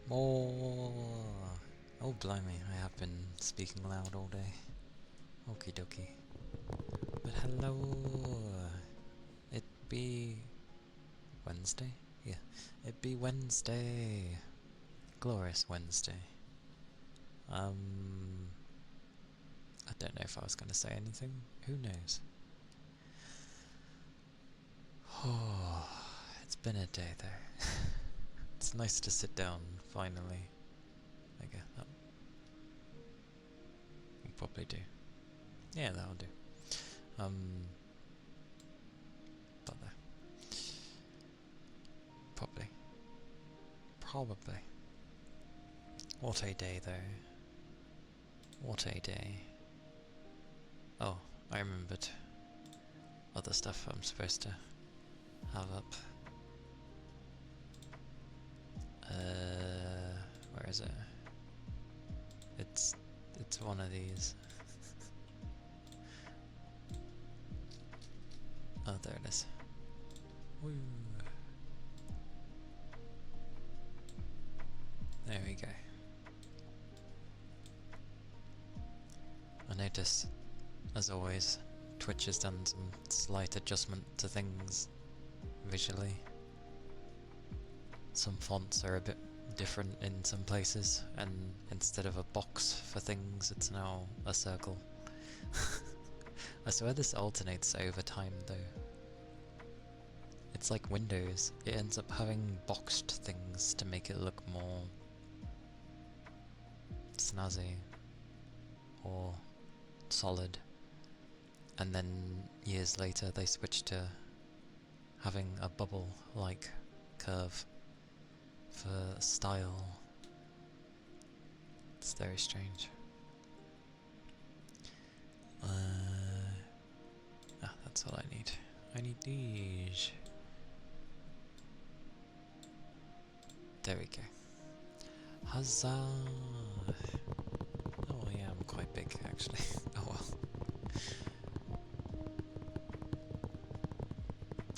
More! Oh blimey, I have been speaking loud all day. Okie dokie. But hello! It be... Wednesday? Yeah. It be Wednesday! Glorious Wednesday. I don't know if I was going to say anything. Who knows? Oh, it's been a day though. It's nice to sit down, finally. Okay, that will probably do. Yeah, that'll do. But there. Probably. Probably. What a day though. What a day. Oh, I remembered other stuff I'm supposed to have up. Where is it? It's one of these. Oh, there it is. Woo. There we go. I notice, as always, Twitch has done some slight adjustment to things visually. Some fonts are a bit different in some places, and instead of a box for things, it's now a circle. I swear this alternates over time though. It's like Windows, it ends up having boxed things to make it look more snazzy or solid, and then years later they switch to having a bubble-like curve for style. It's very strange. That's all I need. I need these. There we go. Huzzah! Oh yeah, I'm quite big actually. Oh well.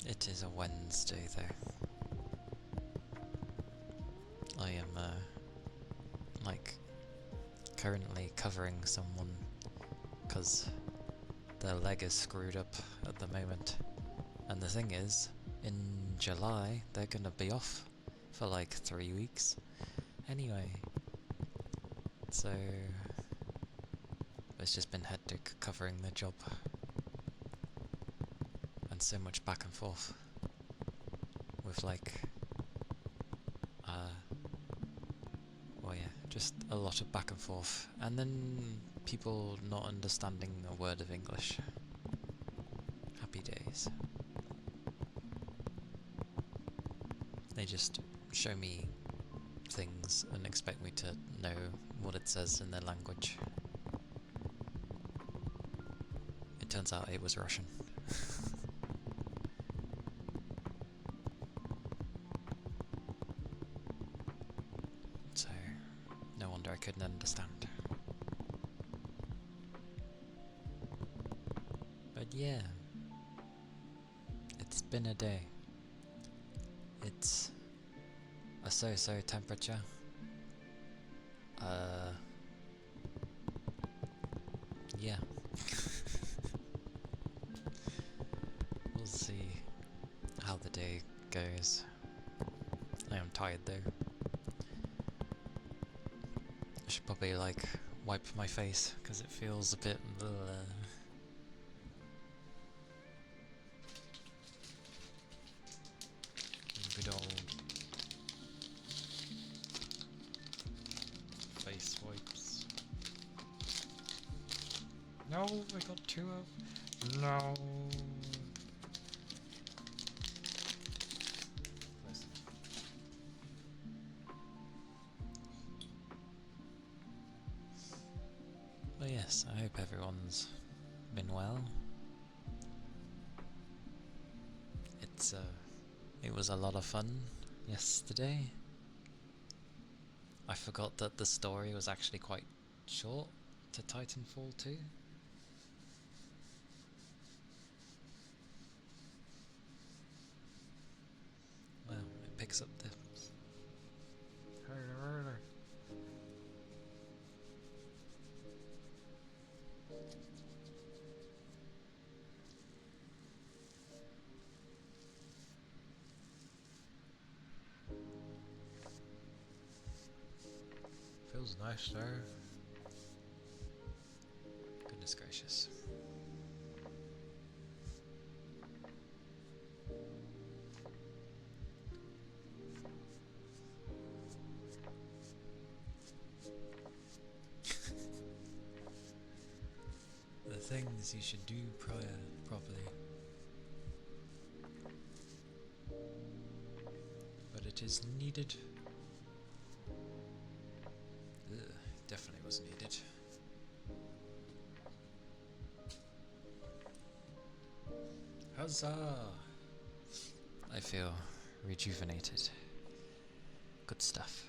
It is a Wednesday though. I am like currently covering someone because their leg is screwed up at the moment. And the thing is, in July they're gonna be off for like 3 weeks anyway. So it's just been hectic covering the job. And so much back and forth with like well yeah, just a lot of back and forth, and then people not understanding a word of English. Happy days. They just show me things and expect me to know what it says in their language. It turns out it was Russian. So, no wonder I couldn't understand. But yeah, it's been a day. It's a so-so temperature. Yeah. We'll see how the day goes. I am tired though. I should probably like wipe my face because it feels a bit good old face wipes. No, I got two of. No. But yes, I hope everyone's been well. It was a lot of fun yesterday. I forgot that the story was actually quite short to Titanfall 2. Well, it picks up the... Feels nice there. Goodness gracious. The things you should do properly. But it is needed. Ugh, definitely was needed. Huzzah! I feel rejuvenated. Good stuff.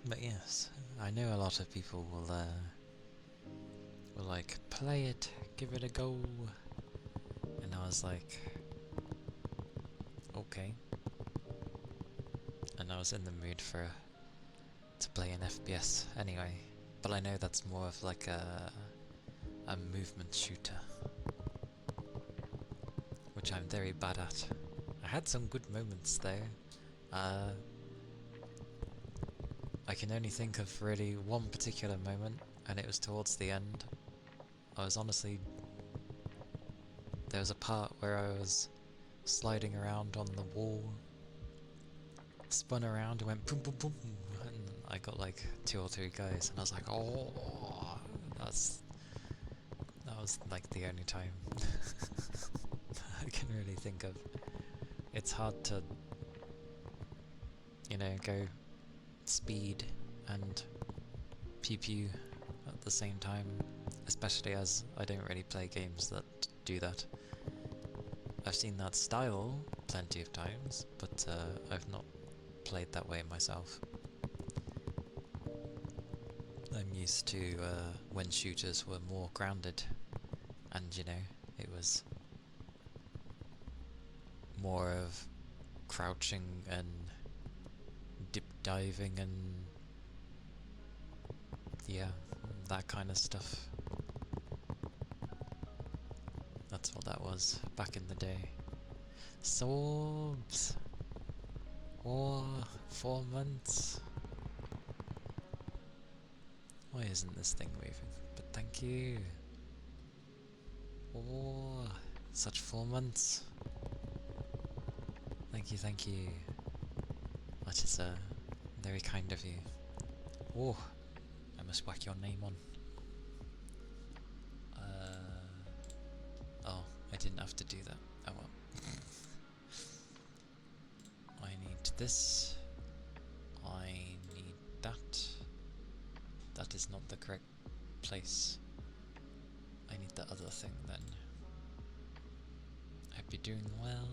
But yes, I know a lot of people will like, play it, give it a go. And I was like, okay. And I was in the mood to play an FPS anyway. But I know that's more of like a movement shooter, which I'm very bad at. I had some good moments there. I can only think of really one particular moment, and it was towards the end. I was honestly... There was a part where I was sliding around on the wall, spun around and went boom boom boom, and I got like 2 or 3 guys, and I was like, oh, that was like the only time I can really think of. It's hard to, you know, go speed and pew pew at the same time, especially as I don't really play games that do that. I've seen that style plenty of times, but I've not played that way myself. I'm used to when shooters were more grounded, and you know, it was more of crouching and dip diving and yeah, that kind of stuff. That's what that was back in the day. Sorbs! Oh, 4 months. Why isn't this thing moving? But thank you. Oh, such 4 months. Thank you. That is very kind of you. Oh, I must whack your name on. Oh, I didn't have to do that. Oh well. I need this. I need that. That is not the correct place. I need the other thing then. Hope you're doing well.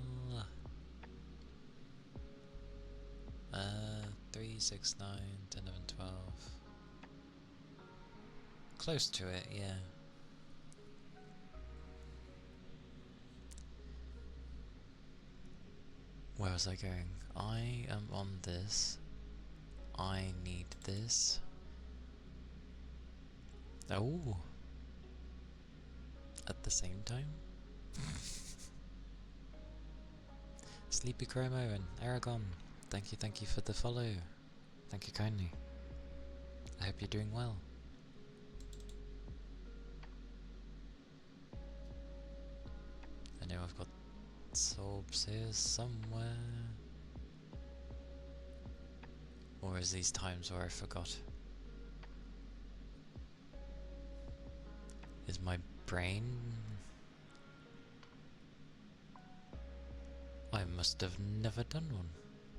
3, 6, 9, 10, 11, 12. Close to it, yeah. Where was I going? I am on this. I need this. Oh! At the same time? Sleepy Chromo and Aragon, thank you for the follow. Thank you kindly. I hope you're doing well. I know I've got Sorbs here somewhere. Or is these times where I forgot? Is my brain... I must have never done one,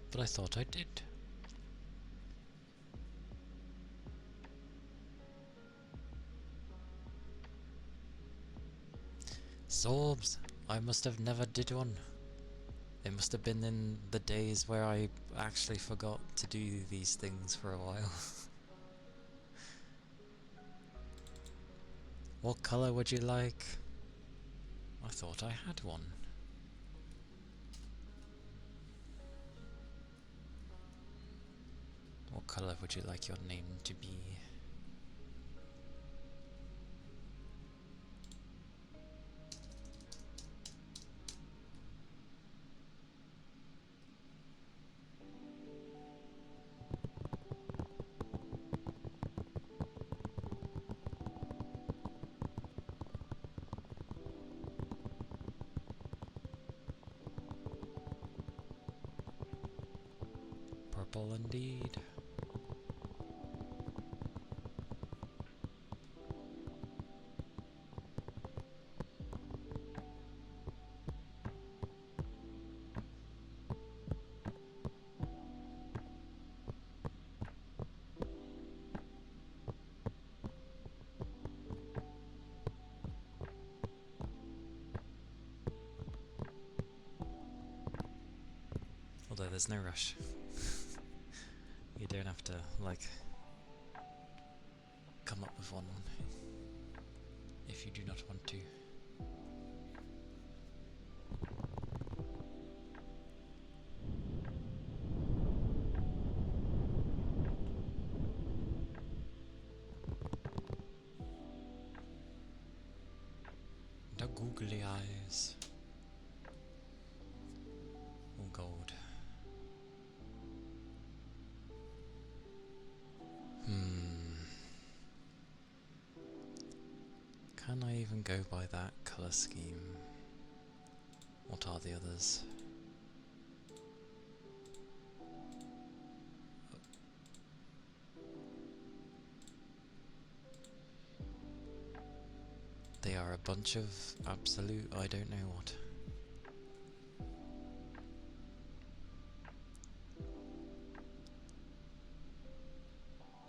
but I thought I did. Sorbs! I must have never did one. It must have been in the days where I actually forgot to do these things for a while. What colour would you like? I thought I had one. What colour would you like your name to be? Purple indeed. Although there's no rush. You don't have to, like, come up with one if you do not want to. The googly eyes. All gold. Can I even go by that colour scheme? What are the others? They are a bunch of absolute I don't know what.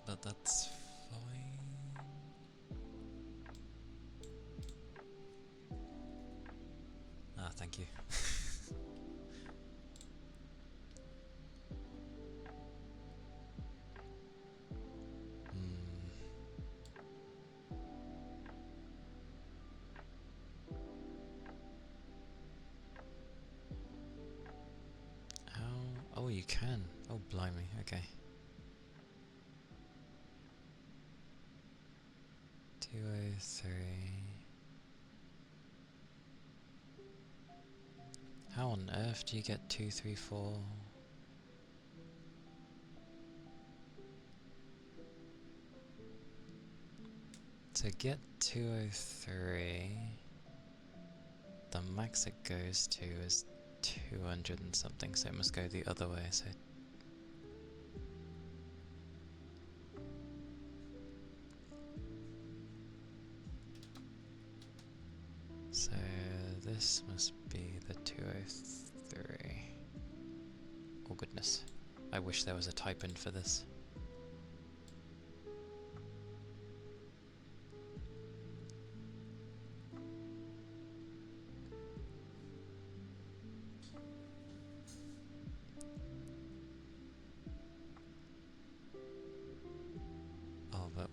But that's fine. Ah, thank you. How? Oh, you can. Oh, blimey. Okay. 203. How on earth do you get 234? To get 203, the max it goes to is 200 and something, so it must go the other way, so this must be the 203. Oh goodness. I wish there was a type in for this. Oh, but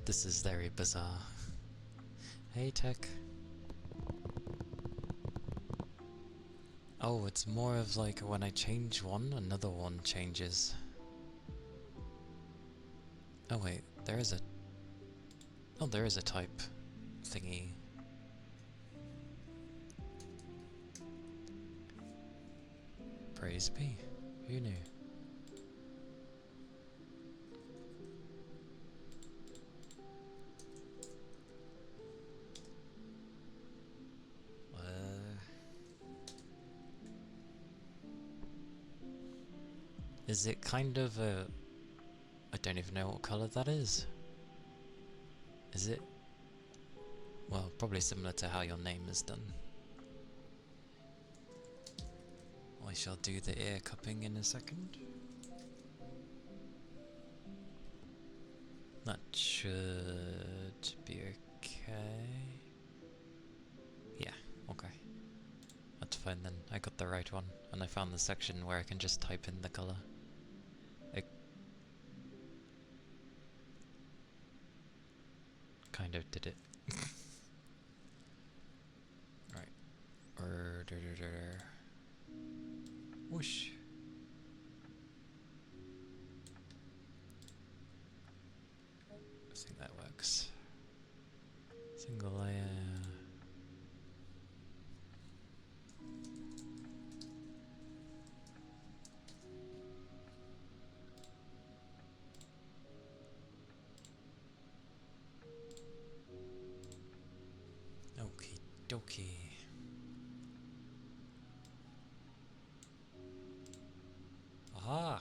this is very bizarre. Hey, tech. Oh, it's more of like when I change one, another one changes. Oh wait, there is a... Oh, there is a type thingy. Praise be. Who knew? Is it kind of a... I don't even know what colour that is. Is it? Well, probably similar to how your name is done. I shall do the ear cupping in a second. That should be okay. Yeah, okay. That's fine then. I got the right one, and I found the section where I can just type in the colour. It kind of did it. Right. Whoosh. I think that works. Single layer. Okie dokie. Aha!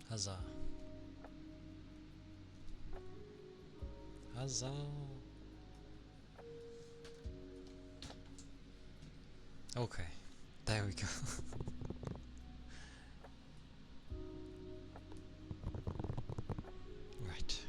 Huzzah. Huzzah. Okay, there we go. Right.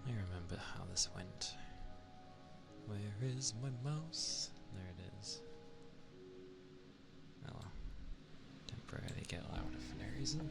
I remember how this went. Where is my mouse? There it is. Oh well. Temporarily get louder for no reason.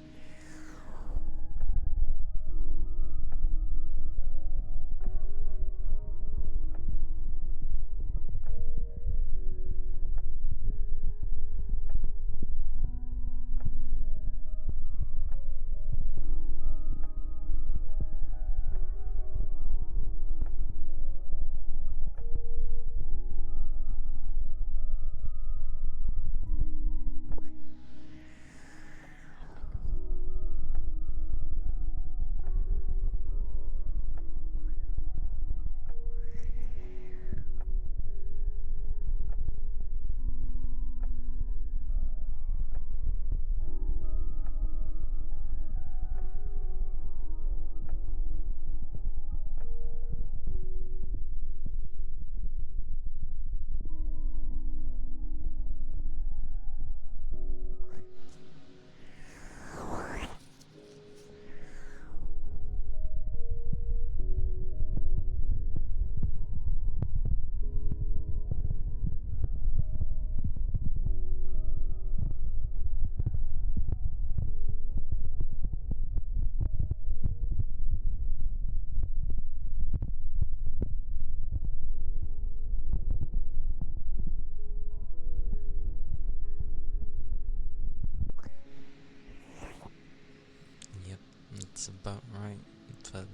Yep, that's about right for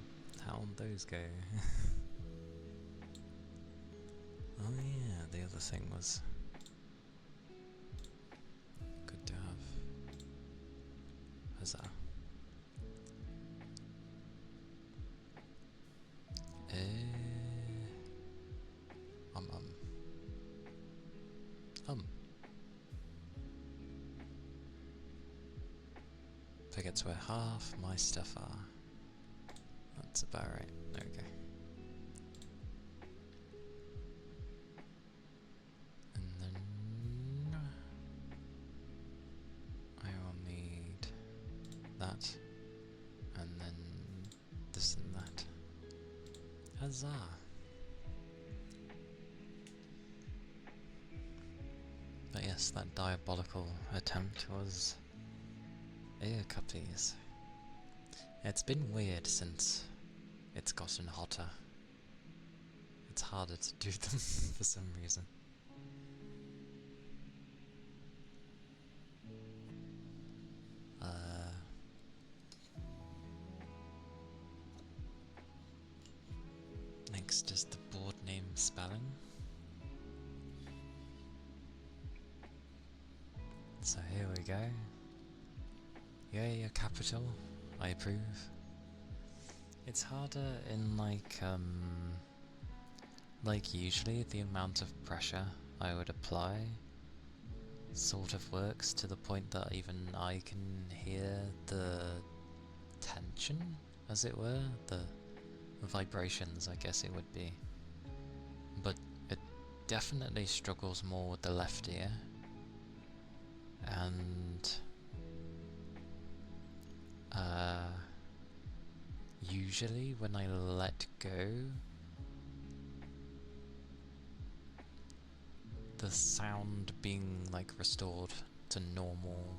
how those go. Oh yeah, the other other thing was good to have. Huzzah. Forgets where half my stuff are. That's about right. There we go. And then I will need that, and then this and that. Huzzah! But yes, that diabolical attempt was ear cuppies. It's been weird since it's gotten hotter. It's harder to do them for some reason. Next is the board name spelling. So here we go. Yay, a capital. I approve. It's harder in like usually the amount of pressure I would apply sort of works to the point that even I can hear the tension, as it were, the vibrations, I guess it would be. But it definitely struggles more with the left ear, and usually when I let go, the sound being like restored to normal,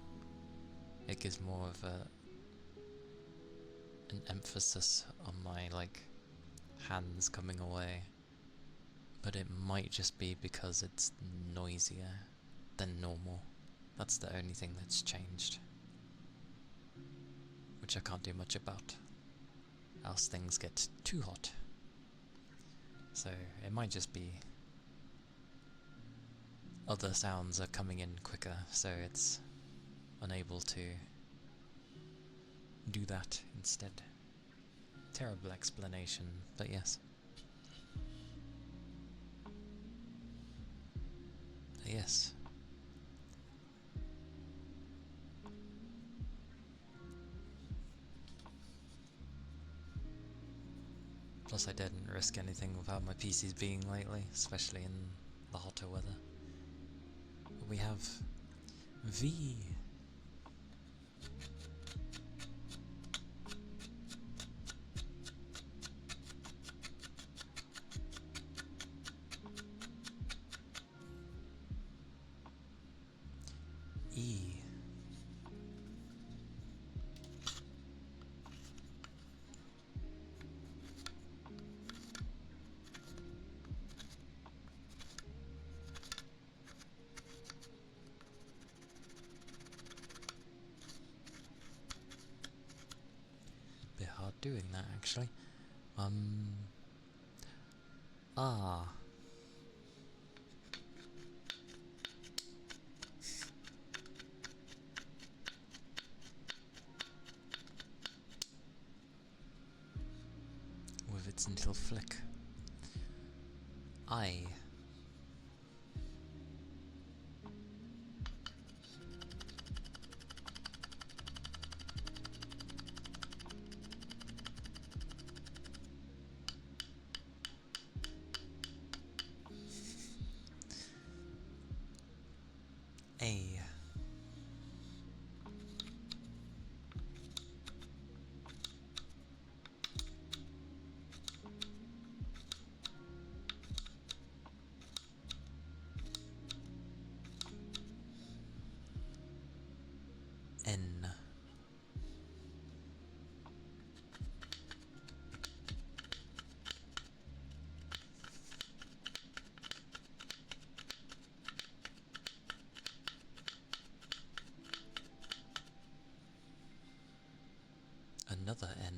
it gives more of an emphasis on my like hands coming away. But it might just be because it's noisier than normal. That's the only thing that's changed, which I can't do much about, else things get too hot. So it might just be other sounds are coming in quicker, so it's unable to do that instead. Terrible explanation, but yes. Yes. Plus I didn't risk anything without my PCs being lately, especially in the hotter weather. But we have V. E. Bit hard doing that actually. Ah. With its little flick. I. A. N. Another N.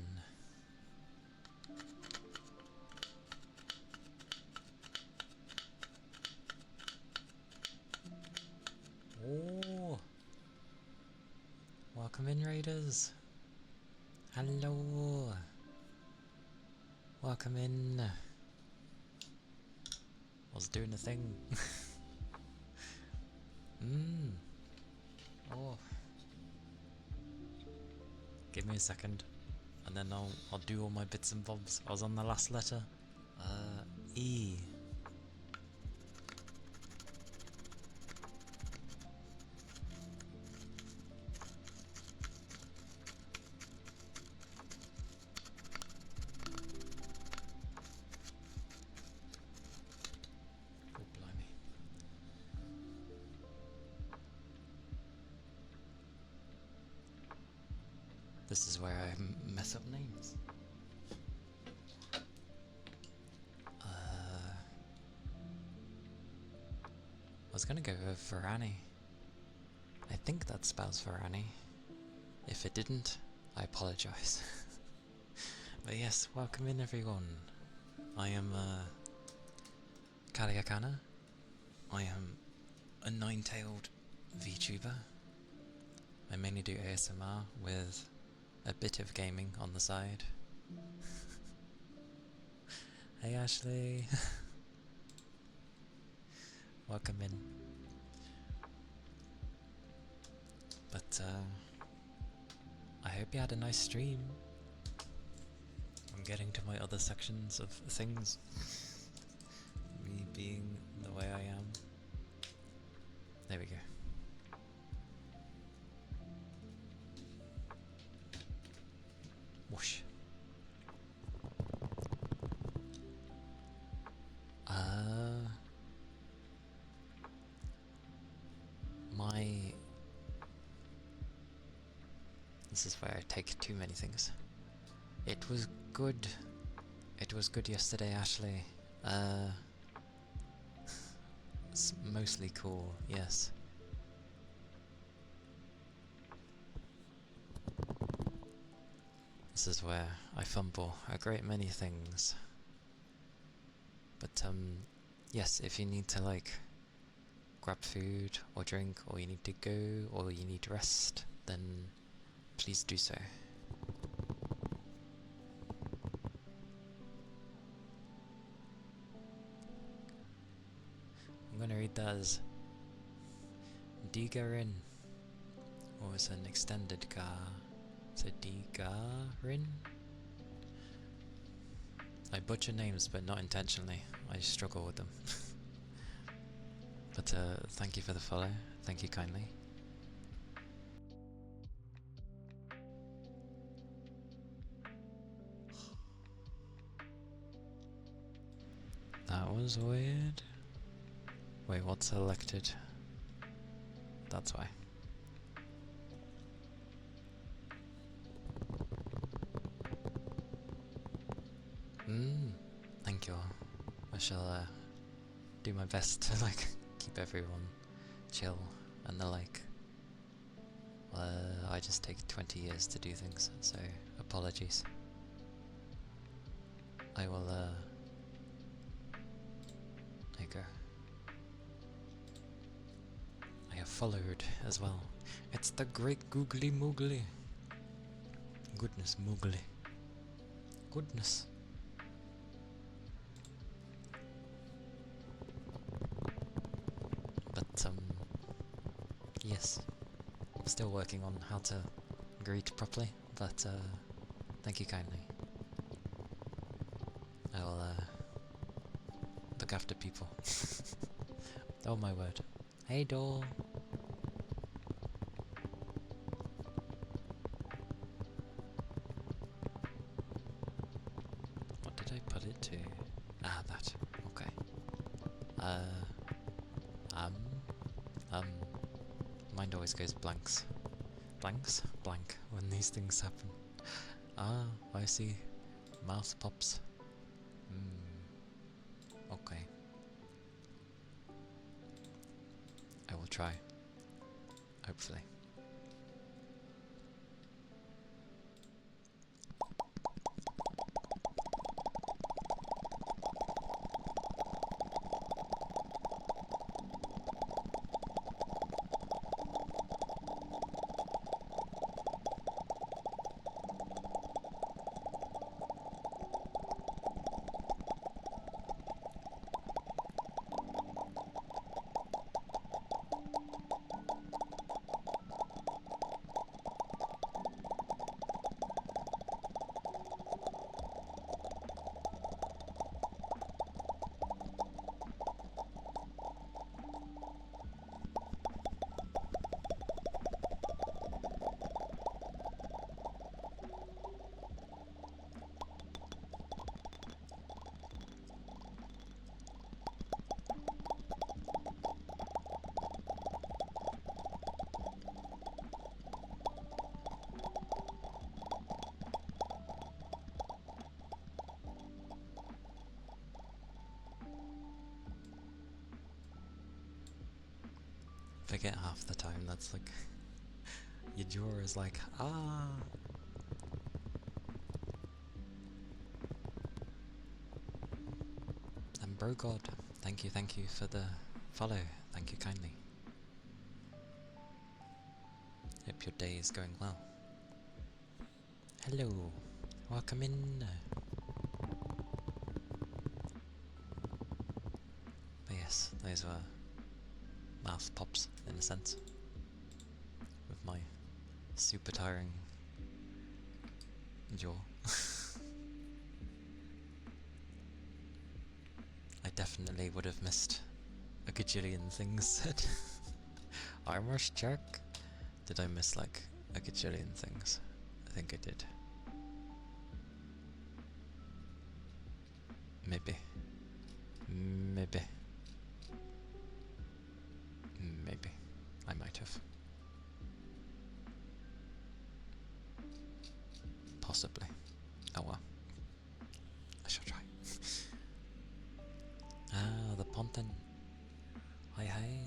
Welcome in, raiders. Hello. Welcome in. Was doing a thing. Oh. Give me a second, and then I'll do all my bits and bobs. I was on the last letter. E. Oh, blimey. This is where I mess up names. I was gonna go with Varani. I think that spells Varani. If it didn't, I apologise. But yes, welcome in everyone. I am Calia Kana. I am a nine-tailed VTuber. I mainly do ASMR with a bit of gaming on the side. Hey Ashley! Welcome in. But I hope you had a nice stream. I'm getting to my other sections of things. Me being the way I am. There we go. Whoosh. This is where I take too many things. It was good. It was good yesterday, Ashley. It's mostly cool, yes. This is where I fumble a great many things. But yes, if you need to like grab food or drink, or you need to go, or you need rest, then please do so. I'm gonna read that as Digarin, or as an extended Ga. So Digarin? I butcher names, but not intentionally. I struggle with them. But thank you for the follow. Thank you kindly. That was weird. Wait, what's selected? That's why. Thank you all. I shall do my best to like keep everyone chill and the like. I just take 20 years to do things, so apologies. I will there you go. I have followed as well. It's the great googly moogly. Goodness moogly. Goodness. But yes, still working on how to greet properly, but thank you kindly. I will look after people. Oh my word. Hey doll. What did I put it to? Ah, that. Okay. Mind always goes blanks. Blanks? Blank when these things happen. Ah, I see. Mouth pops. Okay. I will try. Hopefully. forget half the time. That's like your jaw is like ah. And bro god, thank you for the follow. Thank you kindly. Hope your day is going well. Hello, welcome in. But yes, those were mouth pops in a sense. With my super tiring jaw. I definitely would have missed a gajillion things said. Armor's check? Did I miss like a gajillion things? I think I did. Maybe. Maybe. Maybe. I might have. Possibly. Oh well. I shall try. Ah, the Ponton. Hi hi.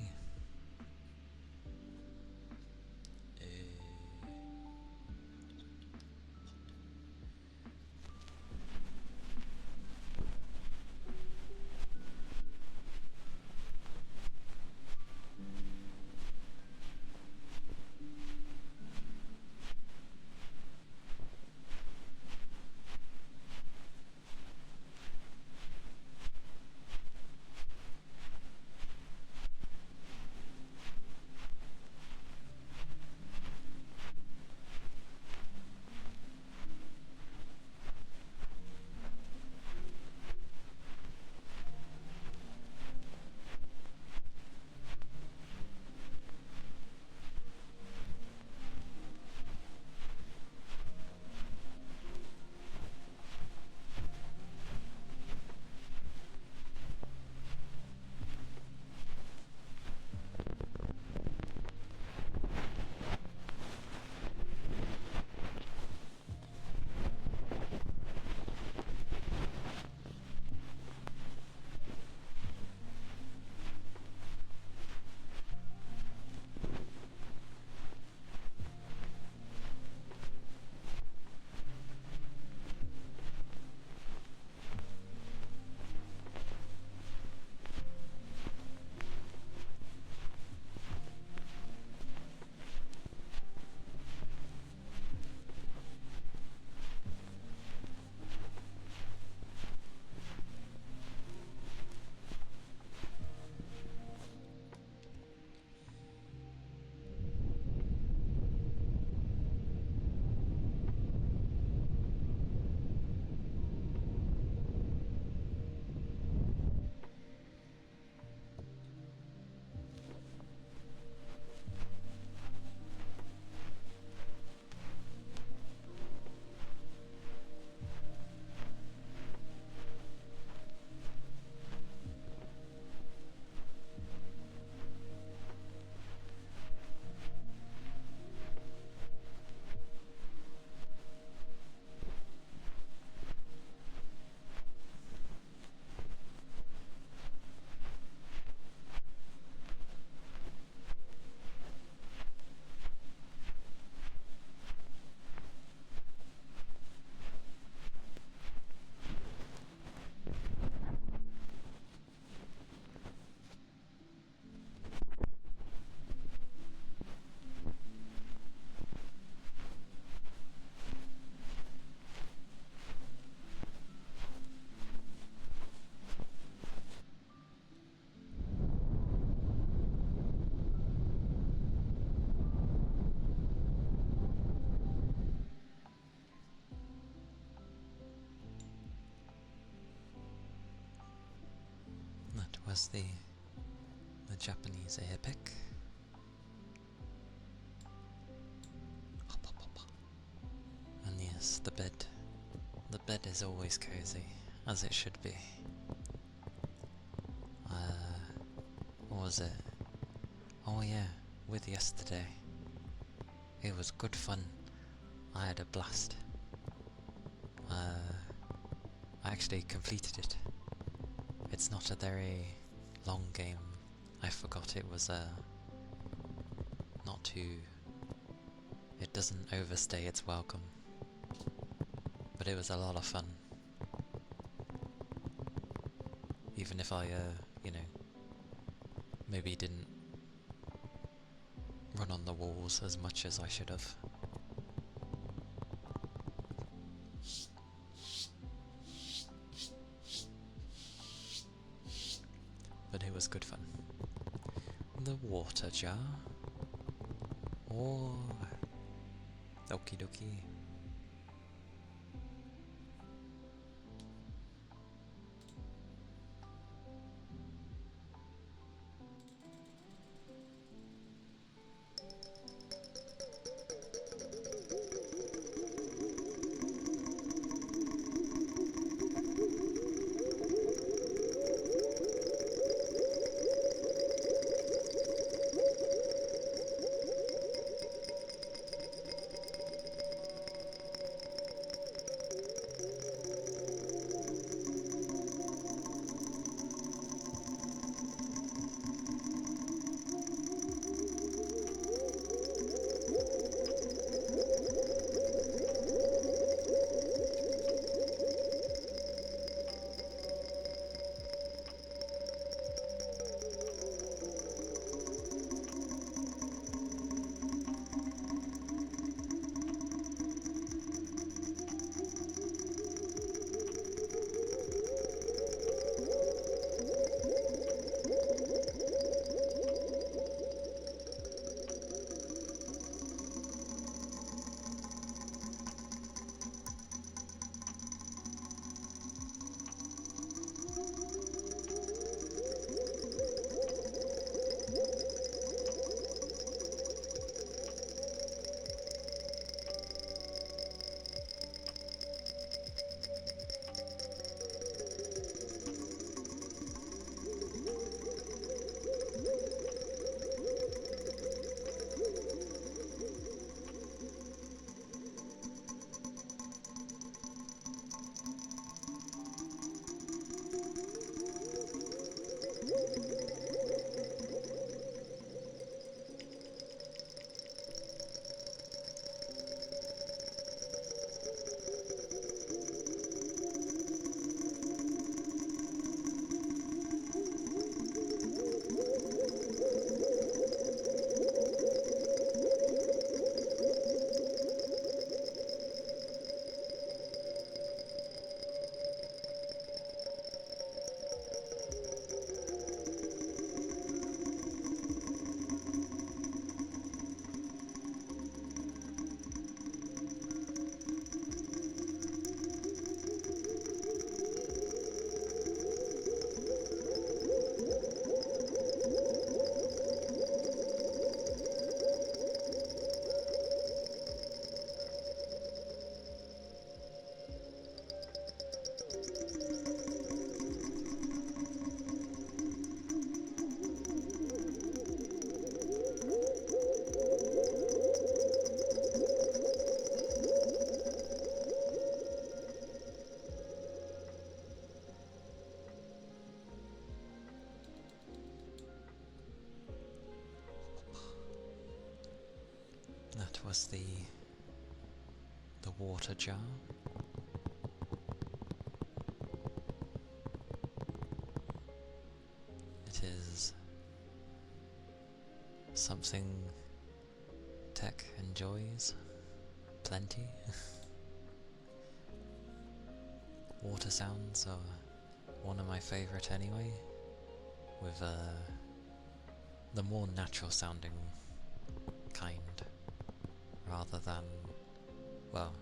That was the Japanese air pick. And yes, the bed. The bed is always cozy, as it should be. What was it? Oh yeah, with yesterday. It was good fun. I had a blast. I actually completed it. It's not a very long game. I forgot it was not too... it doesn't overstay its welcome. But it was a lot of fun. Even if I, you know, maybe didn't run on the walls as much as I should have. But it was good fun. The water jar. Oh, okie dokie. That was the water jar. It is something Tech enjoys plenty. Water sounds are one of my favourite anyway, with the more natural sounding kind, rather than, well,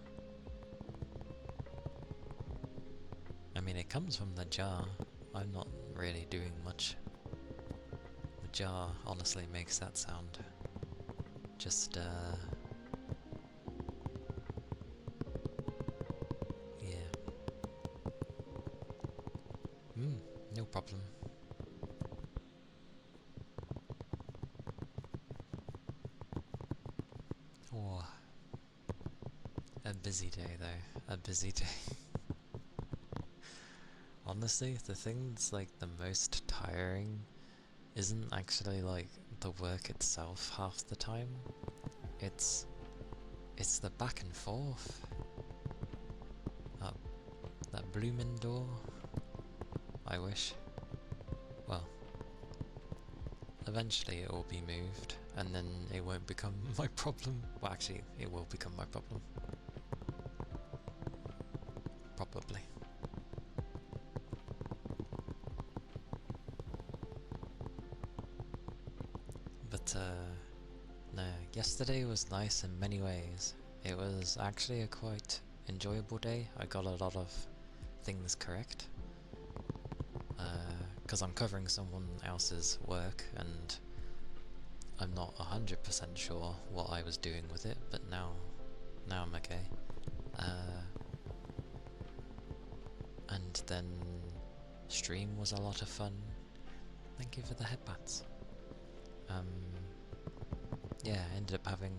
I mean it comes from the jar. I'm not really doing much. The jar honestly makes that sound. Just yeah. No problem. Oh, a busy day though, a busy day. Honestly, the thing that's like the most tiring isn't actually like the work itself half the time. It's the back and forth. That bloomin' door. I wish. Well, eventually it will be moved, and then it won't become my problem. Well, actually, it will become my problem. Probably. But, no, yesterday was nice in many ways. It was actually a quite enjoyable day. I got a lot of things correct. Because I'm covering someone else's work, and I'm not 100% sure what I was doing with it, but now I'm okay. And then stream was a lot of fun. Thank you for the headbats. Yeah, I ended up having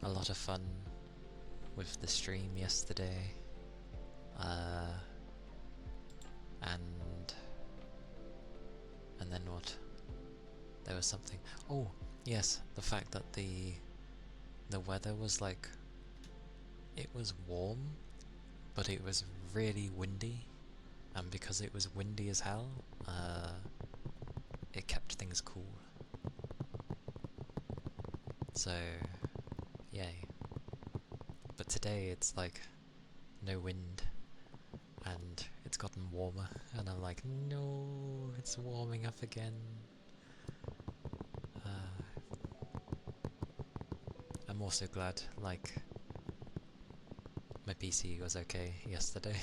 a lot of fun with the stream yesterday. And then what? There was something. Oh, yes, the fact that the weather was like, it was warm, but it was really windy, and because it was windy as hell, it kept things cool. So, yay. But today it's like no wind, and it's gotten warmer, and I'm like, no, it's warming up again. I'm also glad, like, my PC was okay yesterday.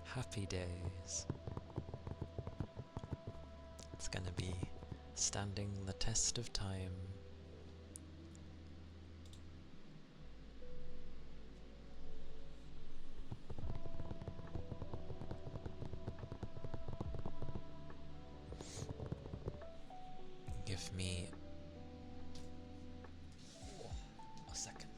Happy days. It's gonna be standing the test of time. Give me a second.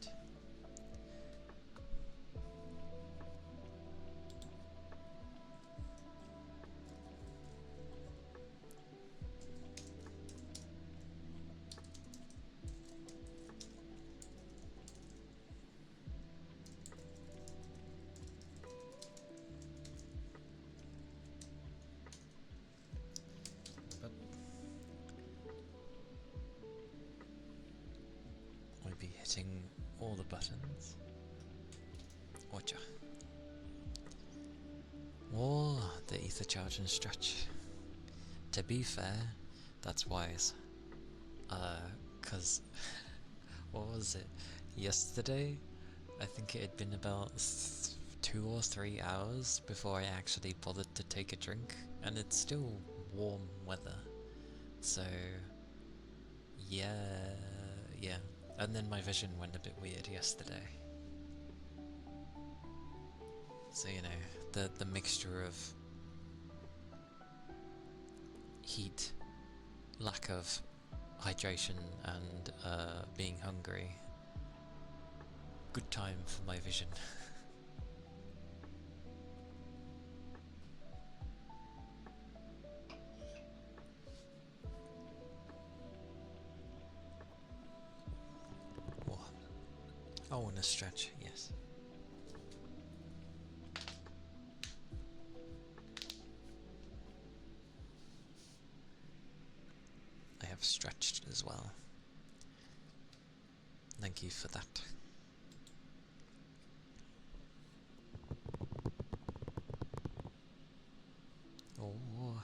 I'll be hitting all the buttons. Watcha. Oh, the ether charge and stretch. To be fair, that's wise. 'Cause what was it? Yesterday, I think it had been about 2 or 3 hours before I actually bothered to take a drink, and it's still warm weather. So, yeah. And then my vision went a bit weird yesterday. So, you know, the mixture of heat, lack of hydration, and being hungry. Good time for my vision. I want to stretch, yes. I have stretched as well. Thank you for that. Oh.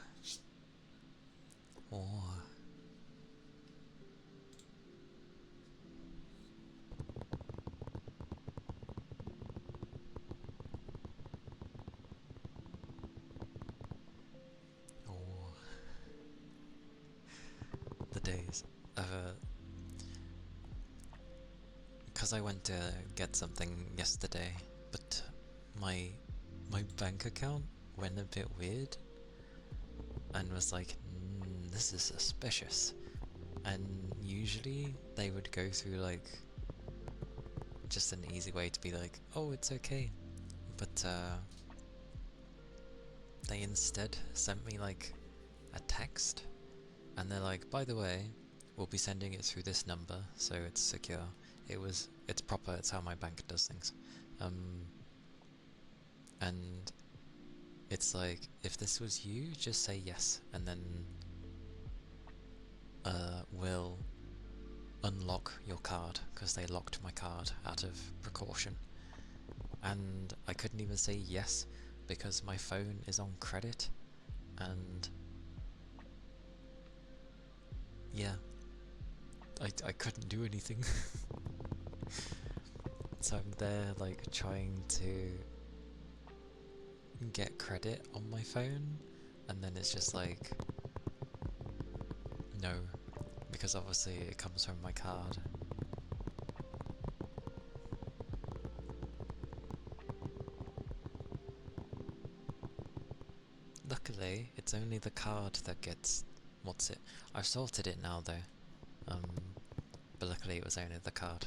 The days. Because I went to get something yesterday, but my bank account went a bit weird and was like, this is suspicious. And usually they would go through like just an easy way to be like, oh, it's okay. But they instead sent me like a text And they're like, by the way, we'll be sending it through this number, so it's secure. It's proper, it's how my bank does things. And it's like, if this was you, just say yes, and then we'll unlock your card, because they locked my card out of precaution. And I couldn't even say yes, because my phone is on credit, and yeah, I couldn't do anything. So I'm there like trying to get credit on my phone, and then it's just like, no, because obviously it comes from my card. Luckily, it's only the card that gets, I've sorted it now though, but luckily it was only the card,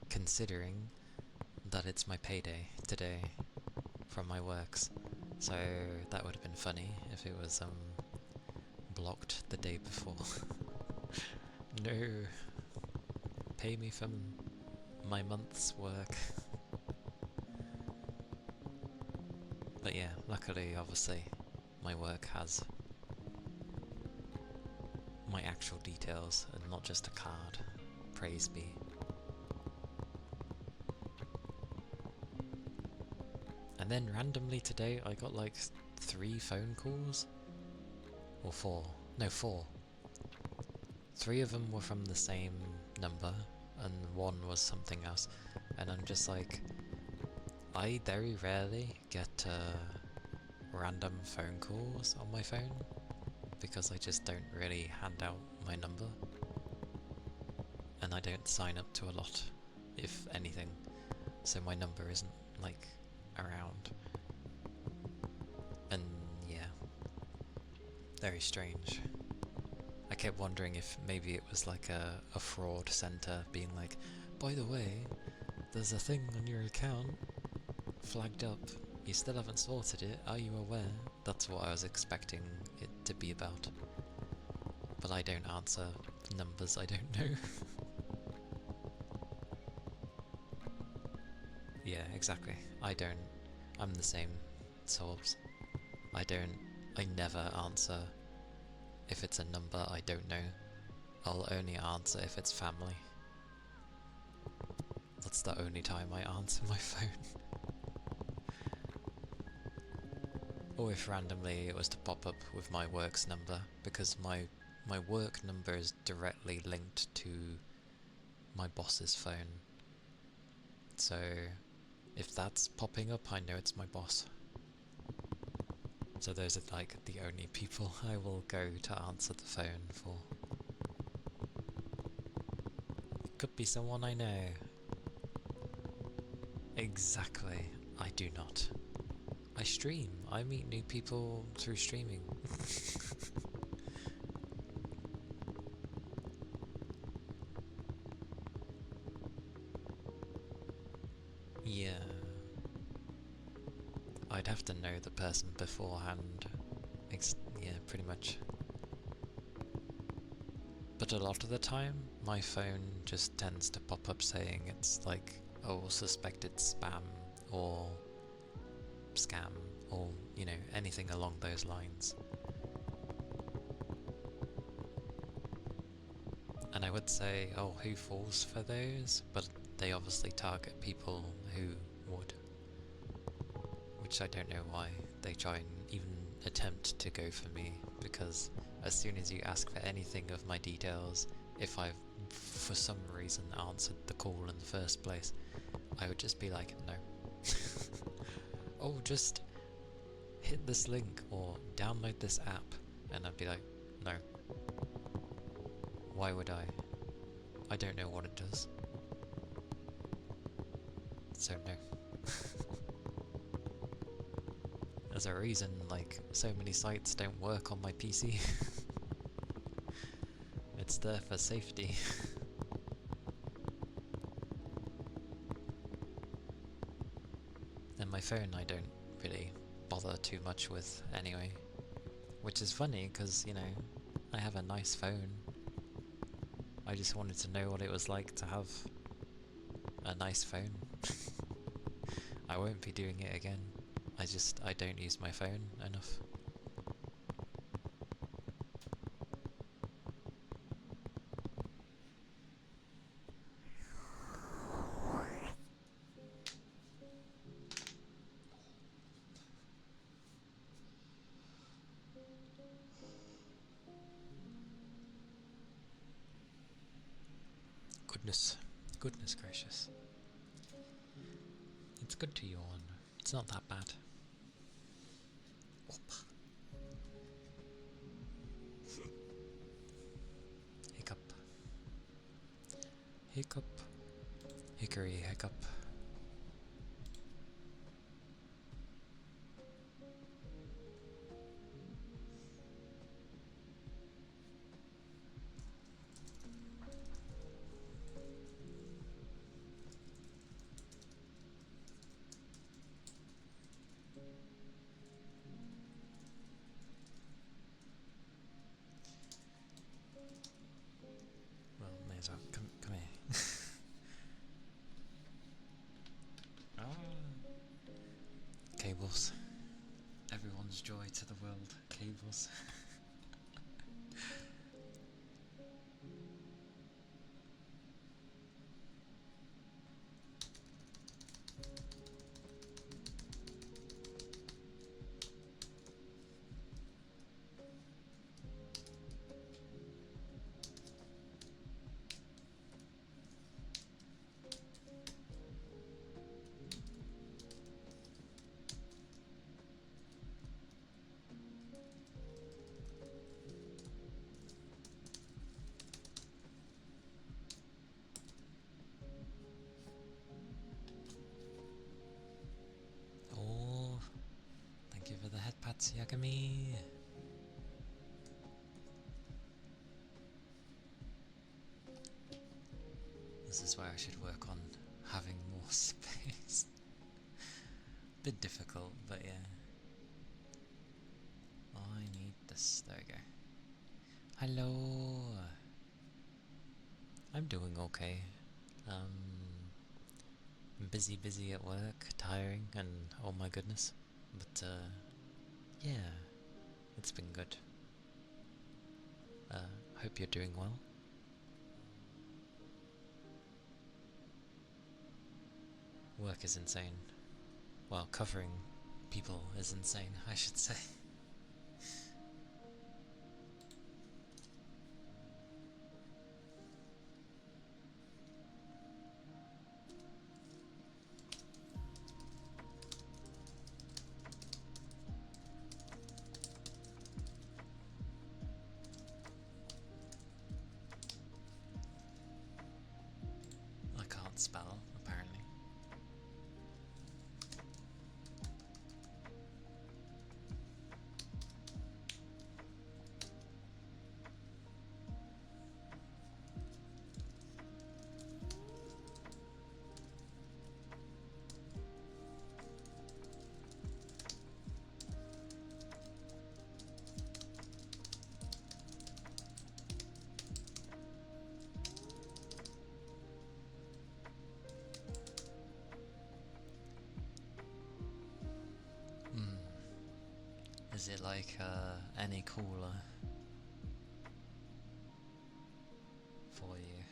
considering that it's my payday today from my works, so that would have been funny if it was blocked the day before. No, pay me for my month's work. But yeah, luckily, obviously, my work has my actual details and not just a card. Praise be. And then randomly today I got like 3 phone calls, or 4, no 4. 3 of them were from the same number and 1 was something else, and I'm just like, I very rarely get random phone calls on my phone, because I just don't really hand out my number, and I don't sign up to a lot, if anything, so my number isn't like around. And yeah, very strange. I kept wondering if maybe it was like a fraud center being like, by the way, there's a thing on your account flagged up, you still haven't sorted it, are you aware? That's what I was expecting it to be about. But I don't answer numbers I don't know. Yeah, exactly. I'm the same, Sorbs. I never answer if it's a number I don't know. I'll only answer if it's family. That's the only time I answer my phone. Or if randomly it was to pop up with my work's number, because my work number is directly linked to my boss's phone. So if that's popping up, I know it's my boss. So those are like the only people I will go to answer the phone for. Could be someone I know. Exactly, I do not. I stream. I meet new people through streaming. Yeah. I'd have to know the person beforehand. Yeah, pretty much. But a lot of the time, my phone just tends to pop up saying it's like, oh, suspected spam, or scam, or, you know, anything along those lines. And I would say, oh, who falls for those? But they obviously target people who would. Which I don't know why they try and even attempt to go for me, because as soon as you ask for anything of my details, if I've for some reason answered the call in the first place, I would just be like, no. Oh, just hit this link or download this app, and I'd be like, no. Why would I? I don't know what it does. So no. There's a reason, like, so many sites don't work on my PC. It's there for safety. And my phone I don't really bother too much with anyway. Which is funny, because, you know, I have a nice phone. I just wanted to know what it was like to have a nice phone. I won't be doing it again. I don't use my phone enough. Goodness gracious. It's good to yawn. It's not that bad. Hiccup. Hiccup. Hickory hiccup. Well, may as well. Come here. Ah. Cables. Everyone's joy to the world. Cables. Oh, thank you for the head pats, Yagami. This is why I should work on having more space. Bit difficult, but yeah. I need this. There we go. Hello. I'm doing okay. I'm busy at work, tiring, and oh my goodness. But yeah, it's been good. Hope you're doing well. Work is insane. Well, covering people is insane, I should say. I can't spell, apparently. Is it like any cooler for you?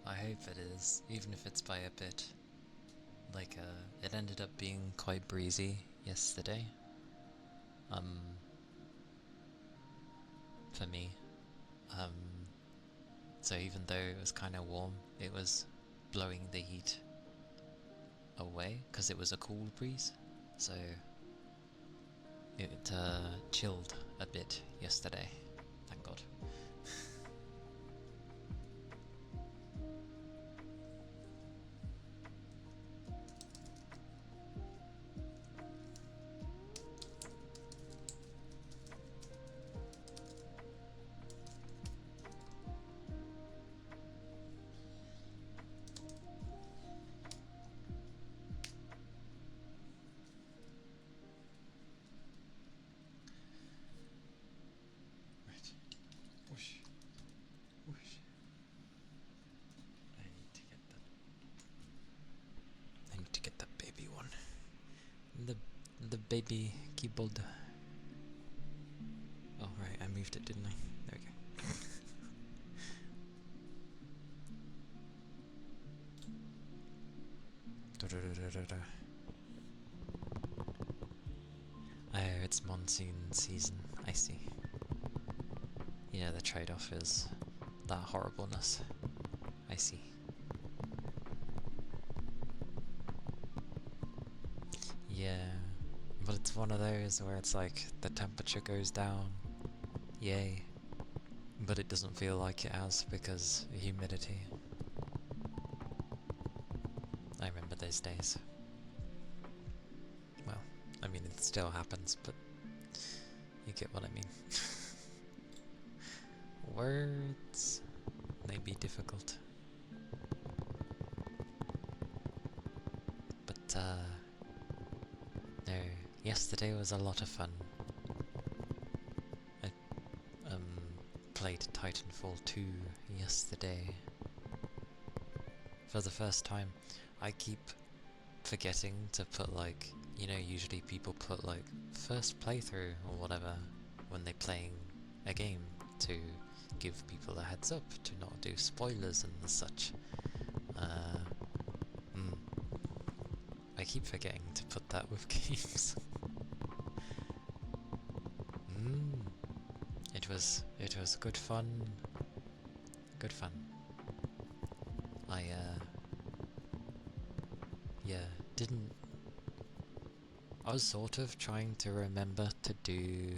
I hope it is, even if it's by a bit. Like, it ended up being quite breezy yesterday. For me. So even though it was kind of warm, it was blowing the heat away, because it was a cool breeze. So it chilled a bit yesterday, thank God. the baby keyboard. Oh right, I moved it, didn't I? There we go. Oh, it's monsoon season, I see. Yeah, the trade-off is that horribleness. I see. Yeah, but it's one of those where it's like the temperature goes down, yay, but it doesn't feel like it has because of humidity. I remember those days. Well, I mean it still happens, but you get what I mean. Words may be difficult. But no, yesterday was a lot of fun. I played Titanfall 2 yesterday. For the first time. I keep forgetting to put like, you know, usually people put like first playthrough or whatever when they're playing a game to give people a heads up to not do spoilers and such. I keep forgetting to put that with games. It was good fun. Good fun. Didn't... I was sort of trying to remember to do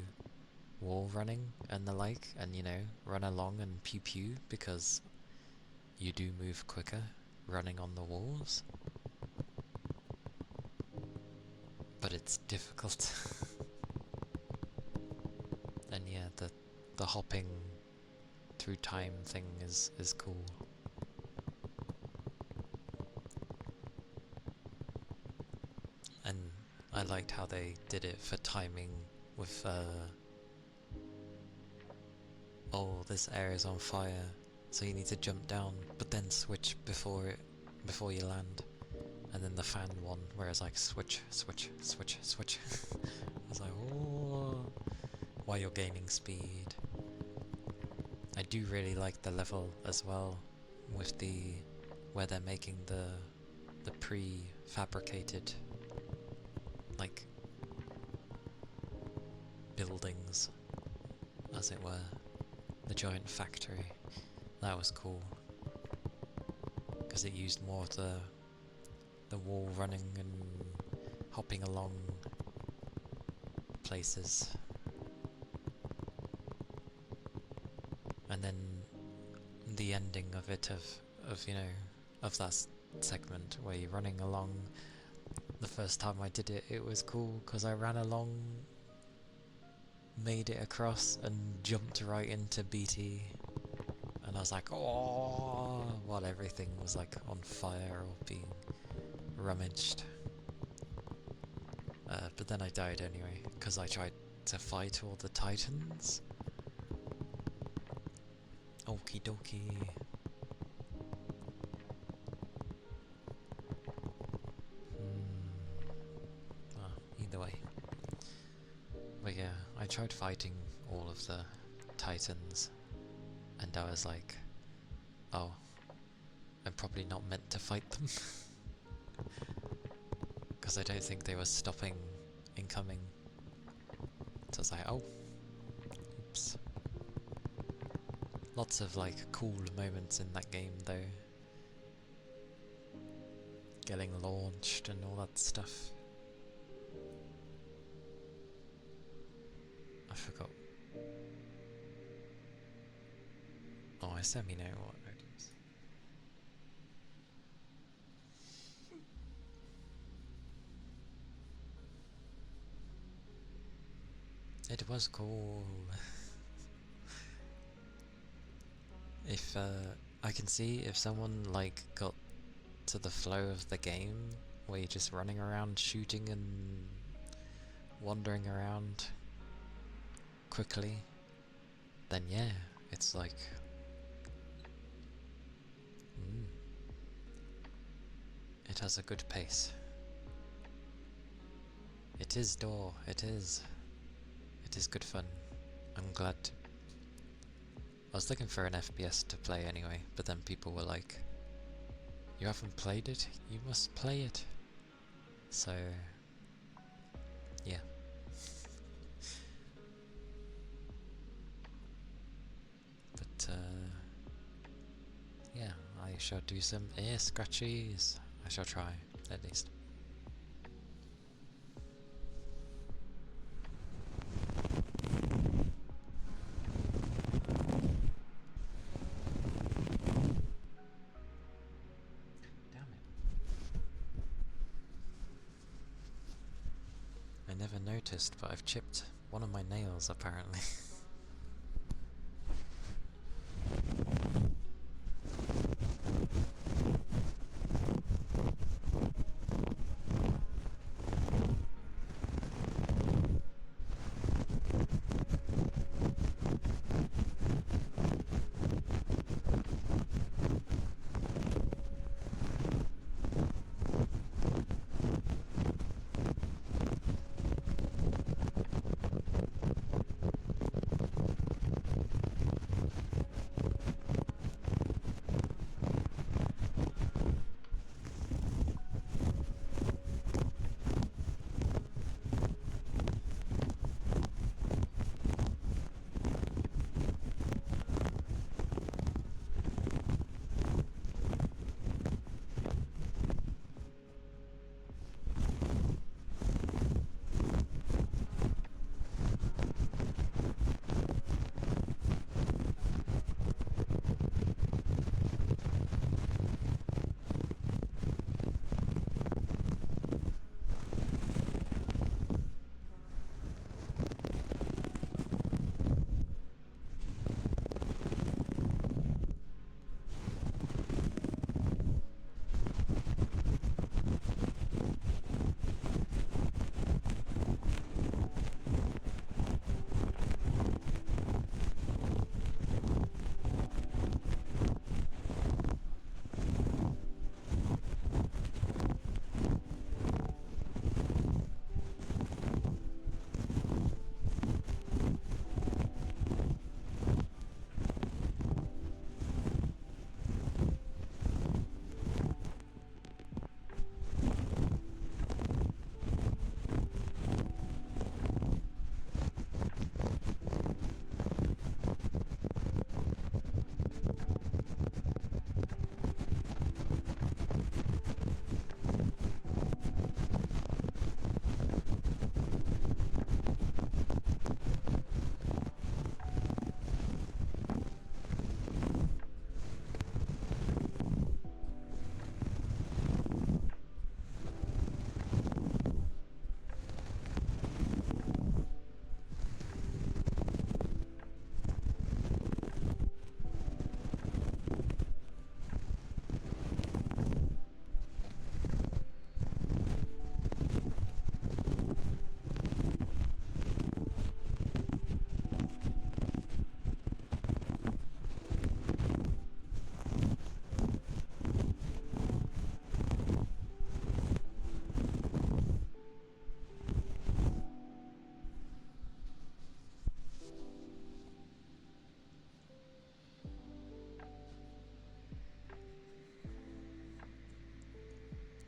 wall running and the like, and you know, run along and pew pew, because you do move quicker running on the walls. But it's difficult. And yeah, the hopping through time thing is cool. And I liked how they did it for timing with oh, this area's on fire, so you need to jump down, but then switch before you land. And then the fan one, where it's like switch, switch, switch, switch. I was like, oh, while you're gaining speed. I do really like the level as well, with where they're making the pre-fabricated like buildings, as it were, the giant factory. That was cool, because it used more of the wall running and hopping along places. And then the ending of it, of you know, of that segment where you're running along. The first time I did it, it was cool because I ran along, made it across, and jumped right into BT. And I was like, oh, while everything was like on fire or being rummaged. But then I died anyway, because I tried to fight all the titans. Okie dokie. Well, either way. But yeah, I tried fighting all of the titans, and I was like, oh, I'm probably not meant to fight them. Because I don't think they were stopping incoming. So I was like, oh, oops. Lots of like cool moments in that game though. Getting launched and all that stuff. I forgot. Oh, I semi know what it is. It was cool. If I can see if someone like got to the flow of the game where you're just running around shooting and wandering around quickly, then yeah, it's like it has a good pace. It It is door, it is. It is good fun. I'm glad. I was looking for an FPS to play anyway, but then people were like, you haven't played it? You must play it. So, yeah. But, yeah, I shall do some ear scratchies. I shall try, at least. Damn it. I never noticed, but I've chipped one of my nails apparently.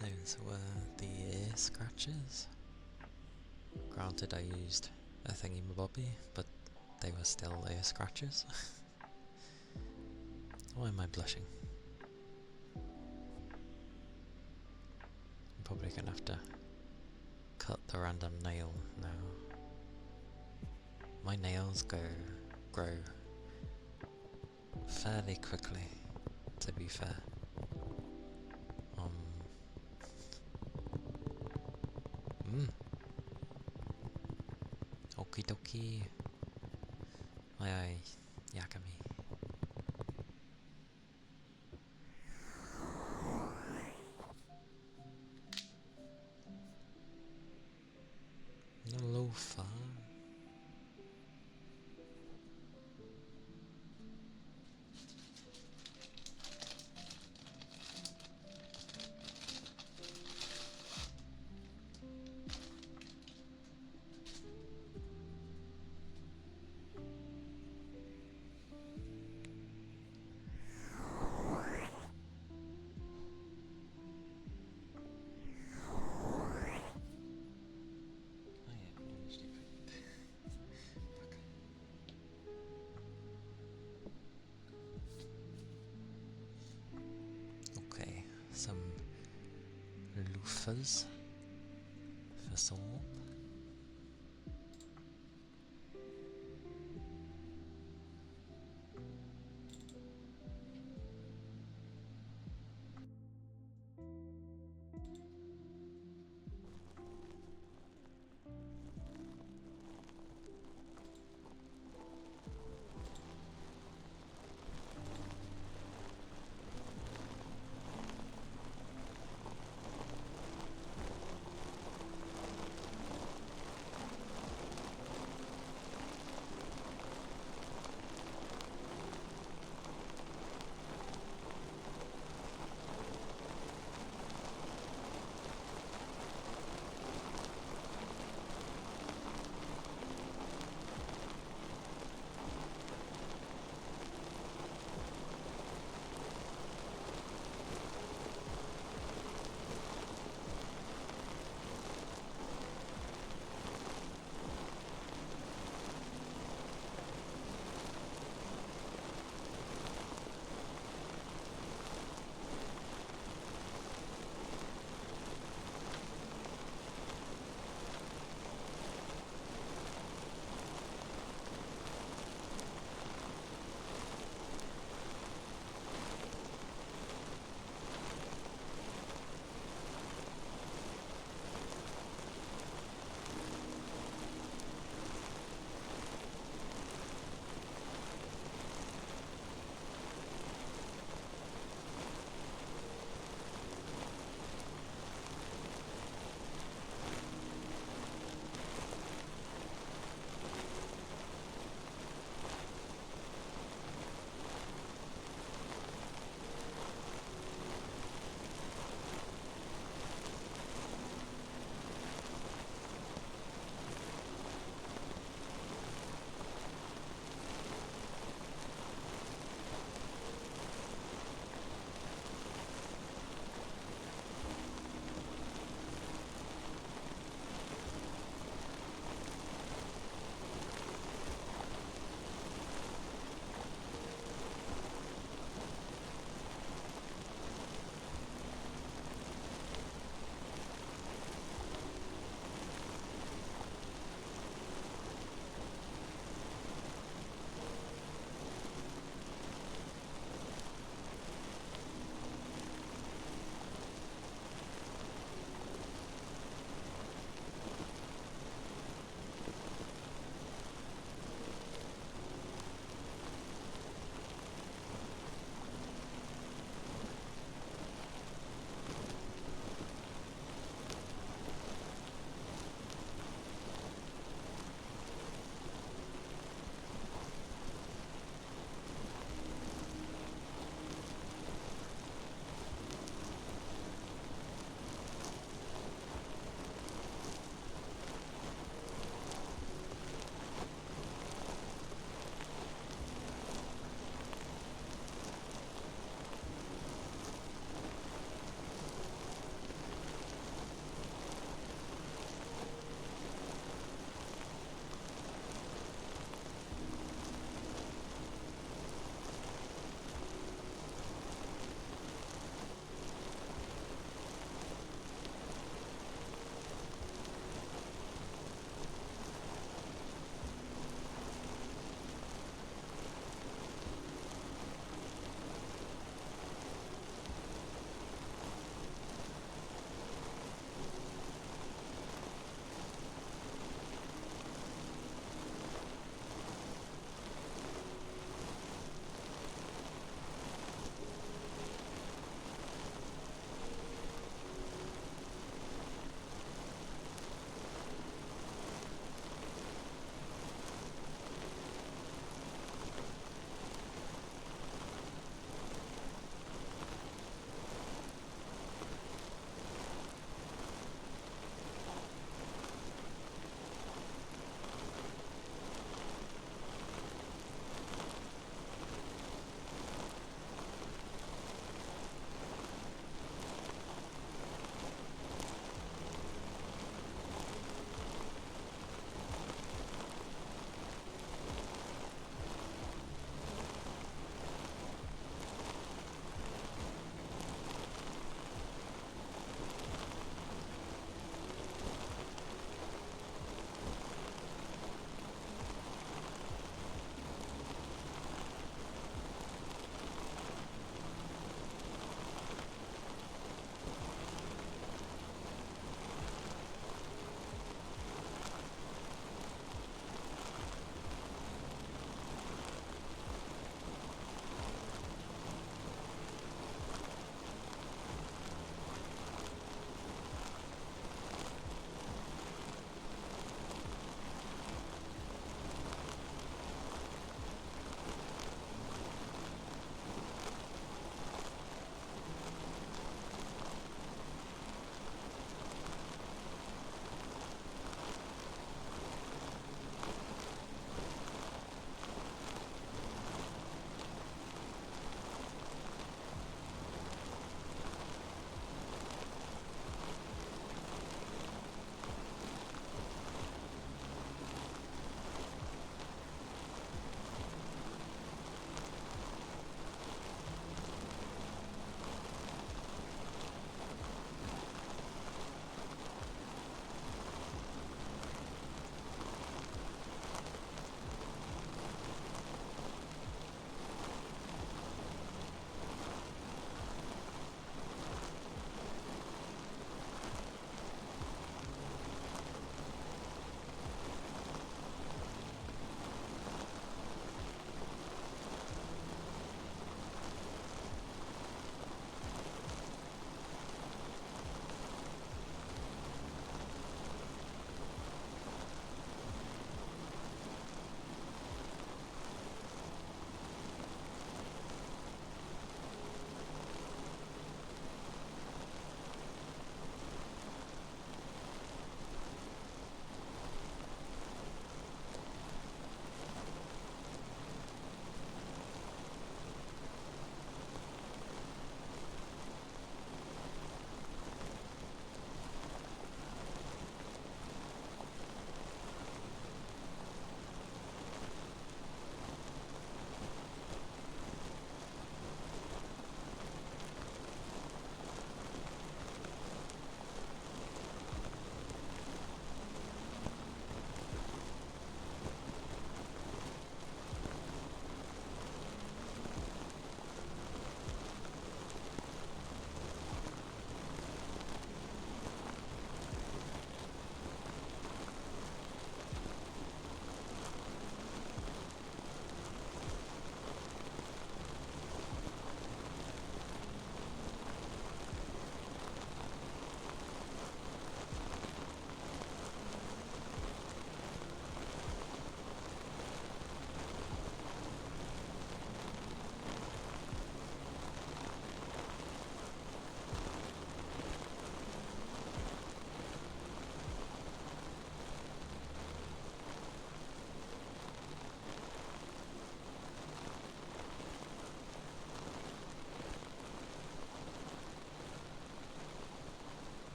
Those were the ear scratches. Granted, I used a thingy-mabobby, but they were still ear scratches. Why am I blushing? I'm probably gonna have to cut the random nail now. My nails grow fairly quickly, to be fair. Okie dokie. Aye aye, Yakami. Loafer. buffers for Storm.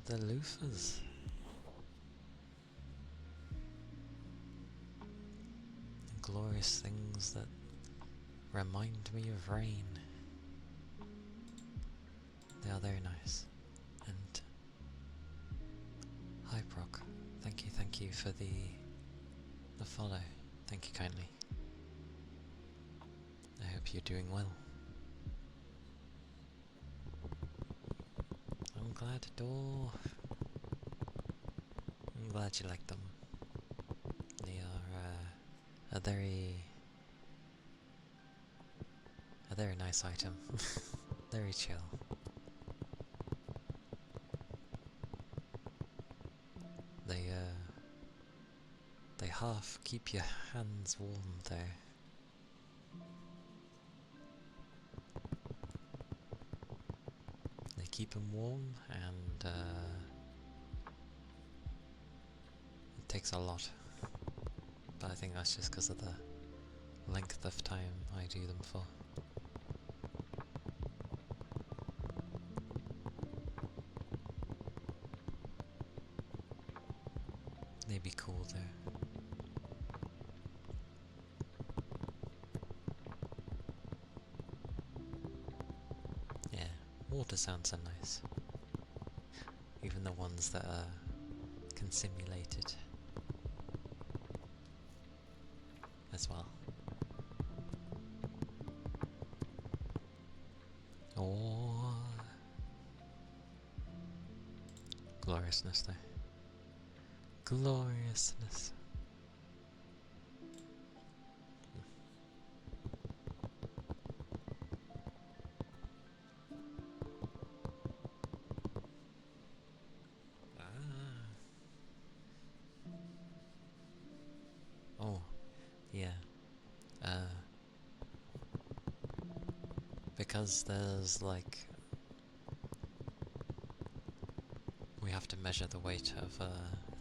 the loofahs. The glorious things that remind me of rain. They are very nice. And hi Brock, thank you for the follow. Thank you kindly. I hope you're doing well. I'm glad, Door. I'm glad you like them. They are a very nice item. Very chill. They half keep your hands warm though. They keep them warm, and it takes a lot. But I think that's just because of the length of time I do them for. They'd be cool though. Yeah, water sounds so nice. Even the ones that are simulated as well. Oh, gloriousness though. Gloriousness. Oh, yeah. Because there's like... we have to measure the weight of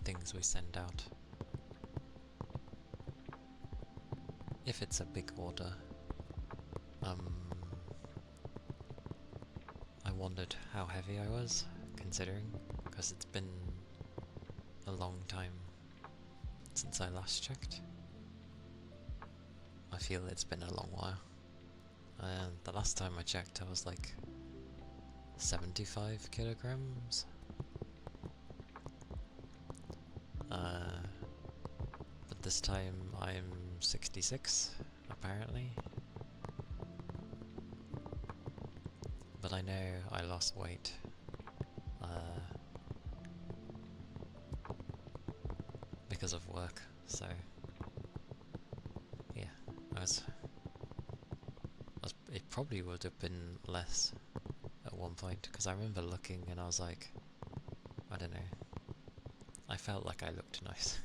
things we send out. If it's a big order. I wondered how heavy I was, considering, because it's been a long time since I last checked. I feel it's been a long while. And the last time I checked I was like 75 kilograms. But this time I'm 66, apparently. But I know I lost weight. Because of work, so yeah, it probably would have been less at one point, because I remember looking and I was like, I don't know, I felt like I looked nice.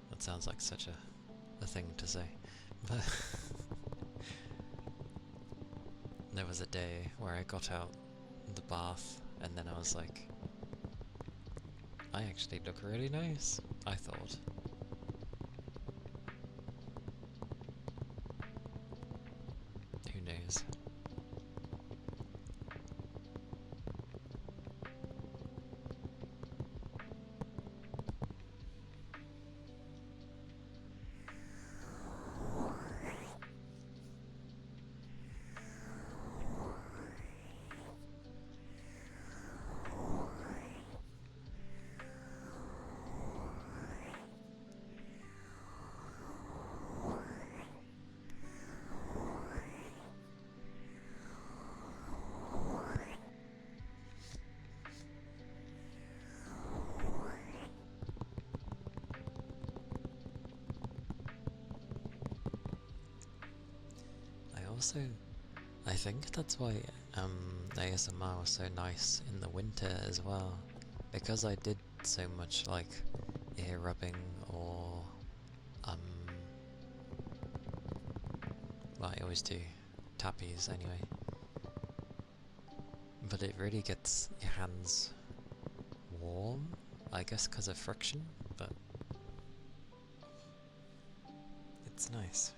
That sounds like such a thing to say, but there was a day where I got out the bath and then I was like, I actually look really nice, I thought. Who knows? Also, I think that's why ASMR was so nice in the winter as well, because I did so much like ear rubbing or well, I always do tappies anyway, but it really gets your hands warm, I guess because of friction, but it's nice.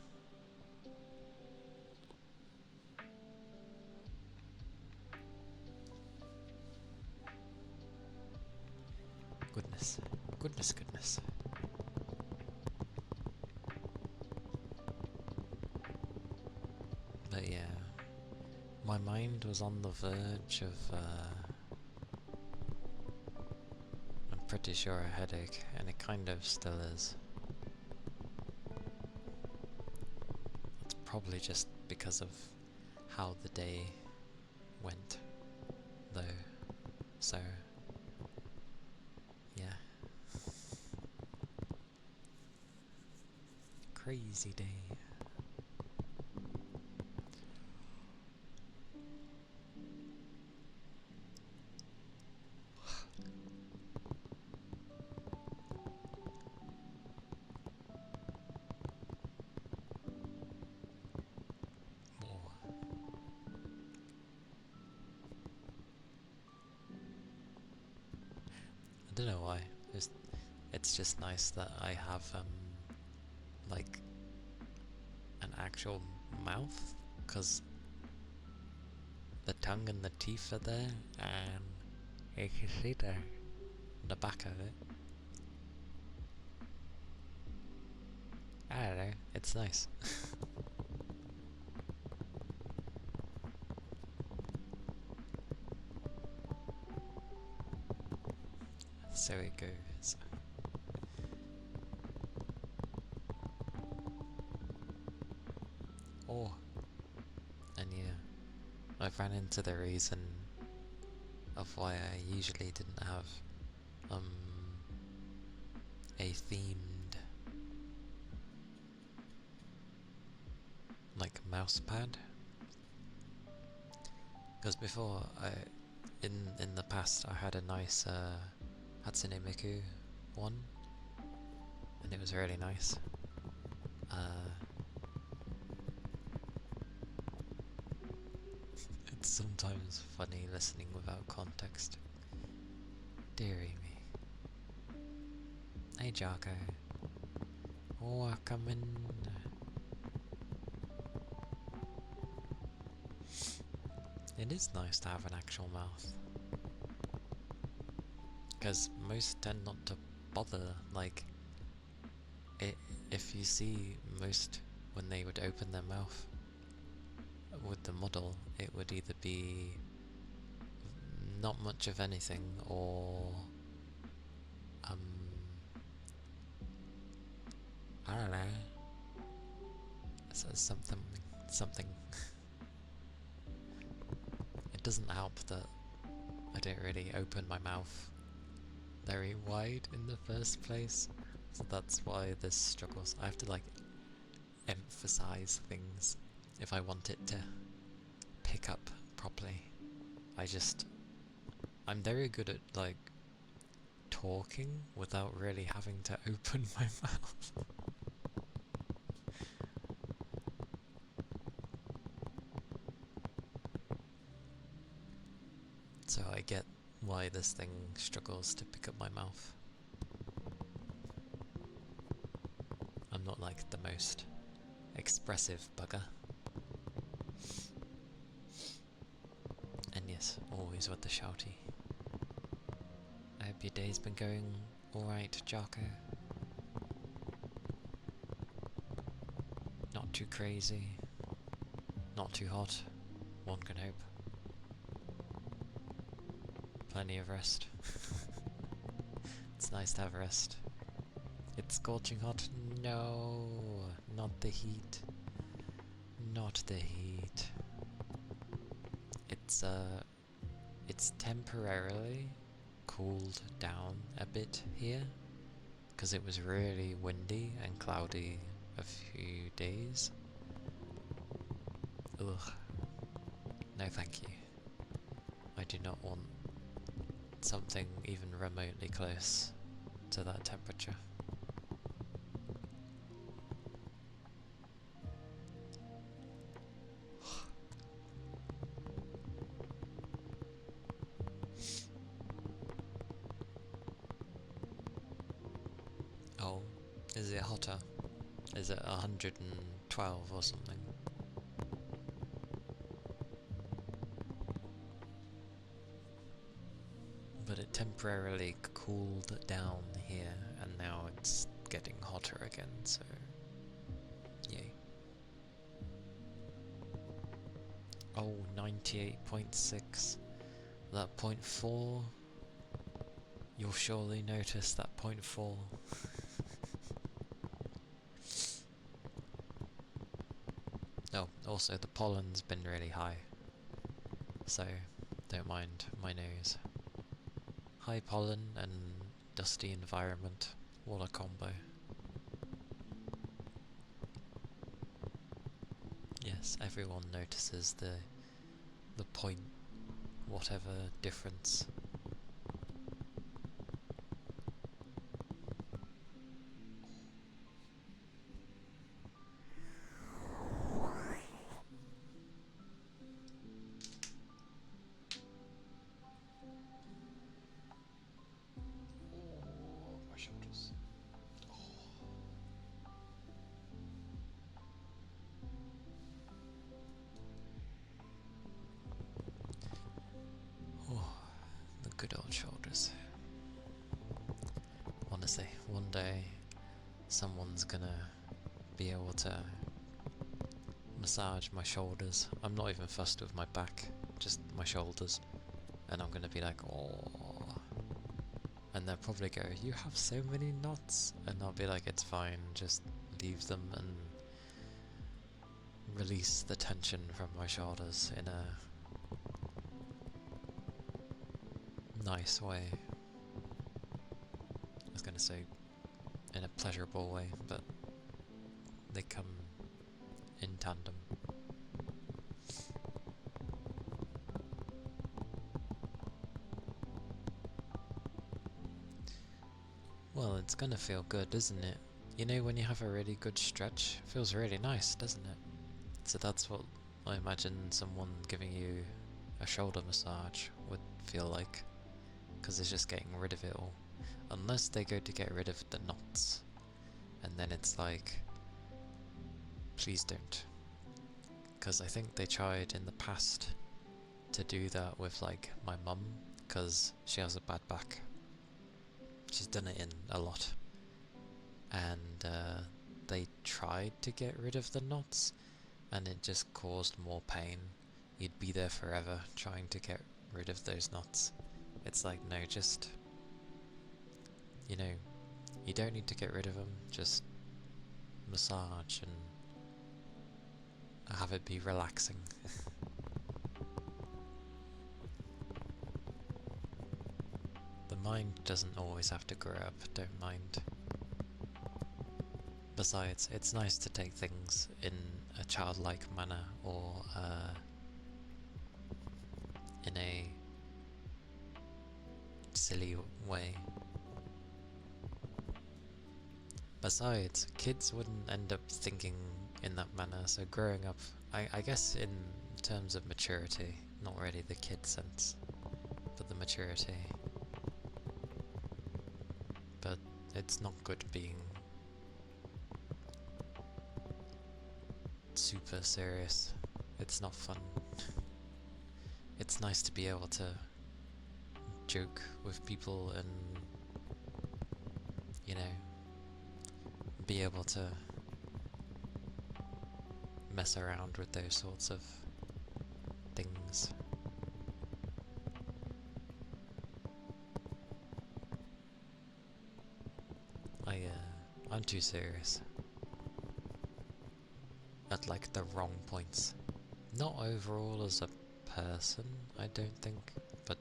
Goodness. Goodness, goodness. But yeah, my mind was on the verge of, I'm pretty sure a headache, and it kind of still is. It's probably just because of how the day went, though, so, yeah. Crazy day. I don't know why. It's just nice that I have like an actual mouth, because the tongue and the teeth are there, and you can see the back of it. I don't know. It's nice. So it goes. Oh, and yeah, I've ran into the reason of why I usually didn't have a themed like mouse pad, because before in the past I had a nice Hatsune Miku one, and it was really nice. It's sometimes funny listening without context. Deary me. Hey Jarko. Oh, come in. It is nice to have an actual mouth, because most tend not to bother. Like, if you see most, when they would open their mouth with the model, it would either be not much of anything, or I don't know, so something. It doesn't help that I don't really open my mouth very wide in the first place, so that's why there's struggles. I have to like emphasize things if I want it to pick up properly. I'm very good at like talking without really having to open my mouth. So I get why this thing struggles to pick up my mouth. I'm not like the most expressive bugger. And yes, always with the shouty. I hope your day's been going alright, Jarko. Not too crazy, not too hot, one can hope. Plenty of rest. It's nice to have rest. It's scorching hot. No, not the heat. Not the heat. It's temporarily cooled down a bit here, because it was really windy and cloudy a few days. Ugh. No thank you. I do not want something even remotely close to that temperature. Oh, is it hotter? Is it 112 or something? but it temporarily cooled down here, and now it's getting hotter again, so yay. Oh, 98.6. That 0.4, you'll surely notice that 0.4. Oh, also the pollen's been really high, so don't mind my nose. High pollen and dusty environment, what a combo. Yes, everyone notices the point, whatever difference. My shoulders. Oh, the good old shoulders. Honestly, one day someone's gonna be able to massage my shoulders. I'm not even fussed with my back, just my shoulders. And I'm gonna be like, oh. And they'll probably go, you have so many knots. And I'll be like, it's fine, just leave them and release the tension from my shoulders in a nice way. I was gonna say in a pleasurable way, but they come in tandem. Well, it's gonna feel good, isn't it? You know, when you have a really good stretch, it feels really nice, doesn't it? So that's what I imagine someone giving you a shoulder massage would feel like, because it's just getting rid of it all. Unless they go to get rid of the knots, and then it's like, please don't. Because I think they tried in the past to do that with like my mum, because she has a bad back. She's done it in a lot, and they tried to get rid of the knots, and it just caused more pain. You'd be there forever trying to get rid of those knots. It's like, no, just, you know, you don't need to get rid of them, just massage and have it be relaxing. The mind doesn't always have to grow up, don't mind. Besides, it's nice to take things in a childlike manner, or in a silly way. Besides, kids wouldn't end up thinking in that manner, so growing up, I guess in terms of maturity, not really the kid sense, but the maturity. But it's not good being super serious. It's not fun. It's nice to be able to joke with people and, you know, be able to mess around with those sorts of things. I'm too serious. At like the wrong points. Not overall as a person, I don't think, but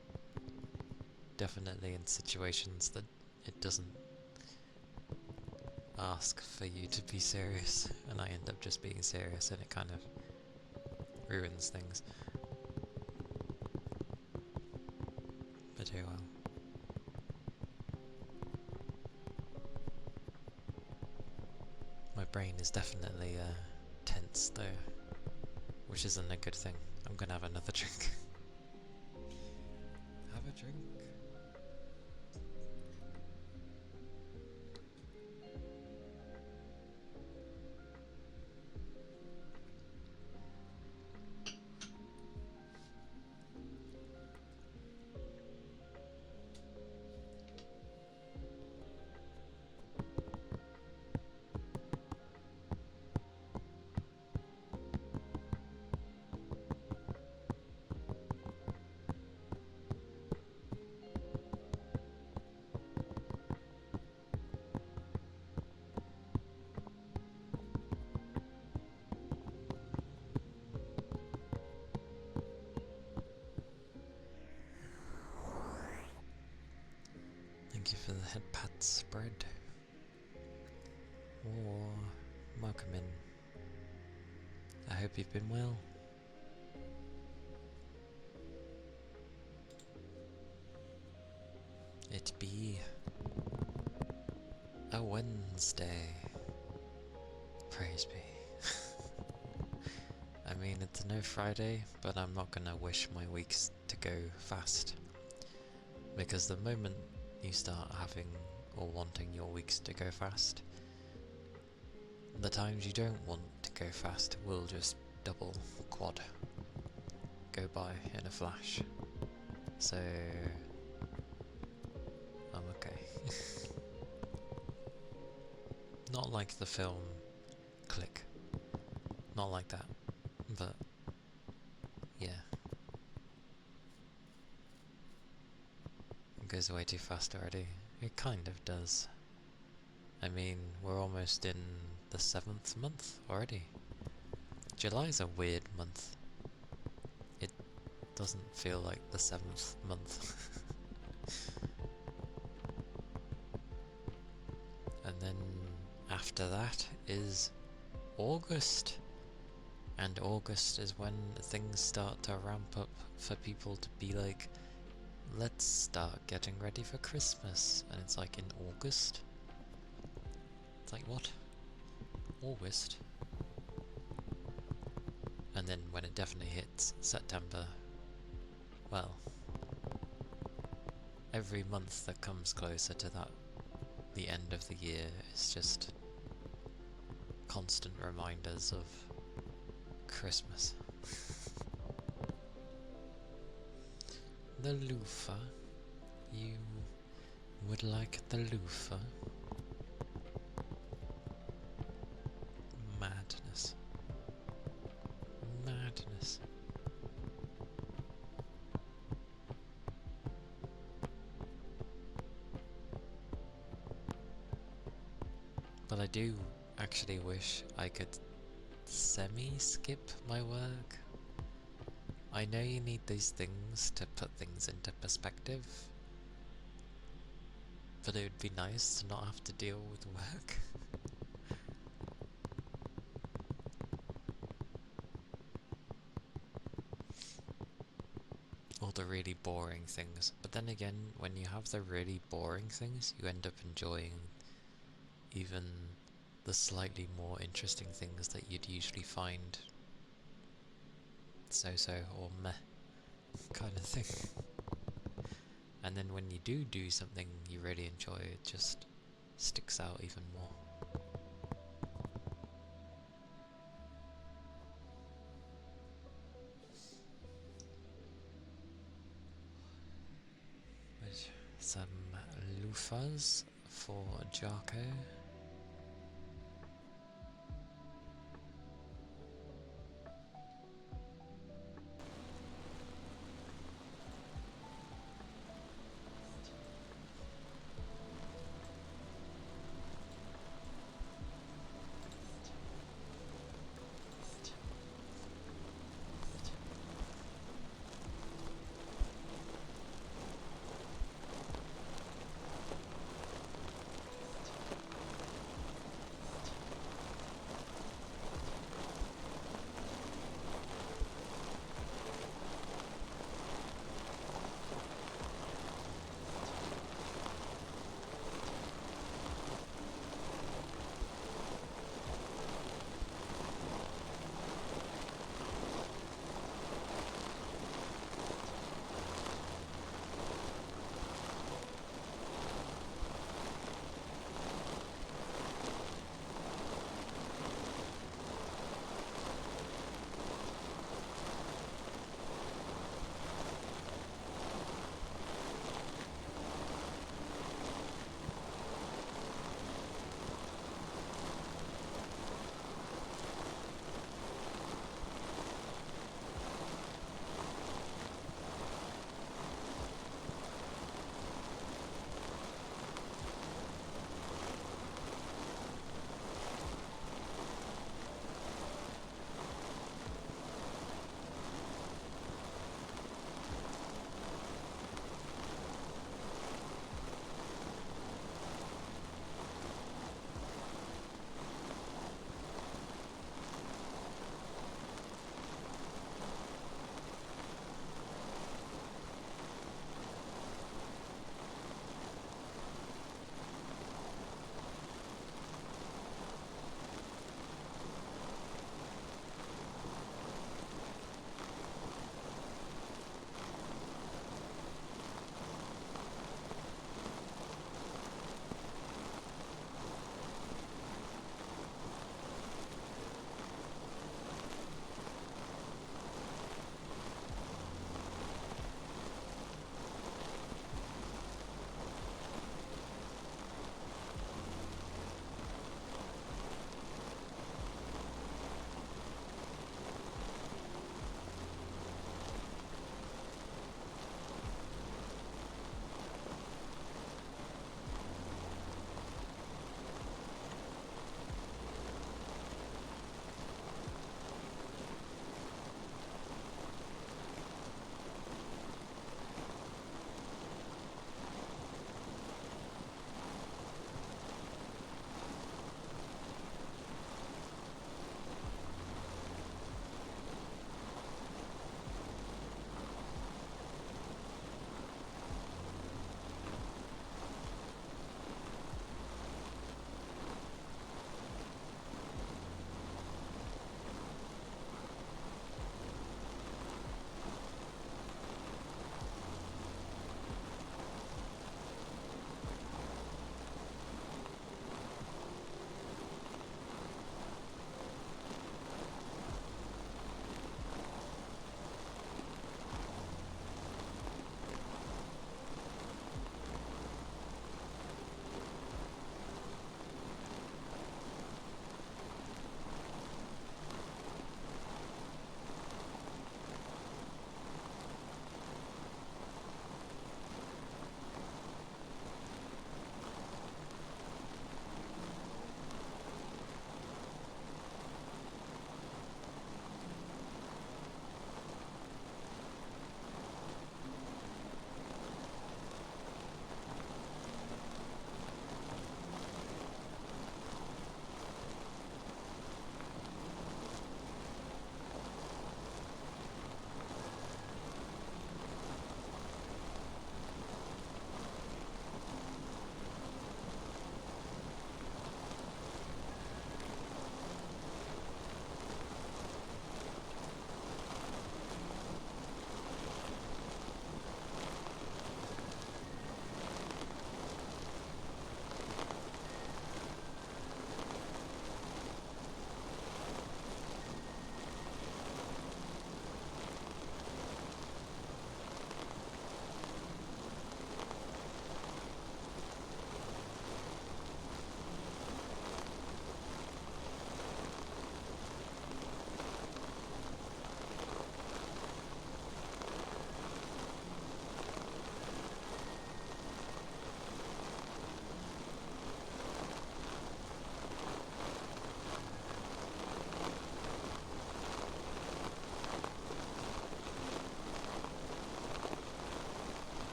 definitely in situations that it doesn't ask for you to be serious, and I end up just being serious, and it kind of ruins things. But oh well. My brain is definitely tense though, which isn't a good thing. I'm gonna have another drink. Have a drink. Thank you for the head pat spread. Or welcome in. I hope you've been well. It be a Wednesday. Praise be. I mean, it's no Friday, but I'm not gonna wish my weeks to go fast. Because the moment you start having or wanting your weeks to go fast, the times you don't want to go fast will just double, quad, go by in a flash. So, I'm okay. Not like the film Click. Not like that. But, yeah. It goes way too fast already. It kind of does. I mean, we're almost in the 7th month already. July's a weird month. It doesn't feel like the 7th month. And then after that is August. And August is when things start to ramp up for people to be like, let's start getting ready for Christmas. And it's like in August? It's like, what? August? And then when it definitely hits September, well, every month that comes closer to that, the end of the year, is just constant reminders of Christmas. The loofah. You would like the loofah? Madness. Madness. But I do actually wish I could semi-skip my work. I know you need these things to put things into perspective, but it would be nice to not have to deal with work. All the really boring things. But then again, when you have the really boring things, you end up enjoying even the slightly more interesting things that you'd usually find so-so or meh kind of thing. And then when you do something you really enjoy, it just sticks out even more. With some loofahs for Jarko.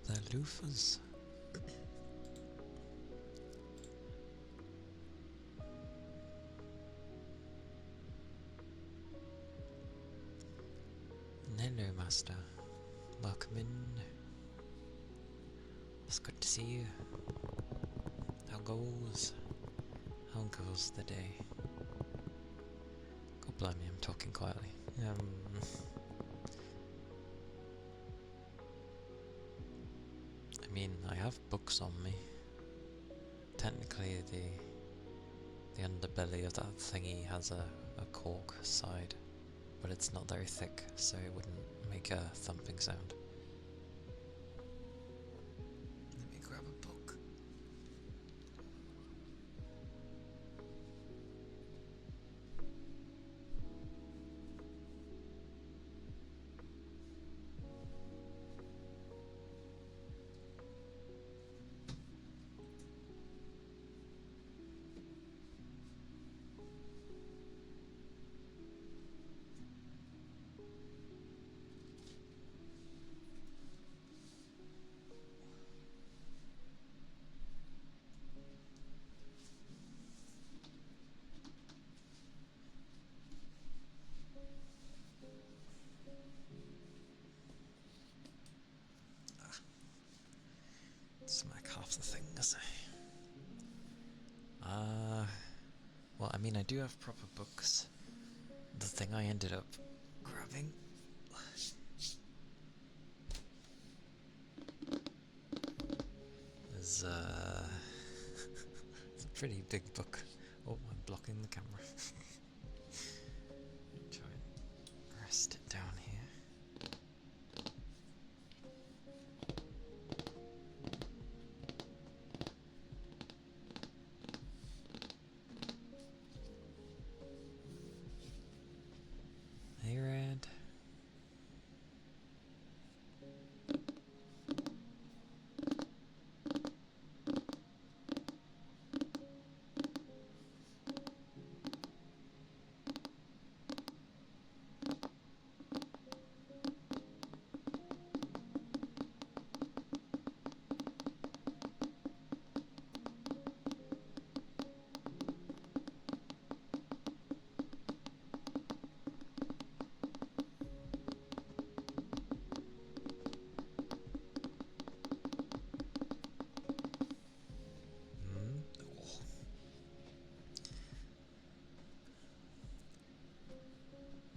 They're loofahs. Hello, Master. Welcome in. It's good to see you. How goes the day? God blimey, I'm talking quietly. I mean, I have books on me. Technically, the underbelly of that thingy has a cork side, but it's not very thick, so it wouldn't make a thumping sound. Let me grab a book. Smack half the things. Well, I mean, I do have proper books. The thing I ended up grabbing is, it's a pretty big book. Oh, I'm blocking the camera. Try and rest it down here. Hey, Red.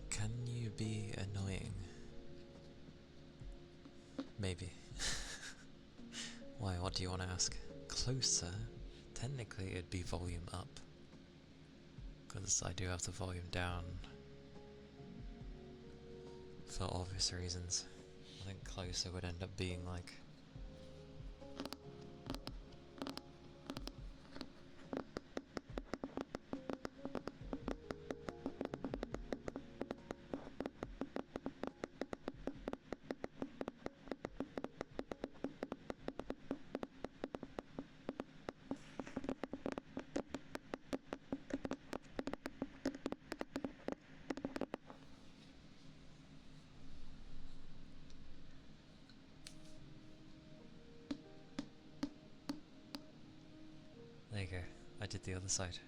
Can you be annoying? Maybe. Why, what do you want to ask? Closer? Technically it'd be volume up, because I do have the volume down for obvious reasons. I think closer would end up being like... There you go, I did the other side.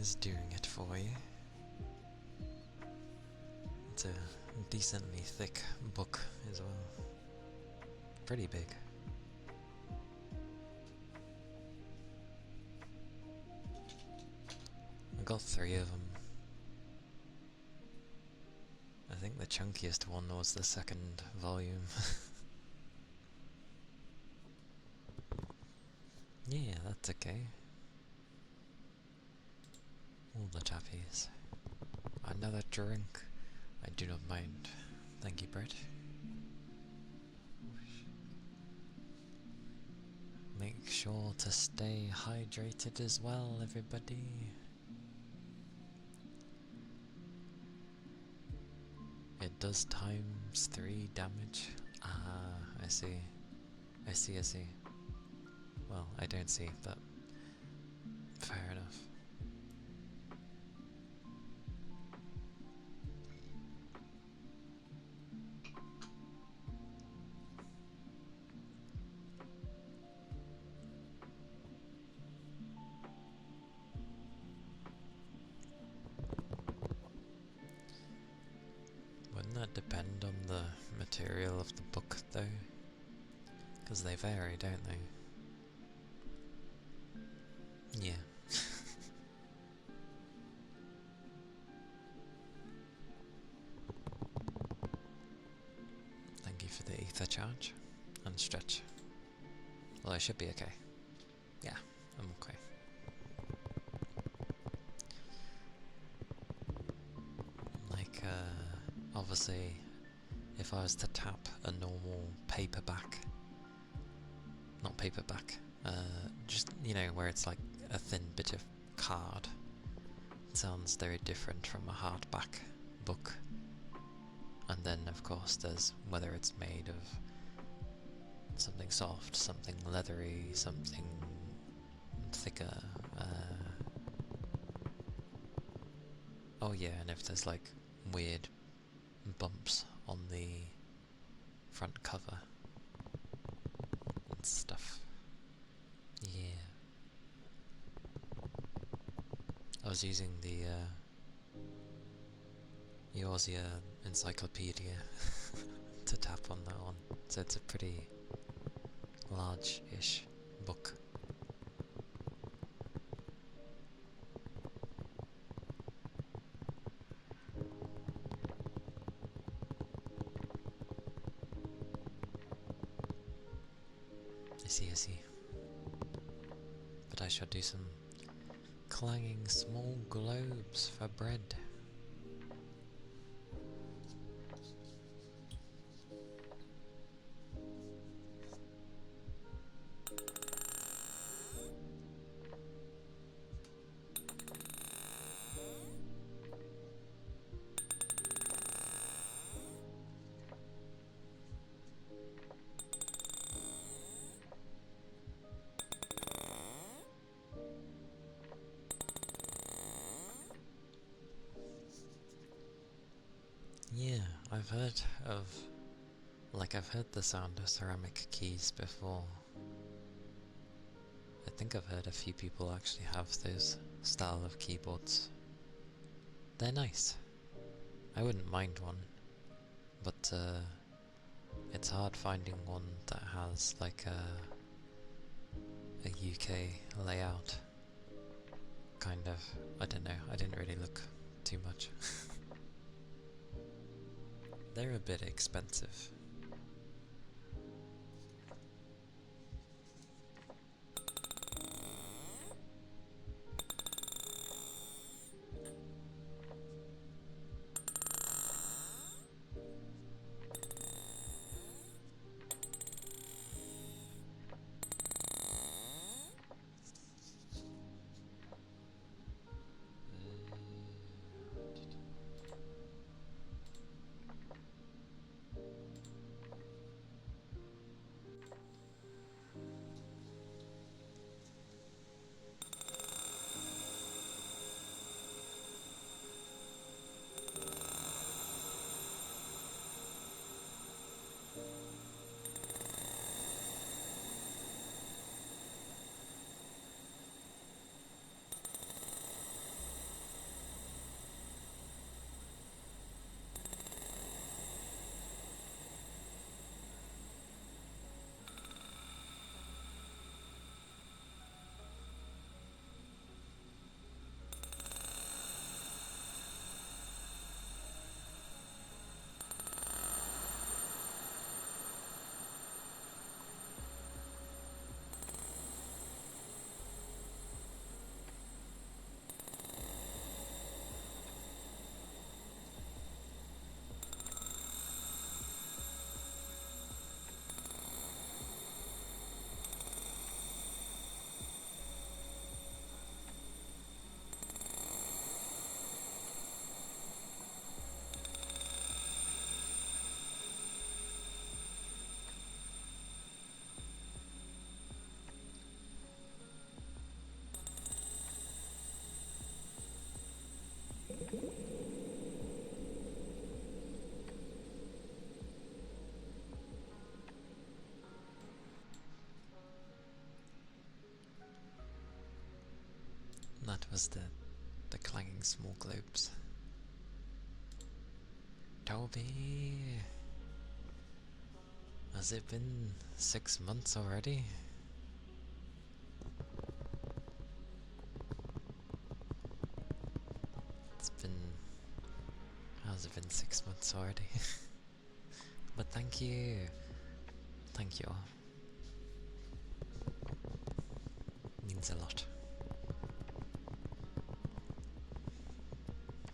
is doing it for you. It's a decently thick book as well. Pretty big. I got 3 of them. I think the chunkiest one was the 2nd volume. Yeah, that's okay. All the tappies. Another drink. I do not mind. Thank you, Brett. Make sure to stay hydrated as well, everybody. It does ×3 damage. Ah, I see. I see. Well, I don't see, but fair enough. Wouldn't that depend on the material of the book, though? Because they vary, don't they? Yeah. Thank you for the ether charge and stretch. Well, I should be okay. Yeah, I'm okay. Like, obviously, if I was to tap a normal paperback, not paperback, just, you know, where it's like a thin bit of card, it sounds very different from a hardback book. And then, of course, there's whether it's made of something soft, something leathery, something thicker. Oh yeah, and if there's like weird bumps on the front cover and stuff. Yeah. I was using the Eorzea encyclopedia to tap on that one, so it's a pretty large-ish book. I see. But I shall do some clanging small globes for bread. Yeah, I've heard the sound of ceramic keys before. I think I've heard a few people actually have those style of keyboards. They're nice. I wouldn't mind one, but it's hard finding one that has like a UK layout. Kind of. I don't know, I didn't really look too much. They're a bit expensive. That was the clanging small globes. Toby! Has it been 6 months already? How's it been 6 months already? But thank you! Thank you. Means a lot.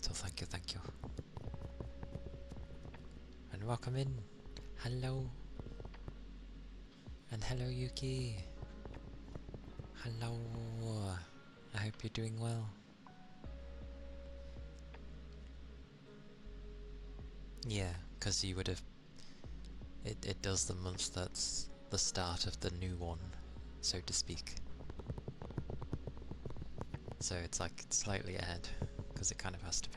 So thank you. And welcome in! Hello! And hello Yuki! Hello! I hope you're doing well. Yeah, because you would have... It does the month that's the start of the new one, so to speak. So it's like slightly ahead, because it kind of has to be.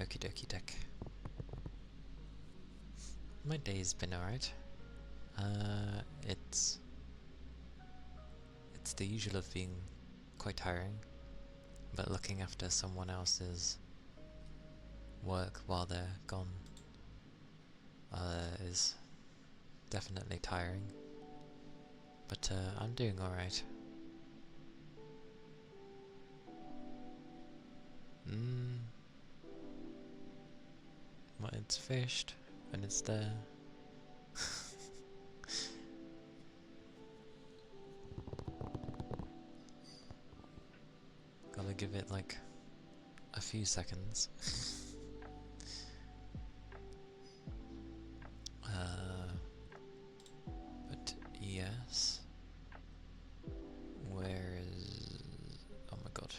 Okie dokie deck. My day's been alright. It's the usual of being quite tiring, but looking after someone else's work while they're gone is definitely tiring. But I'm doing alright. Well, it's fished, and it's there. Gotta give it like a few seconds. But yes. Where is... Oh my god.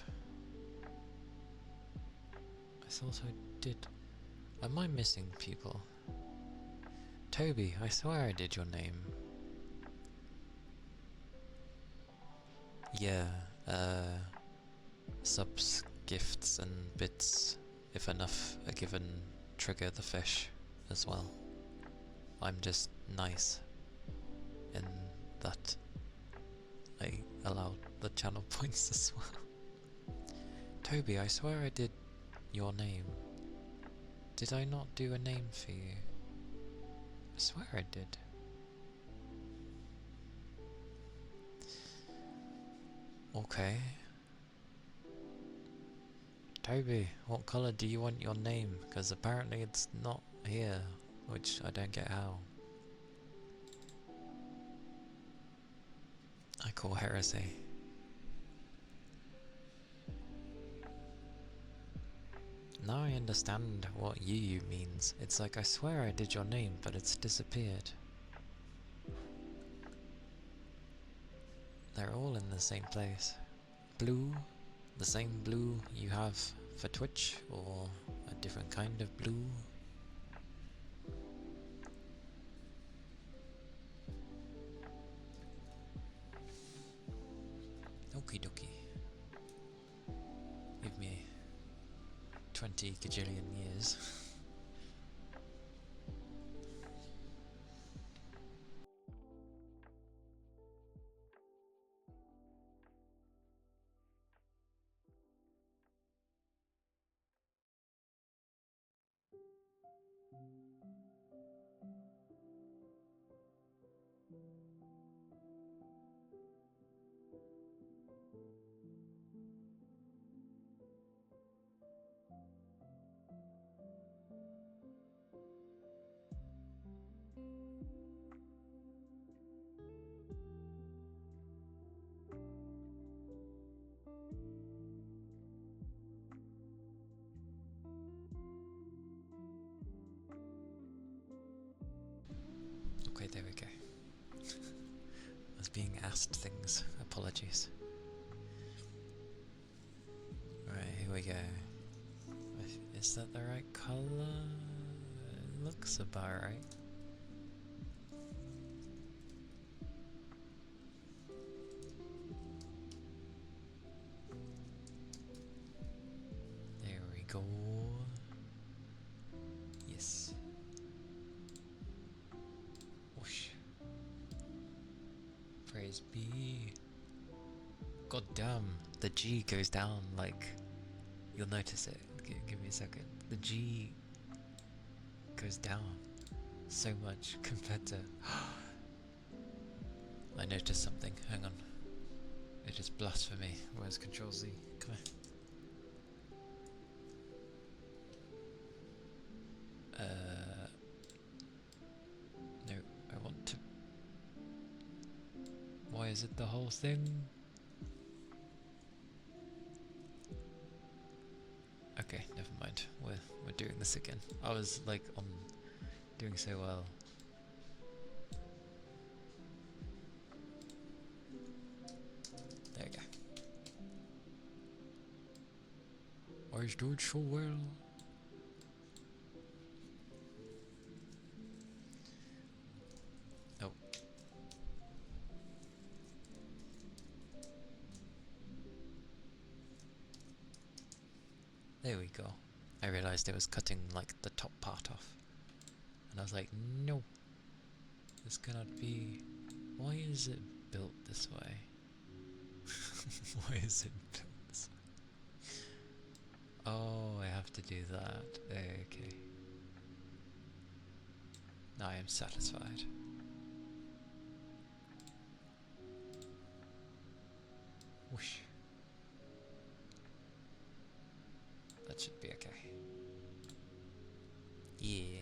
I thought I did... Am I missing people? Toby, I swear I did your name. Yeah, subs, gifts and bits, if enough are given, trigger the fish as well. I'm just nice in that I allow the channel points as well. Toby, I swear I did your name. Did I not do a name for you? I swear I did. Okay. Toby, what colour do you want your name? Because apparently it's not here, which I don't get how. I call heresy. Now I understand what you means. It's like I swear I did your name, but it's disappeared. They're all in the same place. Blue, the same blue you have for Twitch, or a different kind of blue. Okie dokie. Give me 20 gajillion years. Okay, there we go. I was being asked things. Apologies. Right, here we go. Is that the right colour? It looks about right. always be. God damn, the G goes down, like, you'll notice it. Give me a second. The G goes down so much compared to... I noticed something, hang on. It is blasphemy. Where's Control Z? Come here. No, I want to... Why is it the whole thing? Okay, never mind. We're doing this again. I was like on doing so well. There we go. I was doing so well. Oh. There we go. I realised it was cutting like the top part off. And I was like, no. This cannot be... Why is it built this way? Why is it built this way? Oh, I have to do that. Okay. Now I am satisfied. Whoosh. That should be okay. Yeah.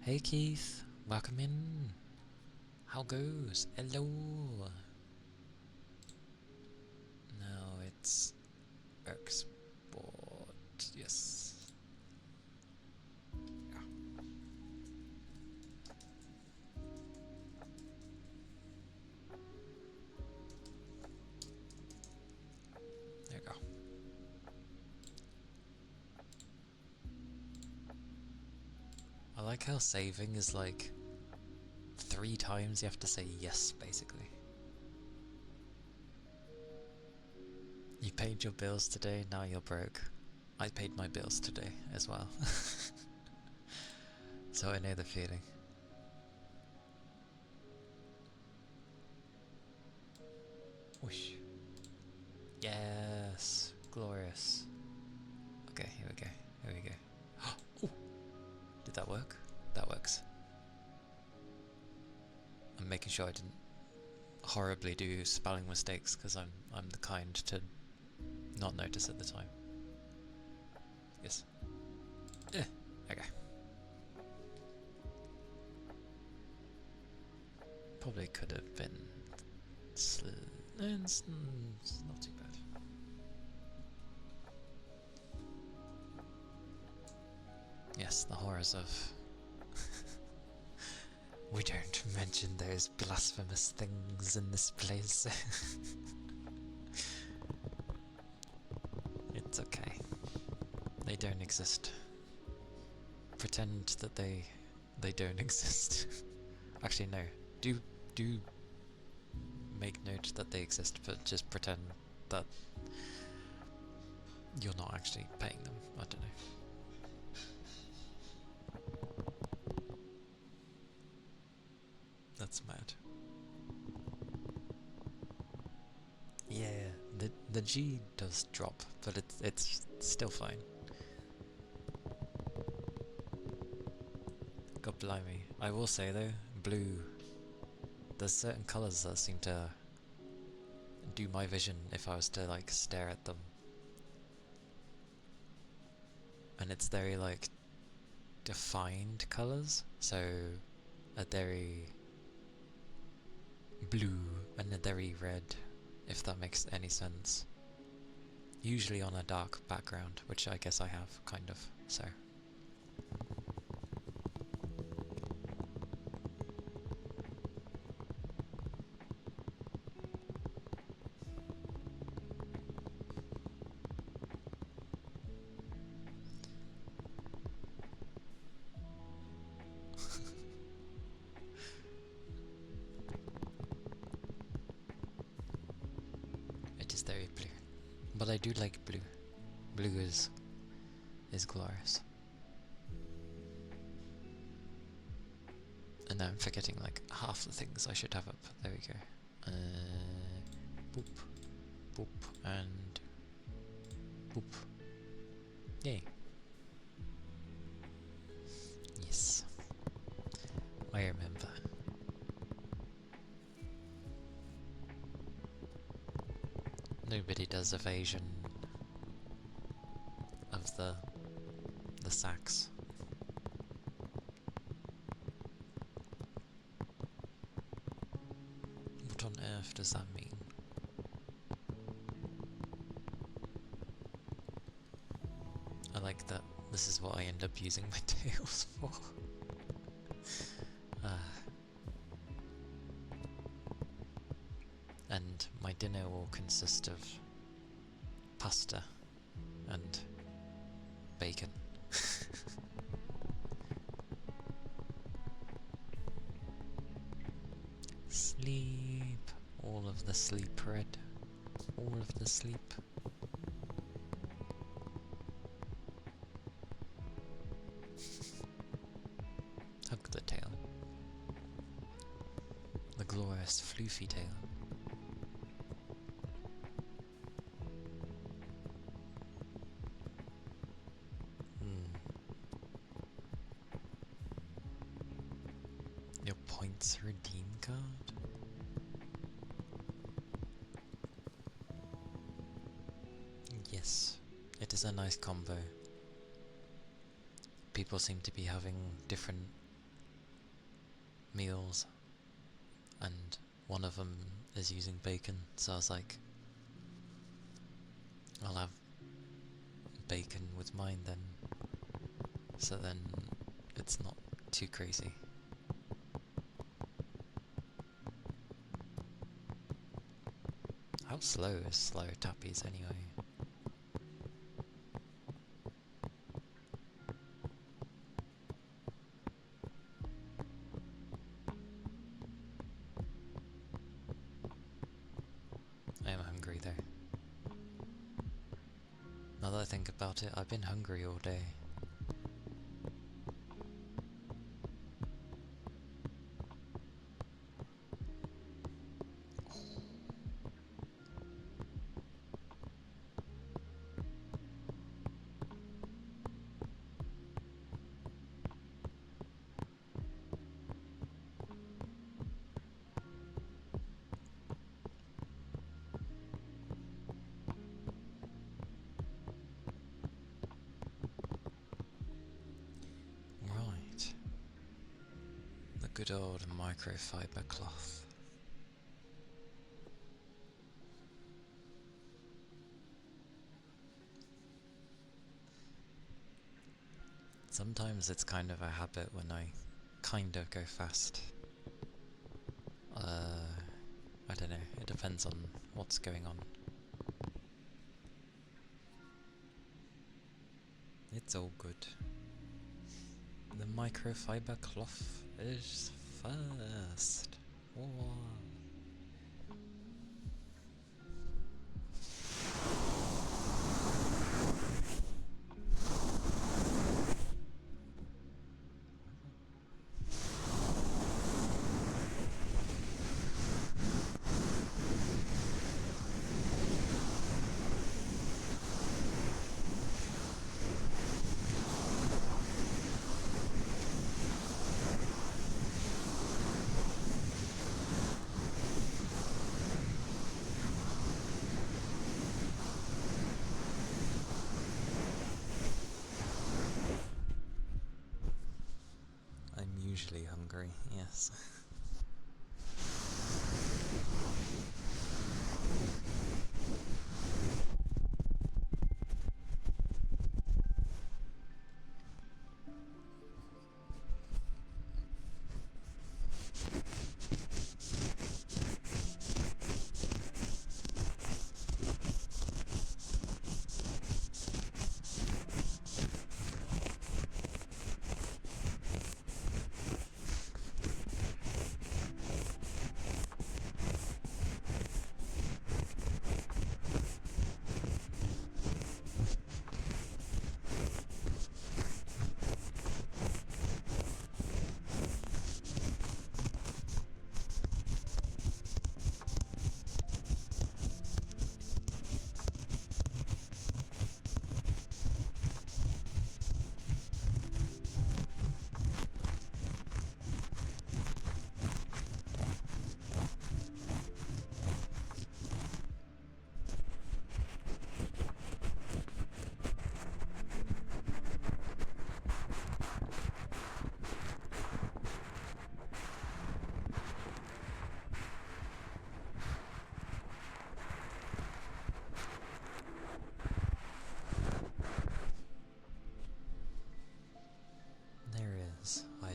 Hey Keith, welcome in. How goes? Hello. Now it's export. Yes. Yeah. There you go. I like how saving is like 3 times you have to say yes, basically. You paid your bills today, now you're broke. I paid my bills today as well. So I know the feeling. Whoosh. Yes, glorious. Okay, here we go, here we go. Oh, did that work? That works. I'm making sure I didn't horribly do spelling mistakes because I'm the kind to not notice at the time. Yes. Okay. Probably could have been it's not too bad. Yes, the horrors of we don't mention those blasphemous things in this place. It's okay. They don't exist. Pretend that they don't exist. Actually no. Do make note that they exist, but just pretend that you're not actually paying them. I don't know. That's mad. Yeah, the G does drop, but it's still fine. God blimey. I will say though, blue, there's certain colours that seem to do my vision if I was to like stare at them. And it's very like defined colours, so a very blue and a very red, if that makes any sense. Usually on a dark background, which I guess I have, kind of, so. It is very blue. But I do like blue. Blue is glorious. And now I'm forgetting like half the things I should have up. There we go. Boop, boop, and boop. Yay. Yes. I remember. Nobody does evasion of the sacks. What on earth does that mean? I like that this is what I end up using my tails for. And my dinner will consist of pasta and bacon. Sleep. All of the sleep, Red. All of the sleep. Hug the tail. The glorious floofy tail. Your points redeem card? Yes, it is a nice combo. People seem to be having different meals, and one of them is using bacon, so I was like, I'll have bacon with mine then, so then it's not too crazy. How slow is slow tappies anyway? I am hungry though. Now that I think about it, I've been hungry all day. Right. The good old microfiber cloth. Sometimes it's kind of a habit when I kind of go fast. I don't know, it depends on what's going on. It's all good. The microfiber cloth is first. Whoa. Usually hungry, yes.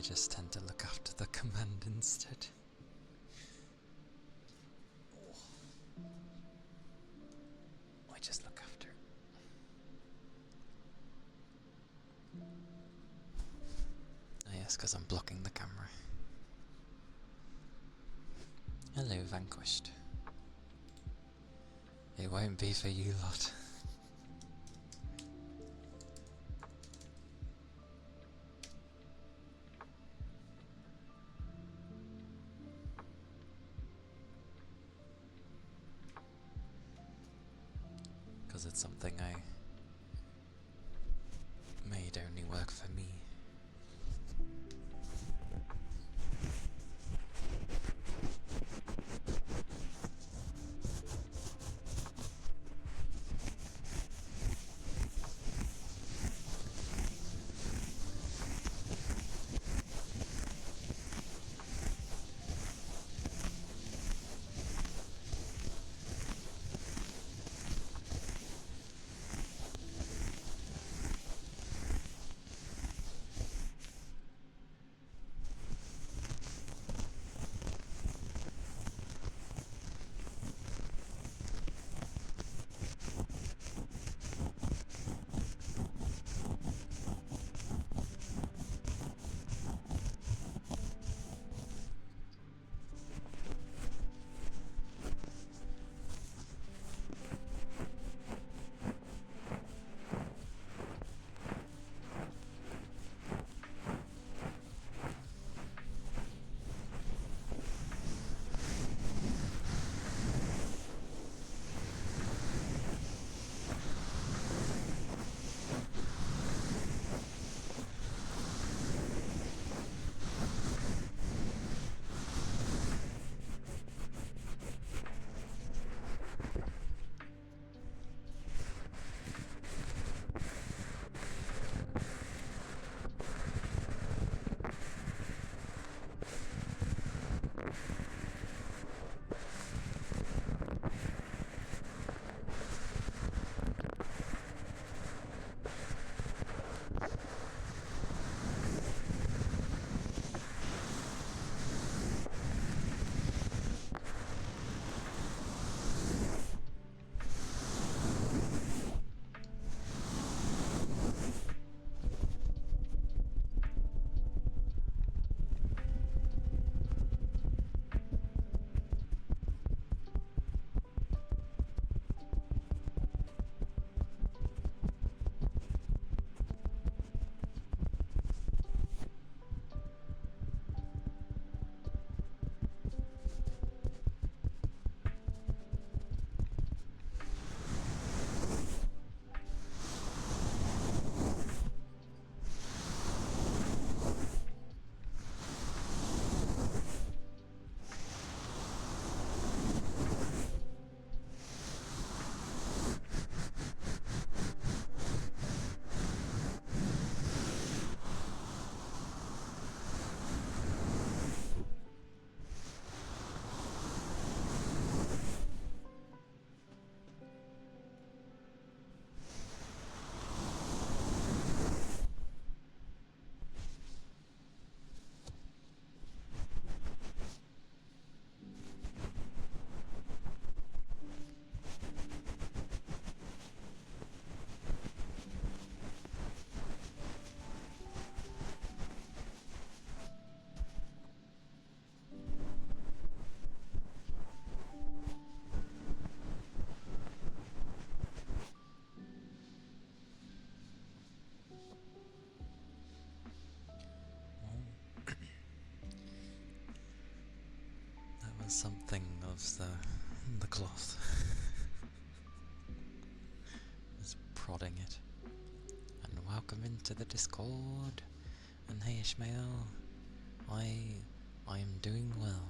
just tend to look after the command instead. I just look after it. Oh yes, because I'm blocking the camera. Hello, Vanquished. It won't be for you lot. Because it's something I made only work for me. Something of the cloth is prodding it. And welcome into the Discord. And hey Ishmael, I am doing well.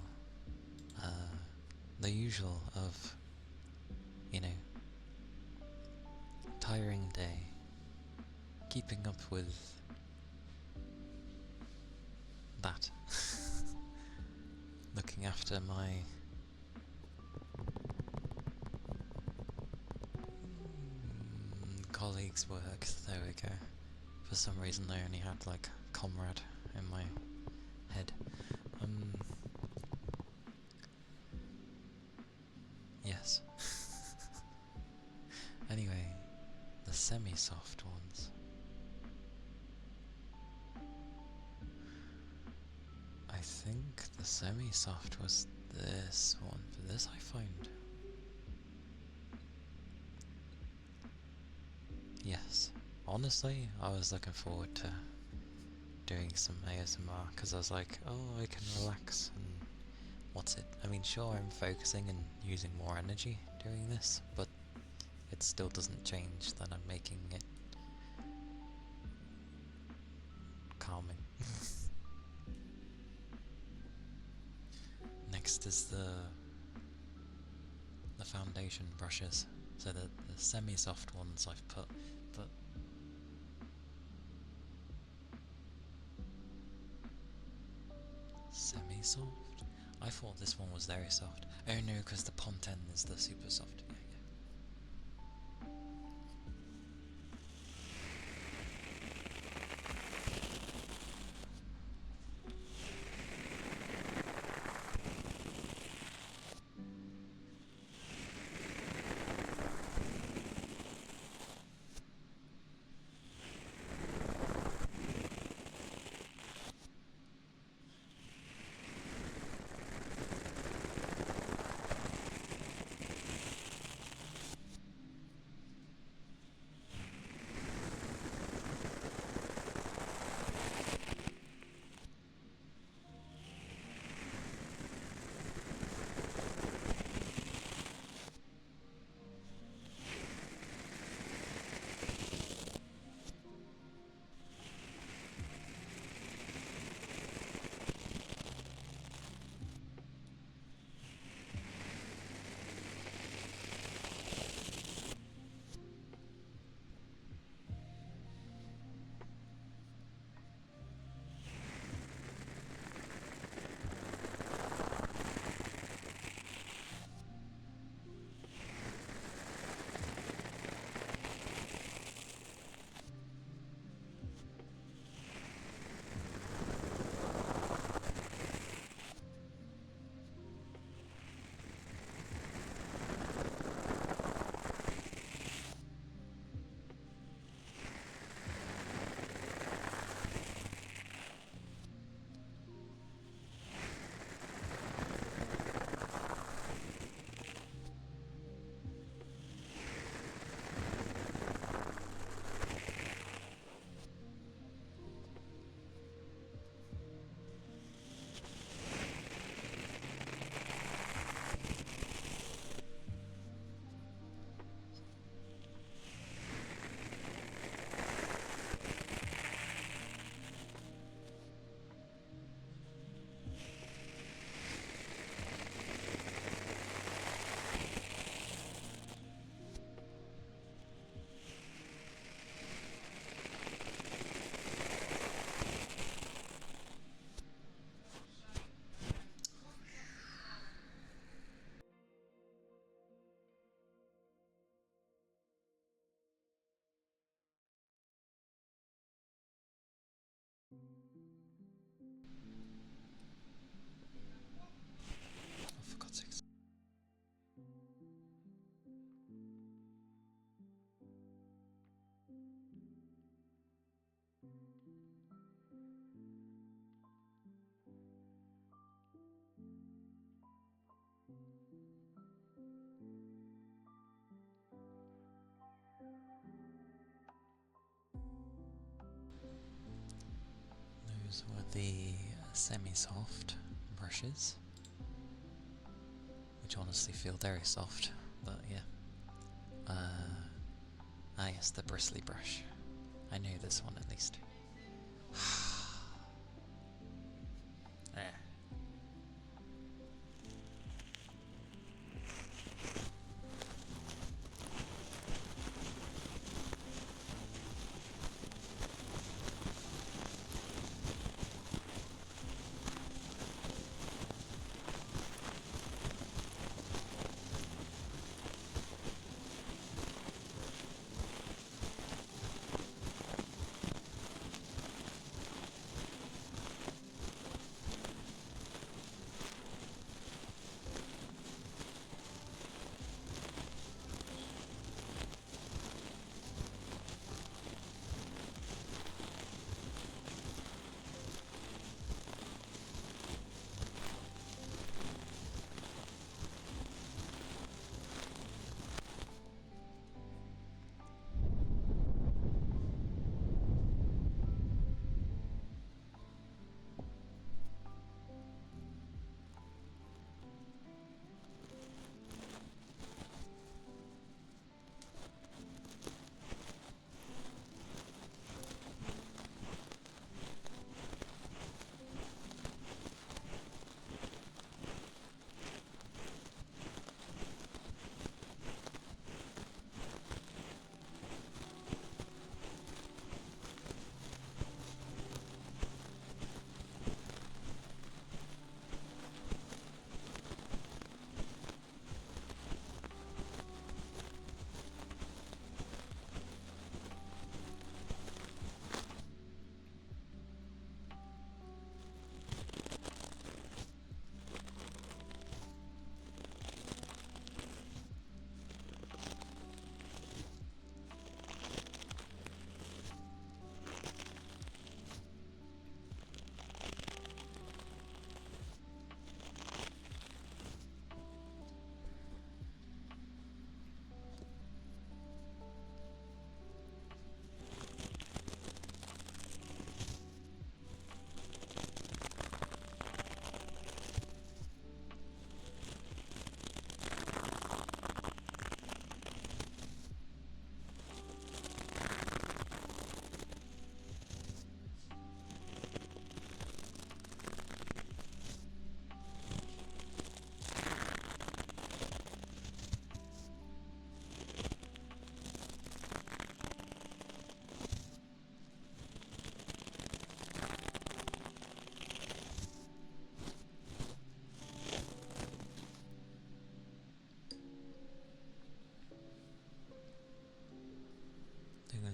The usual of, you know, tiring day, keeping up with that. Looking after my colleagues' work. There we go. For some reason I only had like comrade in my semi-soft ones. I think the semi-soft was this one. For this I find... Yes. Honestly, I was looking forward to doing some ASMR because I was like, oh, I can relax and what's it? I mean, sure, I'm focusing and using more energy doing this, but it still doesn't change that I'm making it calming. Next is the foundation brushes. So the semi-soft ones I've put, but semi-soft? I thought this one was very soft. Oh no, because the Ponten is the super soft. Yeah, yeah. Oh, for God's sakes. Those were the semi-soft brushes, which honestly feel very soft, but yeah. Yes, the bristly brush. I know this one at least. There.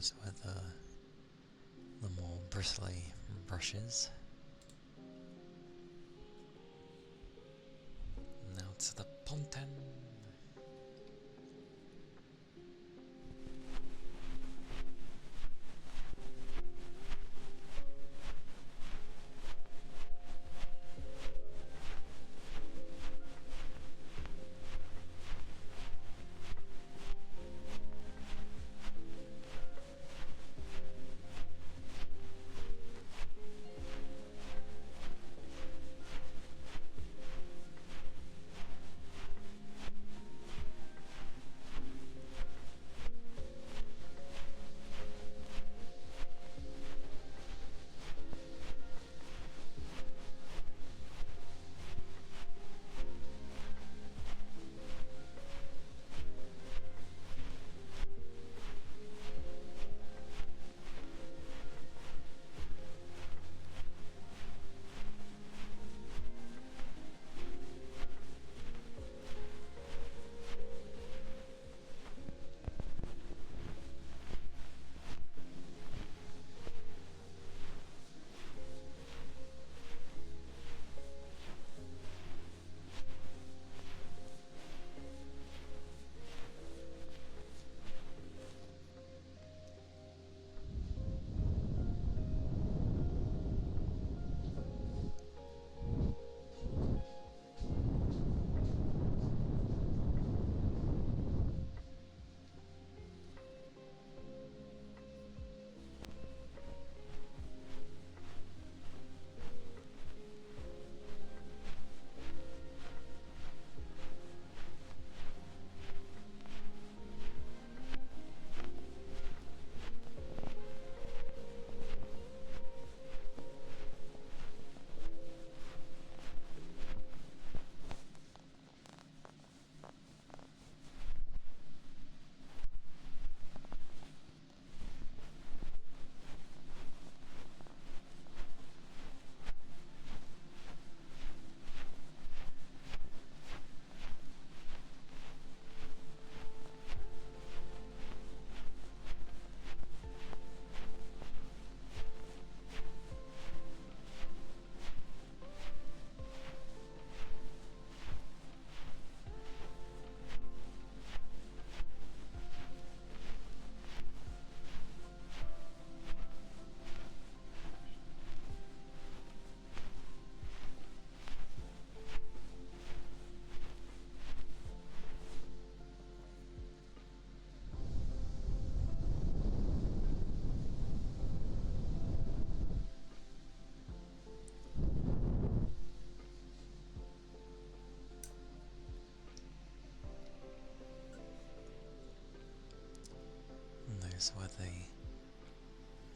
There's where the more bristly brushes. Now to the ponton. And those were the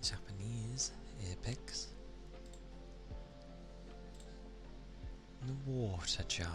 Japanese ear picks. The water jar.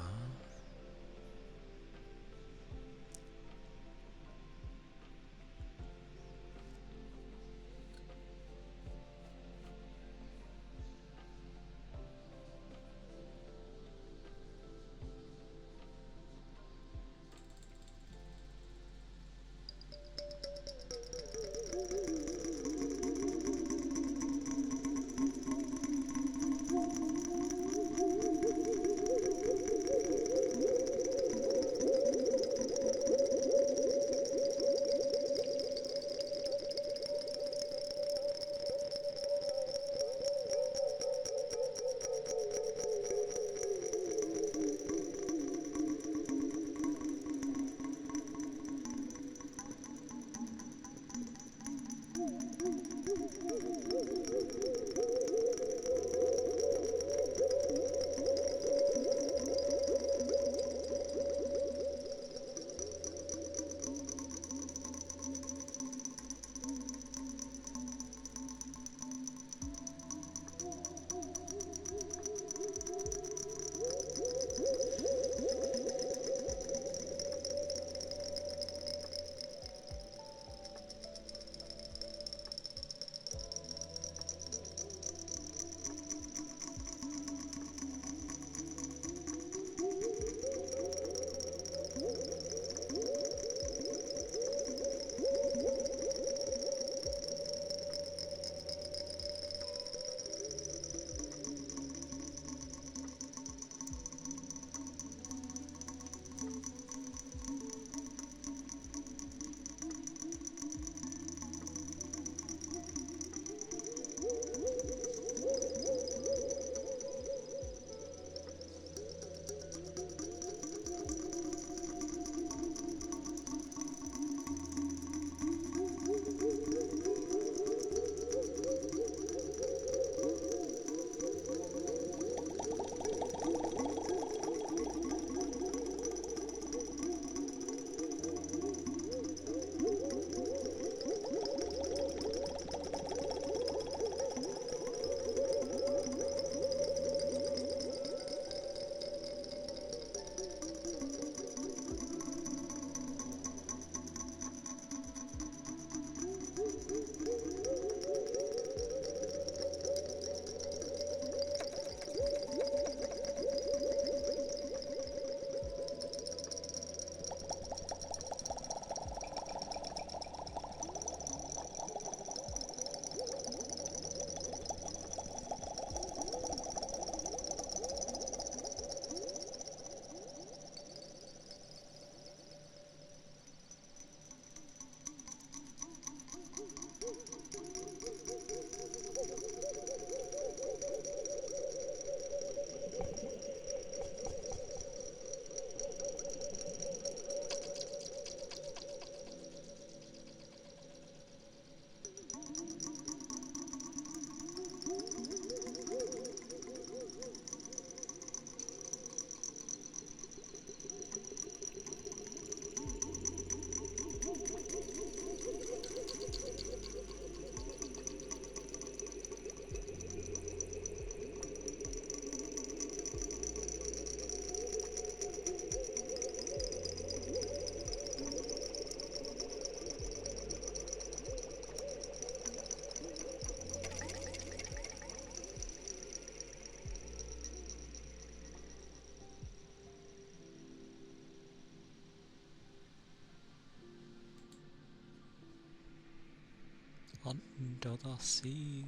under the sea.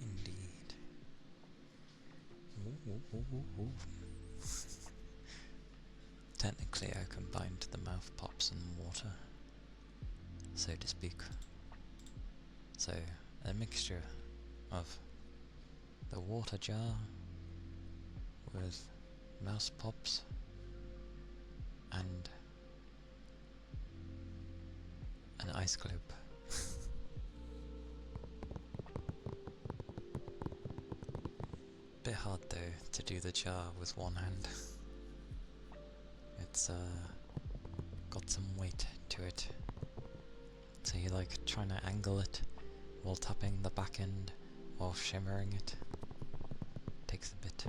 Indeed. Ooh. Technically I combined the mouth pops and water, so to speak. So a mixture of the water jar with mouse pops and an ice globe. Bit hard though to do the jar with one hand. It's got some weight to it. So you like trying to angle it while tapping the back end or shimmering it. Takes a bit.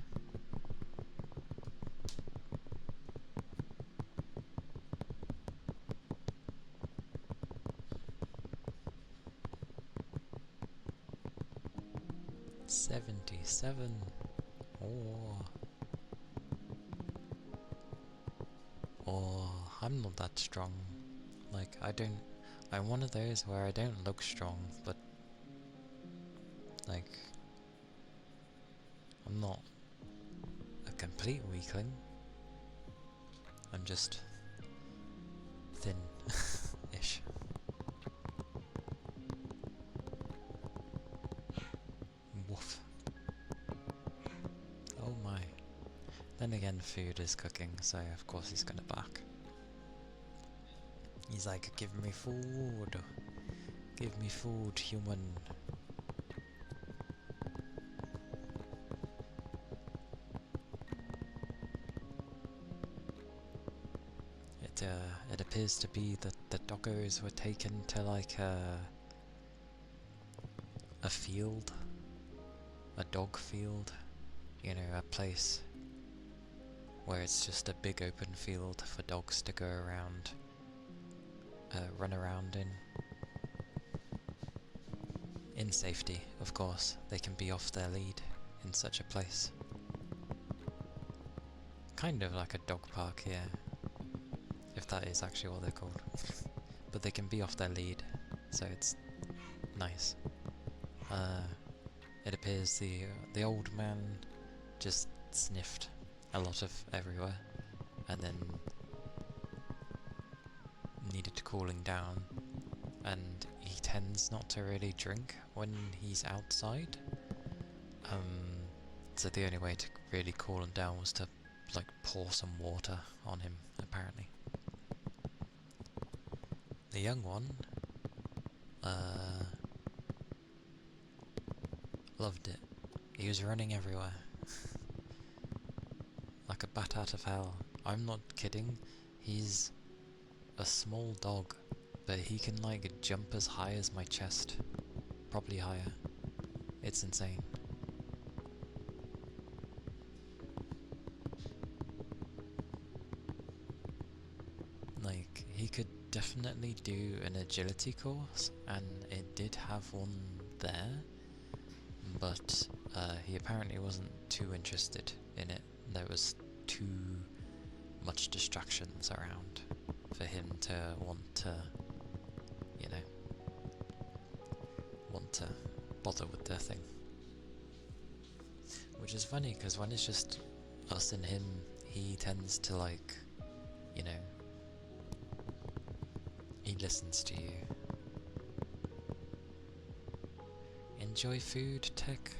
$77. Or I'm not that strong. Like I'm one of those where I don't look strong, but like I'm not a complete weakling. I'm just thin-ish. Woof. Oh my. Then again, food is cooking, so of course he's gonna bark. He's like, give me food. Give me food, human. It appears to be that the doggos were taken to like a field, a dog field, you know, a place where it's just a big open field for dogs to go around, run around in safety, of course. They can be off their lead in such a place. Kind of like a dog park here, if that is actually what they're called. But they can be off their lead, so it's nice. It appears the old man just sniffed a lot of everywhere, and then needed cooling down, and he tends not to really drink when he's outside. So the only way to really cool him down was to like pour some water on him, apparently. The young one loved it. He was running everywhere like a bat out of hell. I'm not kidding. He's a small dog, but he can like jump as high as my chest, probably higher. It's insane. Like, he could definitely do an agility course, and it did have one there, but he apparently wasn't too interested in it. There was too much distractions around for him to want to, you know, bother with the thing. Which is funny, because when it's just us and him, he tends to like, you know, he listens to you. Enjoy food, Tech.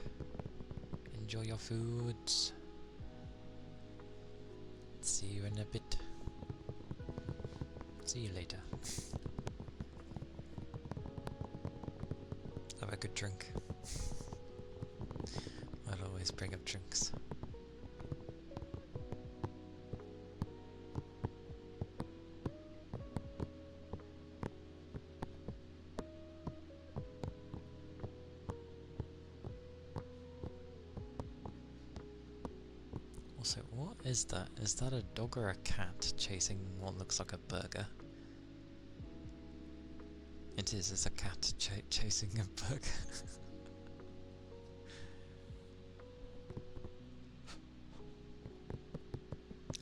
Enjoy your foods. See you in a bit. See you later. Have a good drink. I'll always bring up drinks. Also, what is that? Is that a dog or a cat chasing what looks like a burger? It is, it's a cat chasing a burger.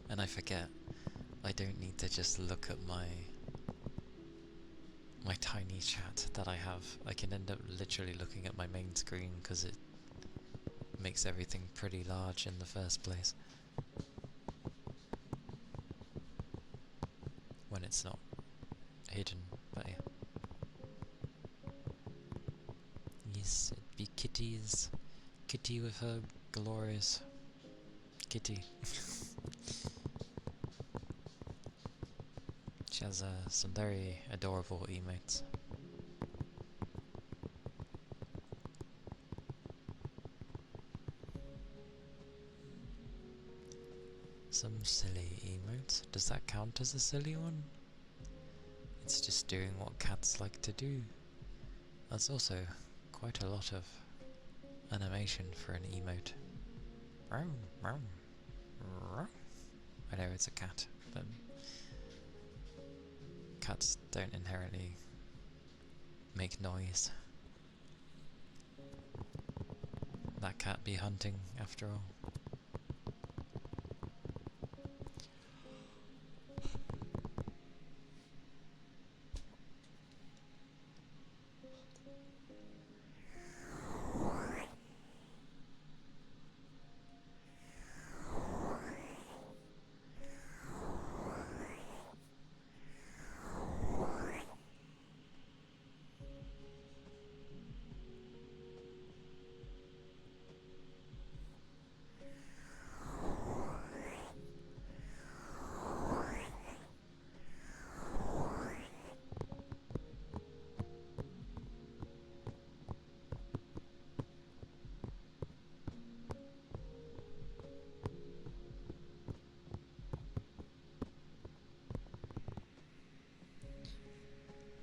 And I forget, I don't need to just look at my my tiny chat that I have, I can end up literally looking at my main screen because it makes everything pretty large in the first place when it's not hidden. But yeah. Yes, it'd be Kitty's. Kitty with her glorious kitty. She has some very adorable emotes. Some silly emotes. Does that count as a silly one? It's just doing what cats like to do. That's also quite a lot of animation for an emote. I know it's a cat, but cats don't inherently make noise. That cat be hunting, after all.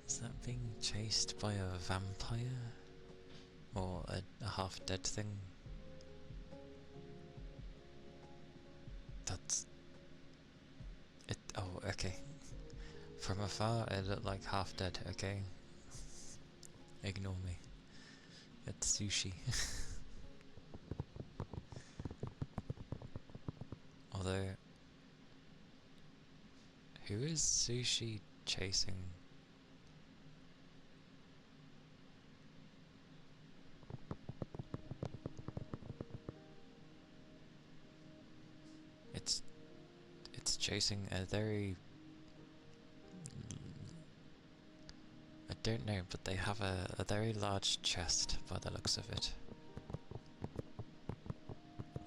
Is that being chased by a vampire? Or a half-dead thing? That's... it. Oh, okay. From afar, it looked like half-dead, okay? Ignore me. It's sushi. Although... who is sushi chasing? It's chasing a very... I don't know, but they have a very large chest by the looks of it.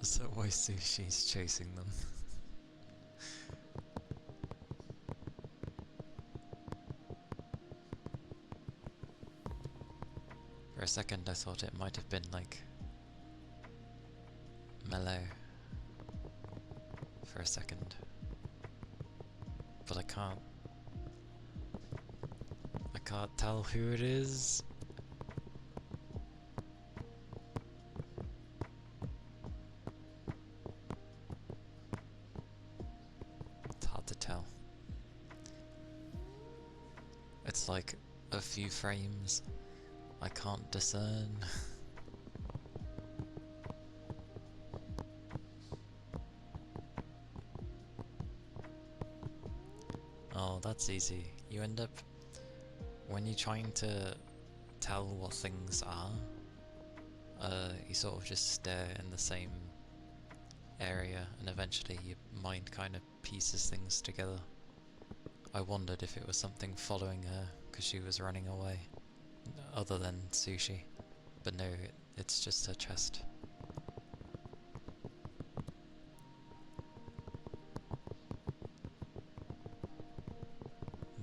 Is that why sushi's chasing them? For a second I thought it might have been like... mellow. For a second. But I can't tell who it is. It's hard to tell. It's like a few frames. I can't discern. Oh, that's easy. You end up, when you're trying to tell what things are, you sort of just stare in the same area and eventually your mind kind of pieces things together. I wondered if it was something following her because she was running away, other than sushi, but no, it's just her chest.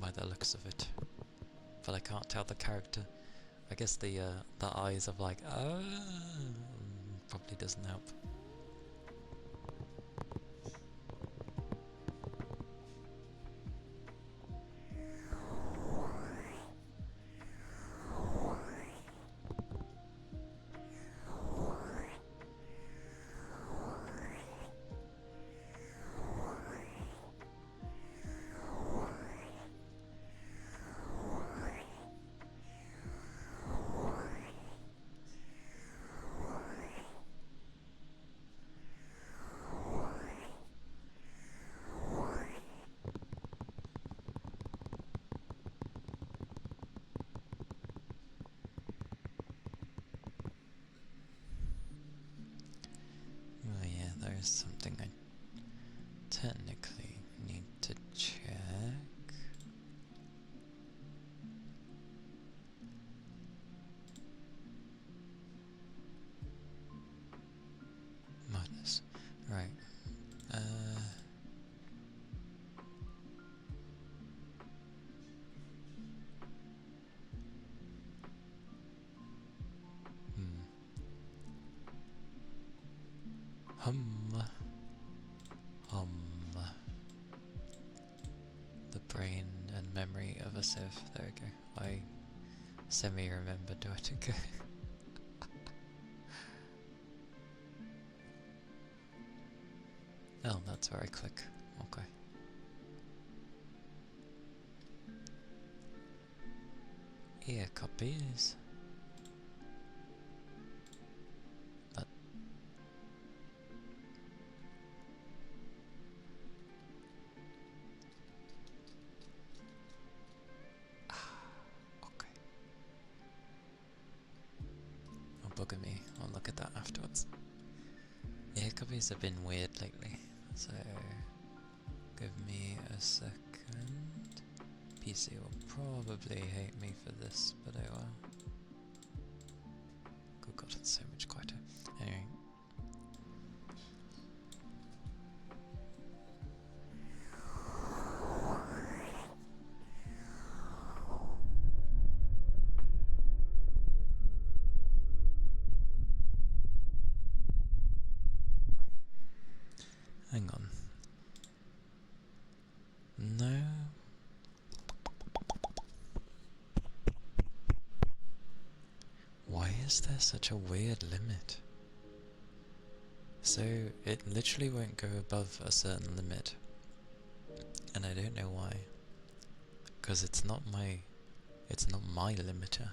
By the looks of it. But I can't tell the character. I guess the eyes of like, probably doesn't help. is something I technically need to check. Madness. Right. The brain and memory of a sieve. There we go. I semi-remembered where to go. Oh, that's where I click. Okay. Ear copies. But okay. Oh, bugger me. I'll look at that afterwards. Ear copies have been weird lately, so give me a second. PC will probably hate me for this, but oh well. Good God, it's so much quieter. Anyway. Hang on. No. Why is there such a weird limit? So it literally won't go above a certain limit, and I don't know why. Because it's not my limiter.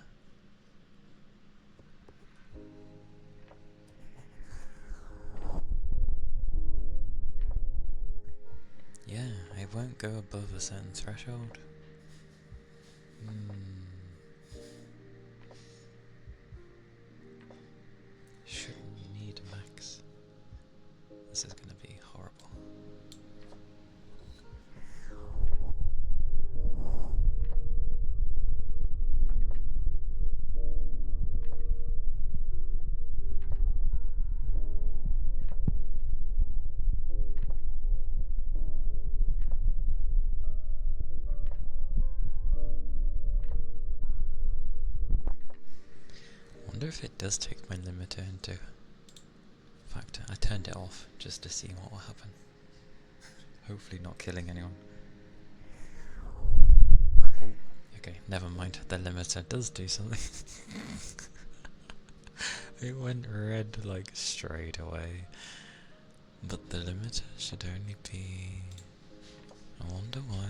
Yeah, it won't go above a certain threshold. Shouldn't need max. This is gonna be horrible. I wonder if it does take my limiter into fact. I turned it off just to see what will happen. Hopefully not killing anyone. Okay, never mind. The limiter does do something. It went red like straight away. But the limiter should only be... I wonder why.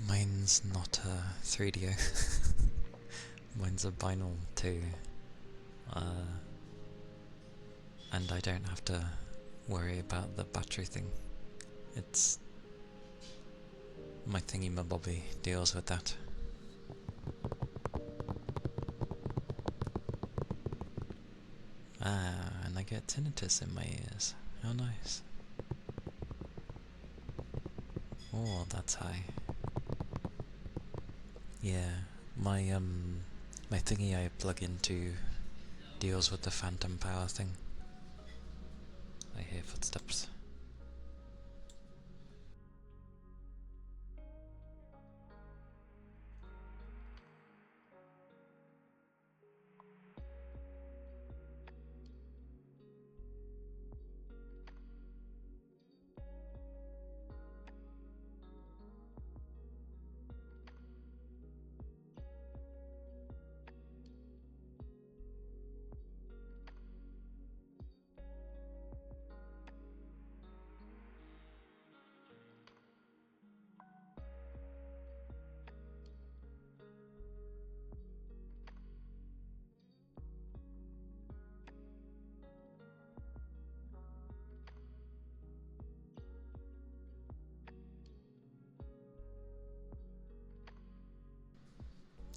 Mine's not a 3DO. Mine's a binaural too. And I don't have to worry about the battery thing. It's... my thingy-mabobby deals with that. Ah, and I get tinnitus in my ears. How nice. Oh, that's high. Yeah, my thingy I plug into deals with the phantom power thing. I hear footsteps.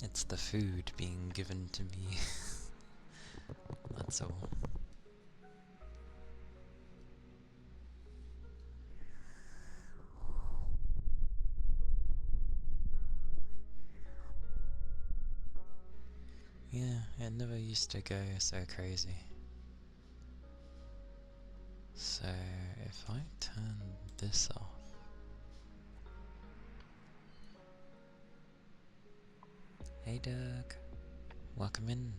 It's the food being given to me. That's all. Yeah, it never used to go so crazy. So if I turn this off, hey Doug, welcome in.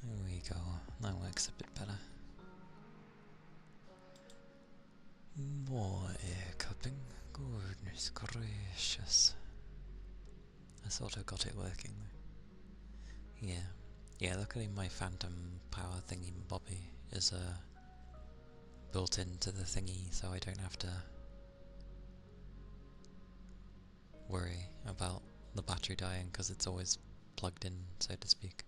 There we go, that works a bit better. More air cupping, goodness gracious. I sort of got it working though. Yeah, luckily my phantom power thingy bobby is built into the thingy, so I don't have to worry about the battery dying because it's always plugged in, so to speak.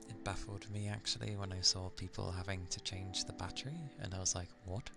It baffled me actually when I saw people having to change the battery, and I was like, what?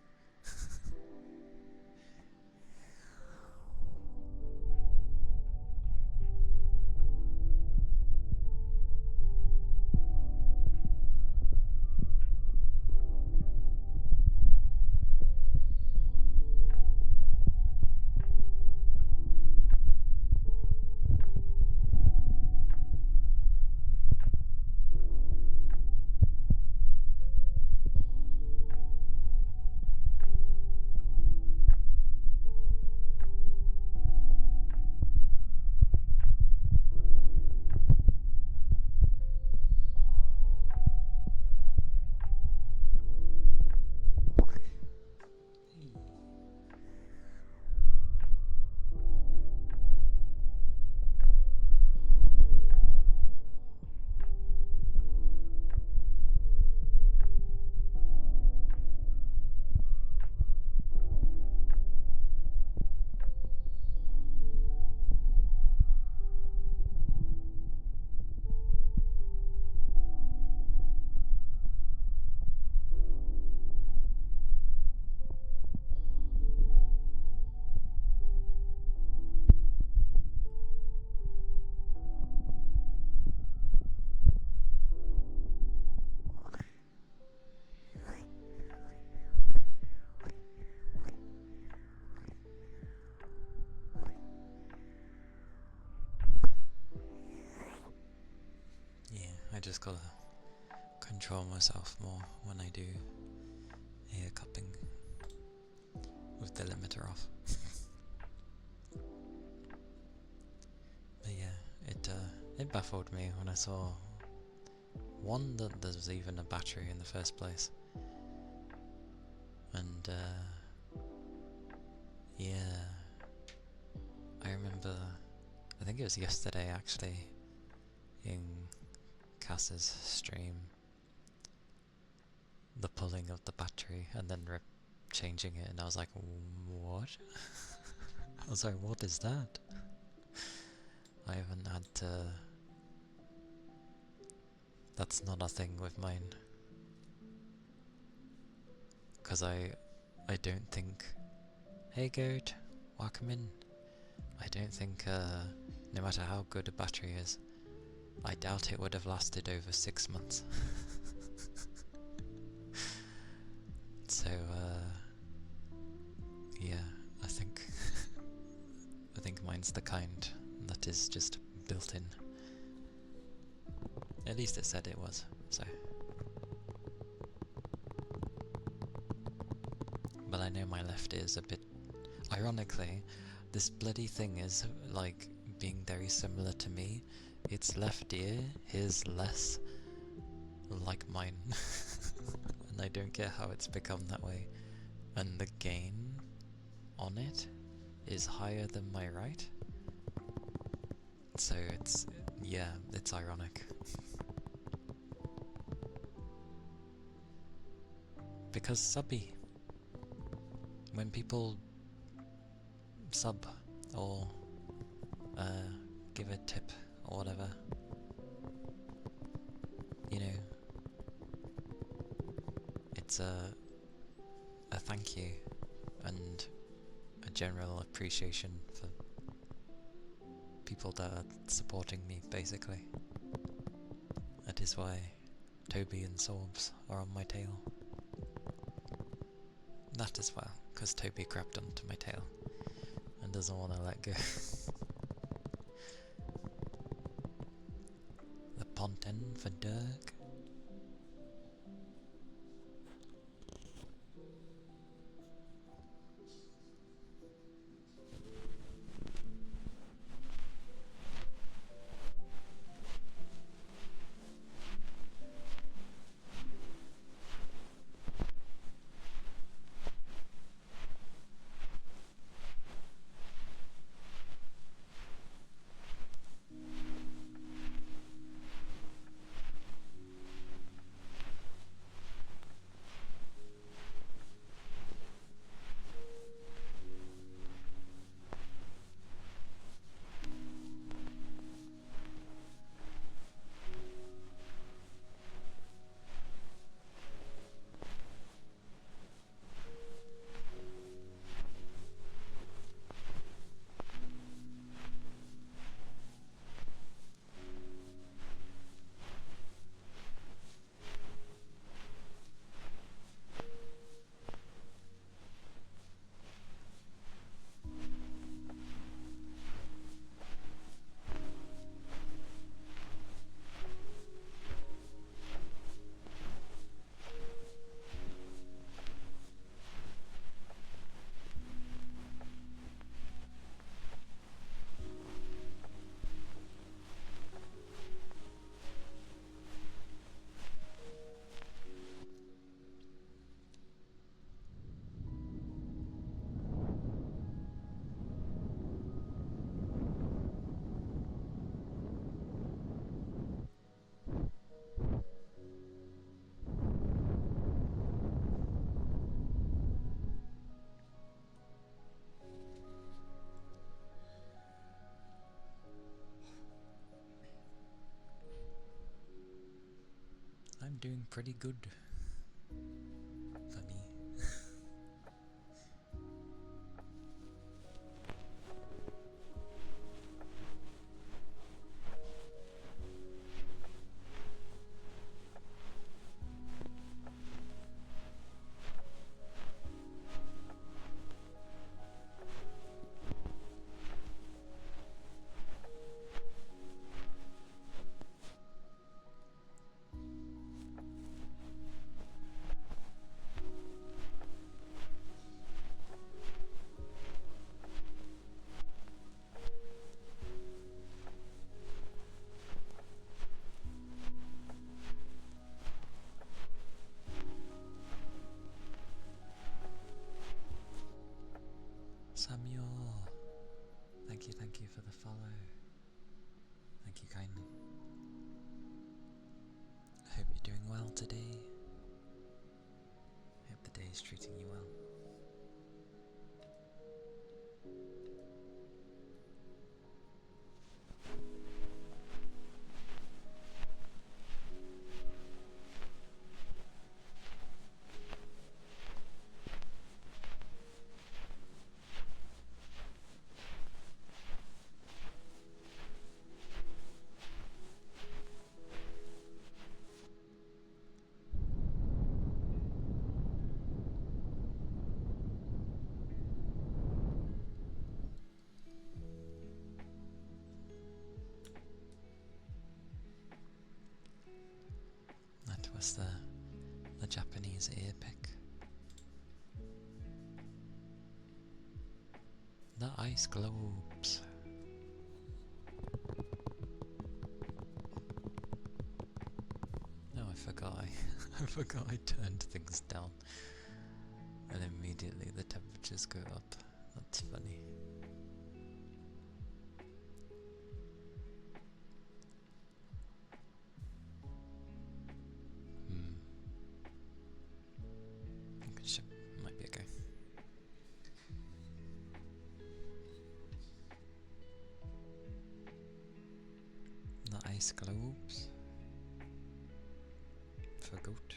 I just gotta control myself more when I do ear cupping with the limiter off. But yeah, it baffled me when I saw one, that there's even a battery in the first place, and yeah, I remember, I think it was yesterday actually, in Cass's stream, the pulling of the battery and then changing it, and I was like, what? I was like, what is that? I haven't had to... That's not a thing with mine. Because I don't think... Hey Goat, welcome in. I don't think, no matter how good a battery is, I doubt it would have lasted over 6 months. So, yeah, I think mine's the kind that is just built in. At least it said it was, so. But I know my left ear is a bit... Ironically, this bloody thing is, like, being very similar to me. Its left ear hears less like mine. And I don't get how it's become that way. And the gain on it is higher than my right. So it's, yeah, it's ironic. Because subby. When people sub or give a tip or whatever, you know, it's a thank you and a general appreciation for people that are supporting me, basically. That is why Toby and Sorbs are on my tail. That as well, because Toby grabbed onto my tail and doesn't want to let go. The Ponten for Dirk. I'm doing pretty good for me. Samuel, thank you for the follow. Thank you kindly. I hope you're doing well today. I hope the day is treating you well. That was the Japanese ear pick. The ice globes. No, forgot I forgot I turned things down, and immediately the temperatures go up. That's funny. Might be okay. The ice globes for goat.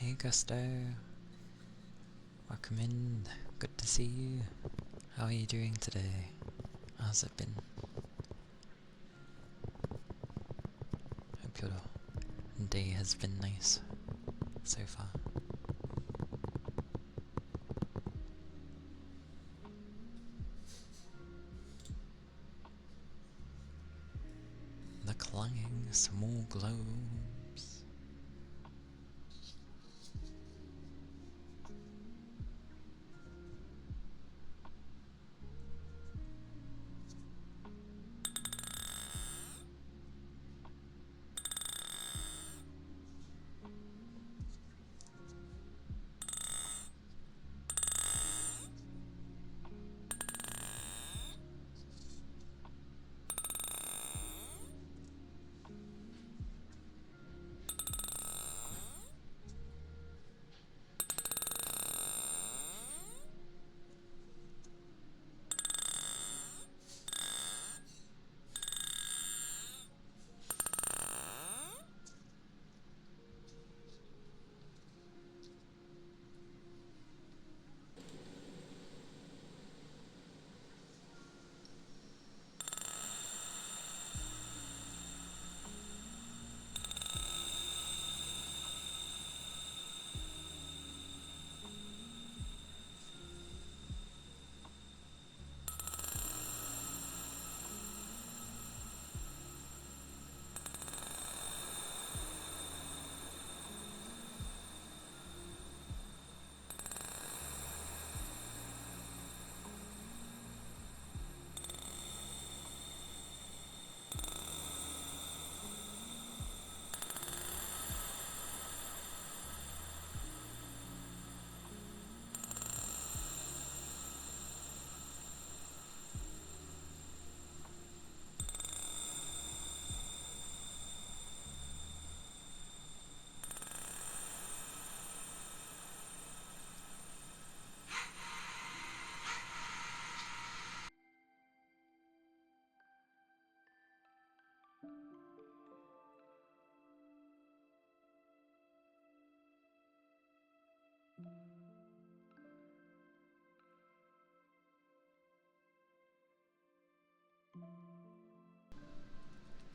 Hey Gusto, welcome in, good to see you. How are you doing today? How's it been? Hope your day has been nice so far. The clanging small globes.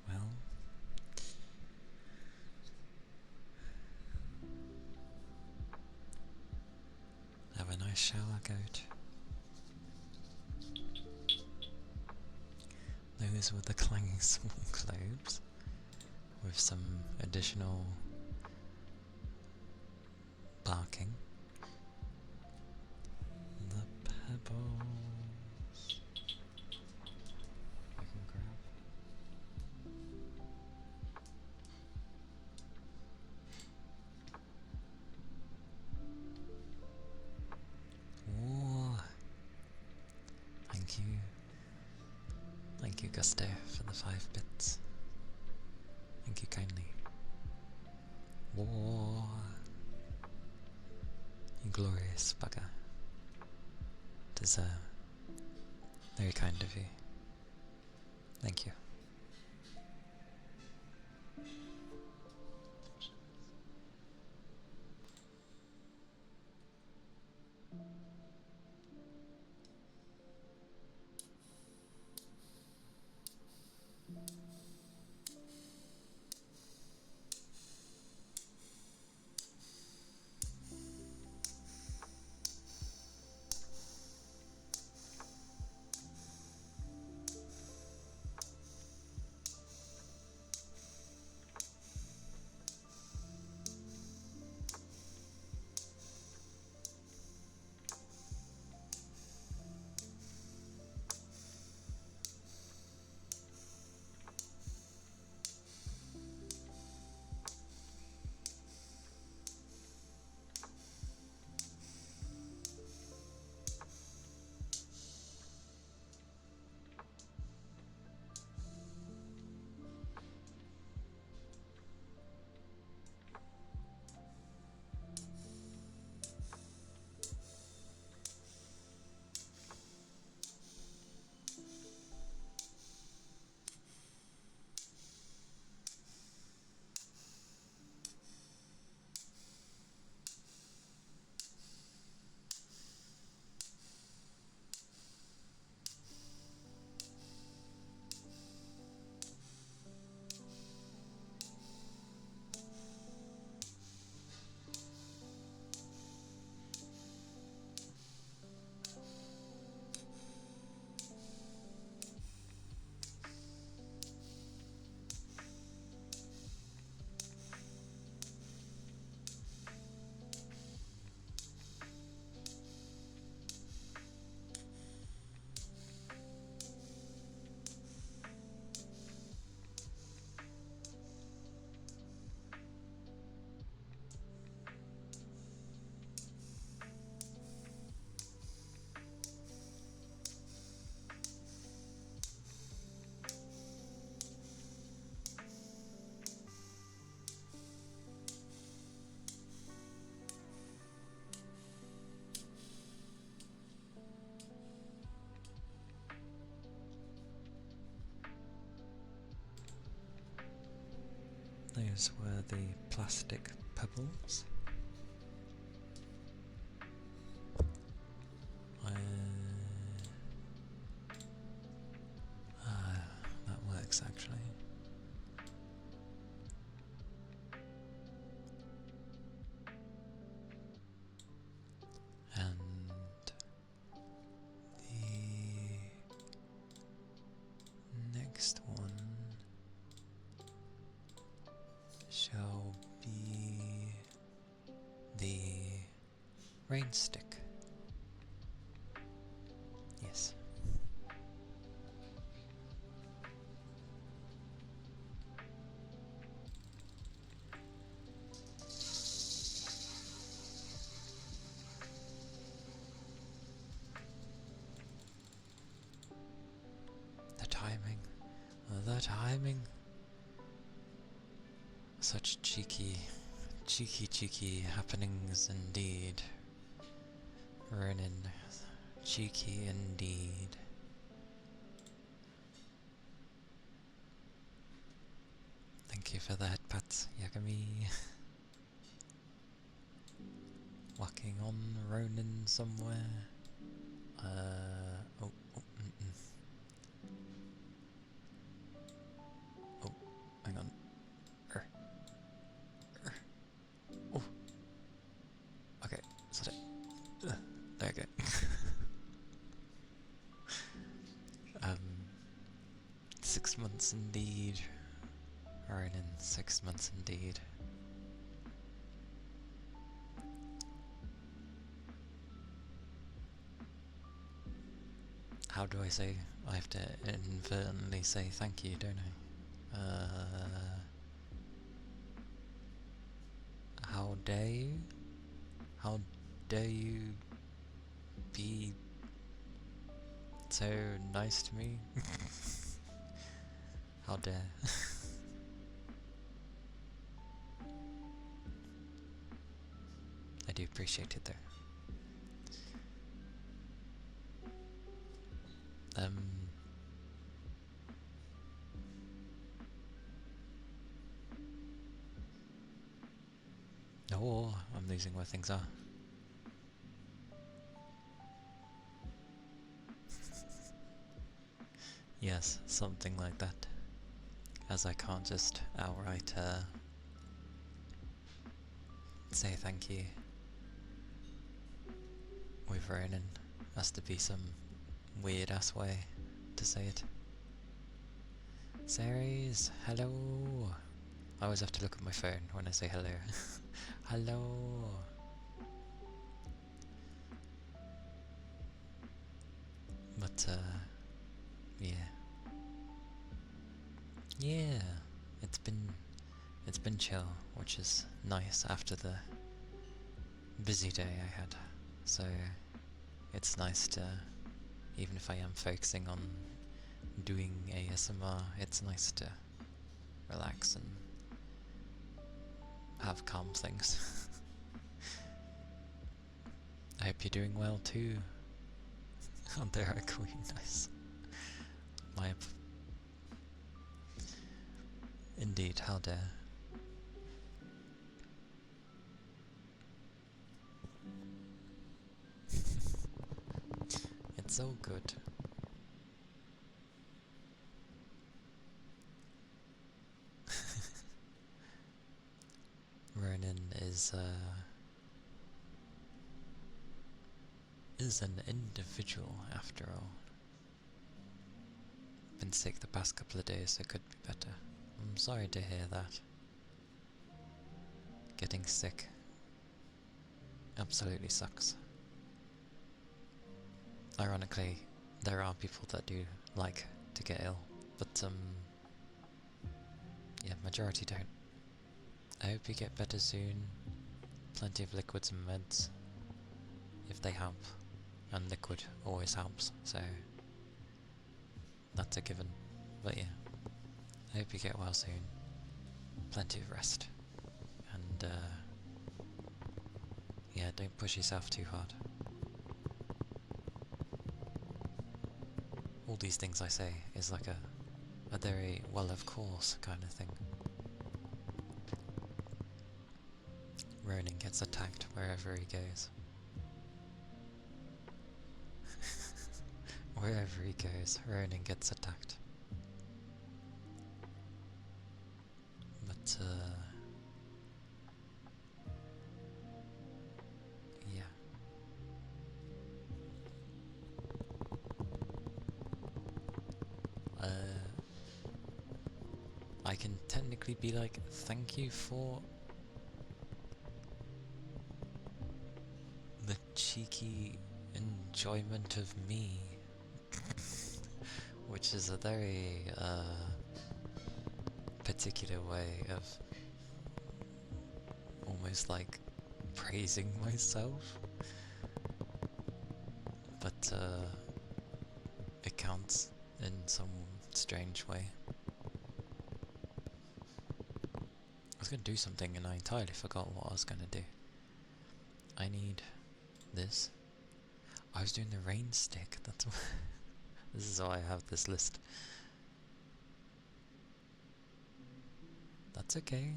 Well, have a nice shower goat. Those were the clanging small globes, with some additional barking. The pebbles I can grab. Oh, thank you. Thank you, Gusto, for the 5 bits. Thank you kindly. Whoa. You glorious bugger. It is very kind of you. Thank you. Those were the plastic pebbles. That works actually. And the next one shall be the rain stick. Yes. The timing. The timing. Such cheeky happenings indeed. Ronin, cheeky indeed. Thank you for the headpats, Yagami. Whacking on Ronin somewhere. Oh, hang on. Oh. Okay, set it. There we go. Okay. um, 6 months indeed. Ronan, 6 months indeed. How do I say? I have to inadvertently say thank you, don't I? How dare you? How dare you be so nice to me? How dare. I do appreciate it though. Oh, I'm losing where things are. Yes, something like that. As I can't just outright say thank you with Ronan. Has to be some weird ass way to say it. Ceres, hello. I always have to look at my phone when I say hello. Hello. But yeah. Yeah. It's been chill, which is nice after the busy day I had. So it's nice to, even if I am focusing on doing ASMR, it's nice to relax and have calm things. I hope you're doing well too. Oh, there I go, nice. Indeed, how dare. It's so good. Ronan is an individual after all. Been sick the past couple of days, so it could be better. I'm sorry to hear that. Getting sick absolutely sucks. Ironically, there are people that do like to get ill, but yeah, majority don't. I hope you get better soon. Plenty of liquids and meds, if they help, and liquid always helps, so that's a given. But yeah, I hope you get well soon. Plenty of rest, and yeah, don't push yourself too hard. All these things I say is like a very well of course kind of thing. Ronan gets attacked wherever he goes. Wherever he goes, Ronan gets attacked. But yeah. I can technically be like, thank you for the cheeky enjoyment of me, which is a very particular way of almost like praising myself, but it counts in some strange way. I was going to do something and I entirely forgot what I was going to do. I need this. I was doing the rain stick, that's why. This is why I have this list. That's okay.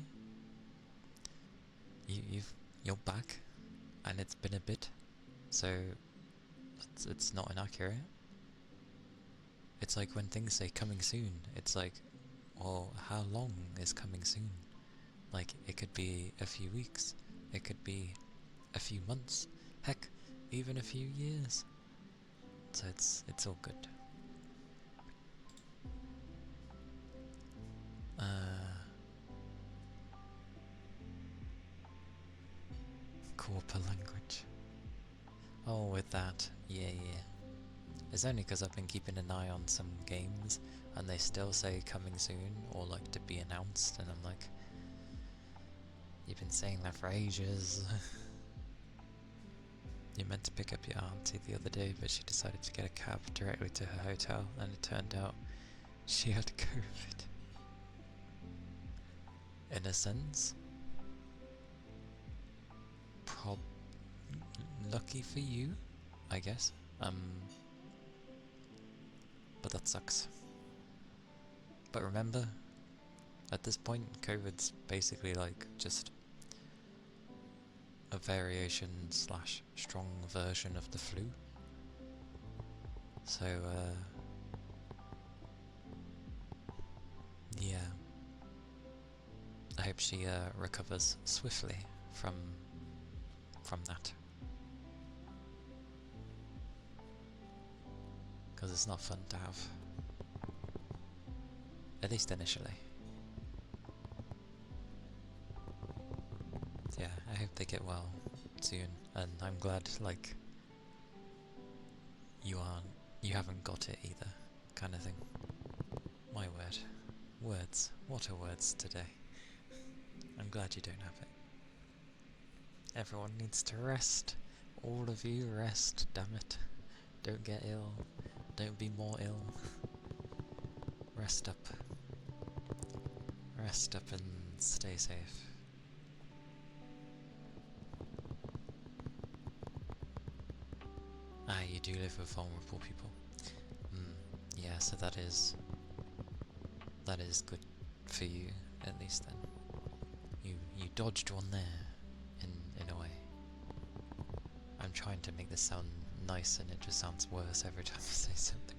You're back, and it's been a bit, so it's not inaccurate. It's like when things say coming soon, it's like, well, how long is coming soon? Like, it could be a few weeks, it could be a few months, heck, even a few years. So it's all good. Corporate language. Oh, with that, yeah. It's only because I've been keeping an eye on some games, and they still say coming soon, or like to be announced, and I'm like, you've been saying that for ages. You meant to pick up your auntie the other day, but she decided to get a cab directly to her hotel, and it turned out she had COVID. In a sense, lucky for you, I guess. But that sucks. But remember, at this point, COVID's basically like just a variation slash strong version of the flu. So, yeah. I hope she recovers swiftly from that. Because it's not fun to have. At least initially. Yeah, I hope they get well soon, and I'm glad, like, you haven't got it either, kind of thing. My word. Words. What are words today? I'm glad you don't have it. Everyone needs to rest. All of you rest, damn it. Don't get ill. Don't be more ill. Rest up. Rest up and stay safe. Ah, you do live with vulnerable people. Yeah, so that is good for you, at least then. You dodged one there, in a way. I'm trying to make this sound nice and it just sounds worse every time I say something.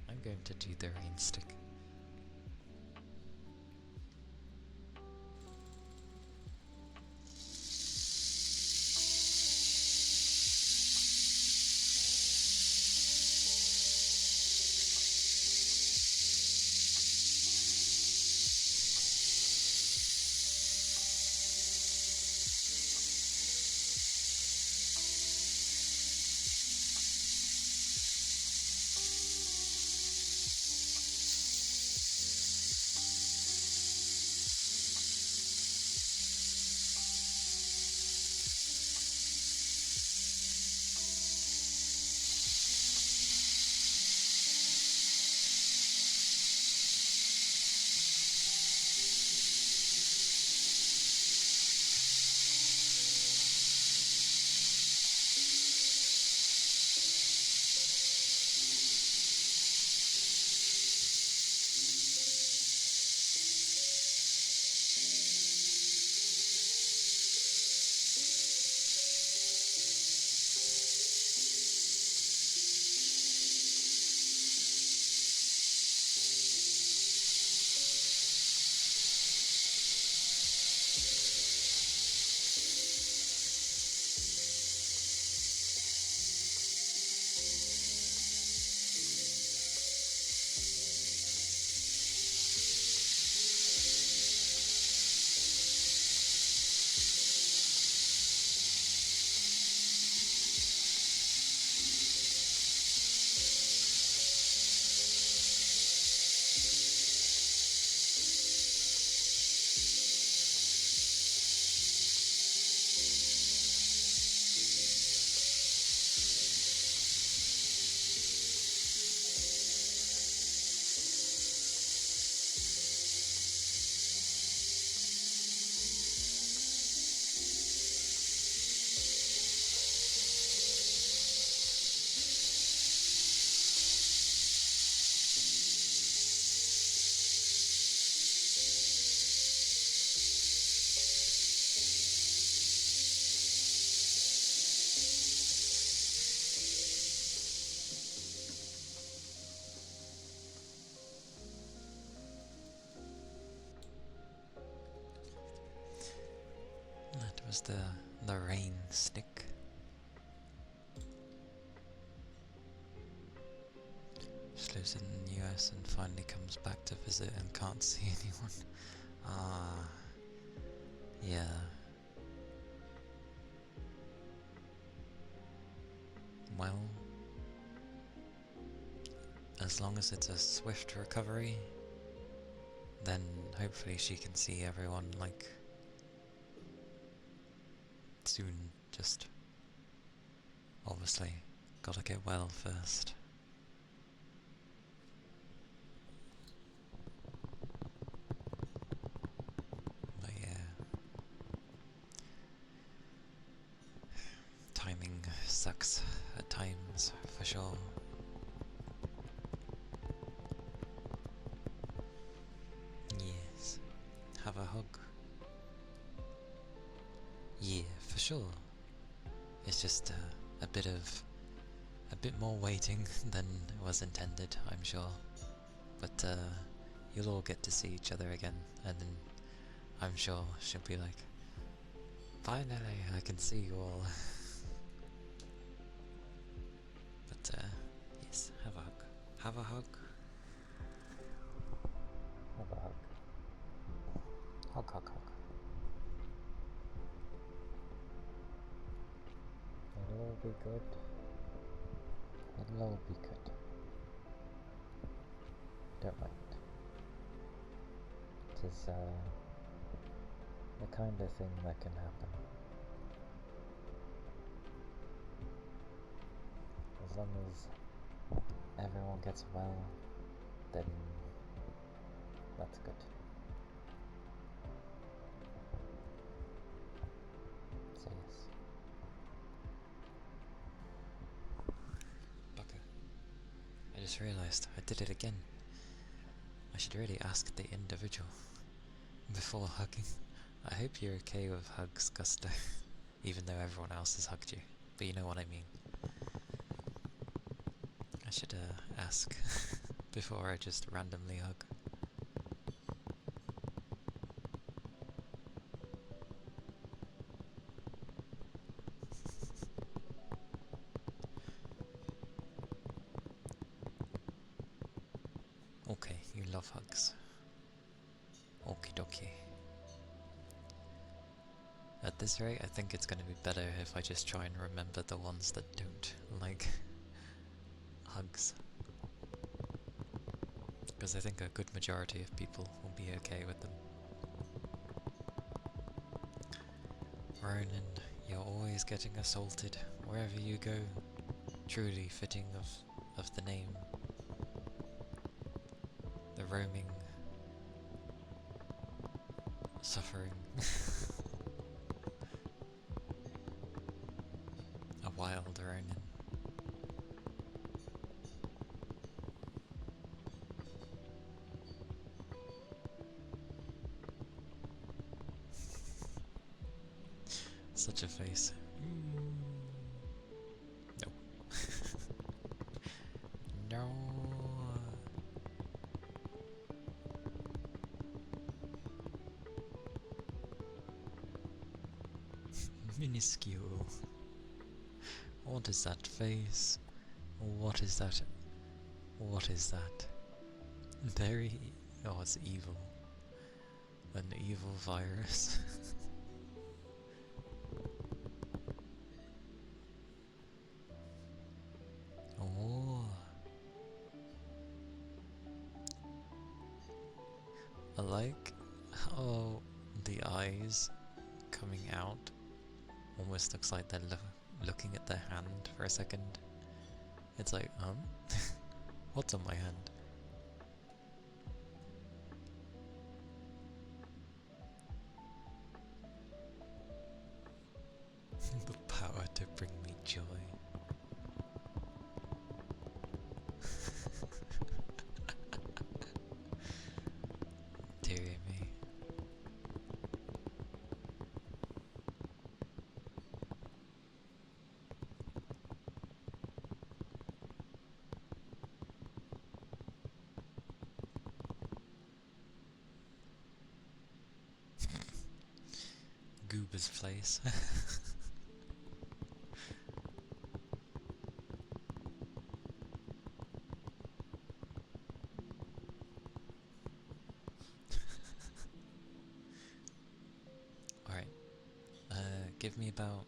I'm going to do the rain stick. That was the rain stick. lives in the US and finally comes back to visit and can't see anyone. Ah, yeah. Well, as long as it's a swift recovery, then hopefully she can see everyone, like, soon. Just obviously gotta get well first. But yeah, timing sucks at times, for sure. Yes, have a hug. Yeah, for sure. It's just a bit more waiting than was intended, I'm sure. But you'll all get to see each other again, and then I'm sure she'll be like, finally, I can see you all. But yes, have a hug. Have a hug. Have a hug. Hug, hug, hug. It'll all be good. It'll all be good. Don't mind. It is the kind of thing that can happen. As long as everyone gets well, then that's good. So yes. Bugger. I just realised I did it again. I should really ask the individual before hugging. I hope you're okay with hugs, Gusto, even though everyone else has hugged you. But you know what I mean. I should ask before I just randomly hug. Okay, you love hugs. Okie dokie. At this rate, I think it's gonna be better if I just try and remember the ones that don't like hugs. Because I think a good majority of people will be okay with them. Ronan, you're always getting assaulted wherever you go. Truly fitting of the name. The roaming, suffering. A wild Ronin. Such a face. No. No. Minuscule. What is that face? What is that? What is that? Very... oh, it's evil. An evil virus. Oh. I like how the eyes coming out almost looks like they're looking at their hand for a second. It's like, what's on my hand? The power to bring me joy. Dear me. Goober's place. give me about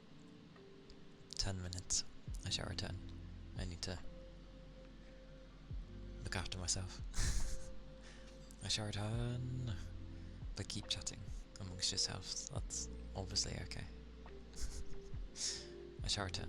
10 minutes. I shall return. I need to look after myself. I shall return. But keep chatting amongst yourselves. That's obviously okay. I shall return.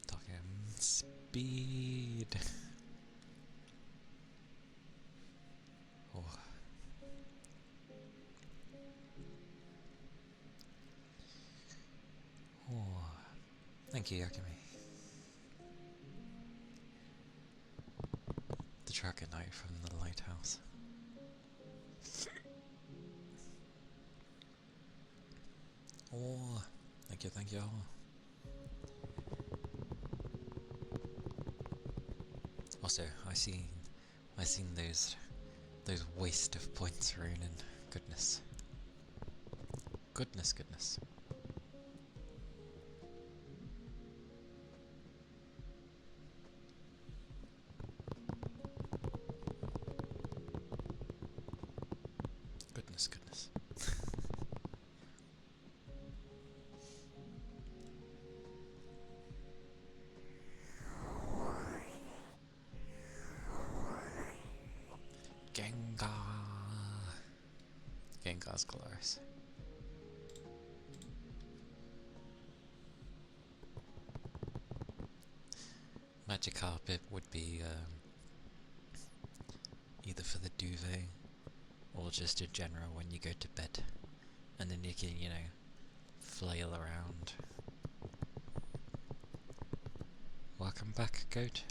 Talking speed. Oh. Oh. Thank you, Yakumi. The Dragon Knight from the lighthouse. Oh, thank you, thank you. Also, I seen those waste of points, Ronan. Goodness. Goodness, goodness. Goodness, goodness. Gengar. Gengar's glorious. Magikarp it would be either for the duvet or just in general when you go to bed, and then you can, you know, flail around. Welcome back, goat.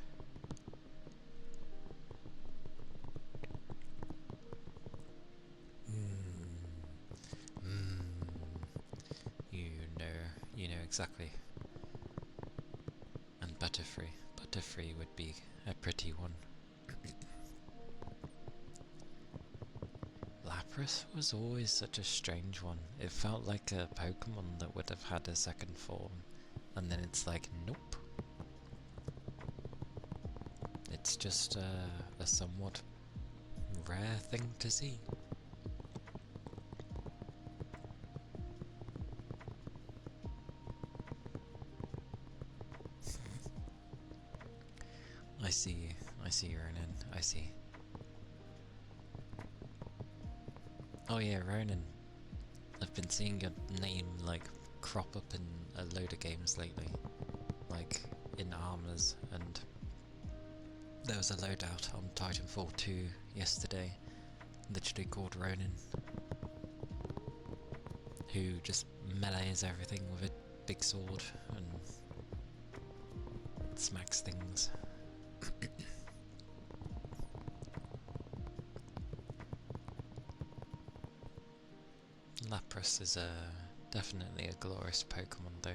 You know exactly. And Butterfree. Butterfree would be a pretty one. Lapras was always such a strange one. It felt like a Pokemon that would have had a second form, and then it's like, nope. It's just a somewhat rare thing to see. I see, Ronan, I see. Oh yeah, Ronan. I've been seeing your name, like, crop up in a load of games lately. Like, in Armors, and there was a loadout on Titanfall 2 yesterday, literally called Ronan, who just melees everything with a big sword and smacks things. Lapras is definitely a glorious Pokemon though.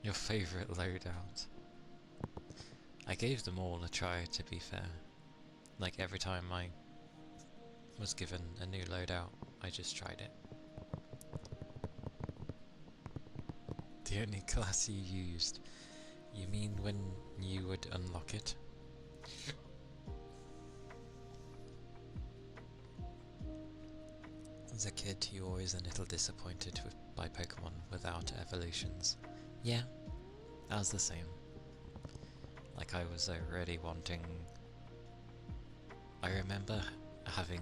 Your favourite loadout? I gave them all a try, to be fair. Like, every time I was given a new loadout, I just tried it. The only class you used? You mean when you would unlock it? As a kid, you were always a little disappointed by Pokemon without evolutions. Yeah, I was the same. Like, I was already wanting... I remember having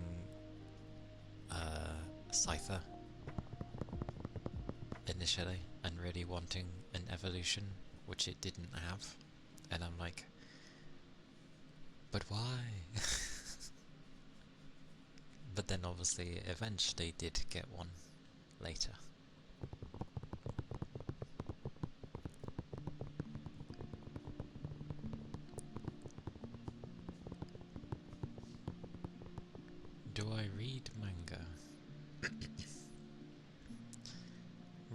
Scyther initially, and really wanting an evolution, which it didn't have. And I'm like, but why? But then obviously, eventually did get one later. Do I read manga?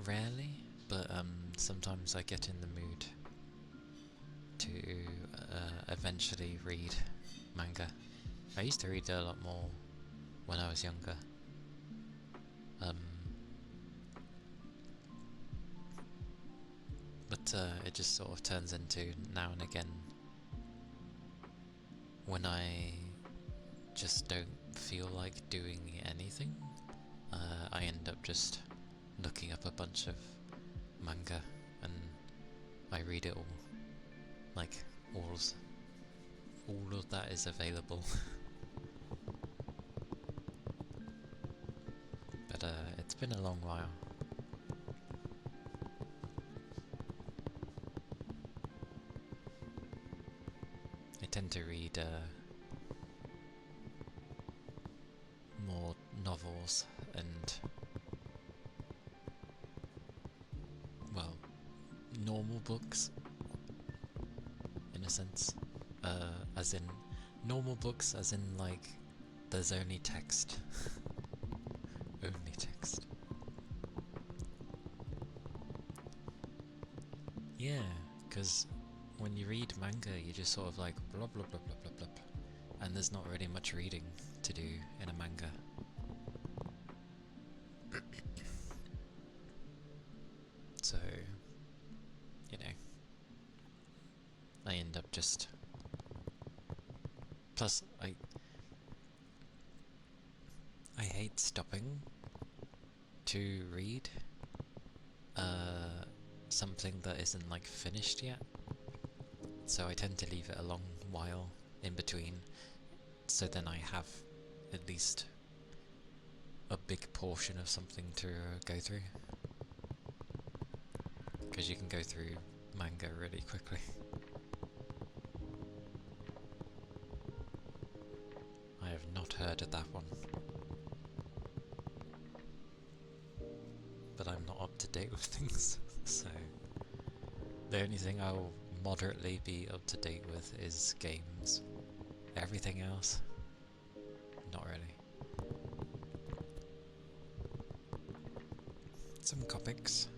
rarely, but sometimes I get in the mood to eventually read manga. I used to read a lot more when I was younger. But it just sort of turns into now and again when I just don't feel like doing anything, I end up just looking up a bunch of manga and I read it all. Like, all of that is available. But it's been a long while. I tend to read more novels and, well, normal books, in a sense. As in, normal books as in, like, there's only text. Only text. Yeah, because when you read manga, you just sort of like blah blah blah blah blah blah, and there's not really much reading to do in a manga. So, you know, I end up just. Plus, I hate stopping to read something that isn't like finished yet. So I tend to leave it a long while in between, so then I have at least a big portion of something to go through. Because you can go through manga really quickly. I have not heard of that one. But I'm not up to date with things, so the only thing I'll moderately be up to date with is games. Everything else, not really. Some comics.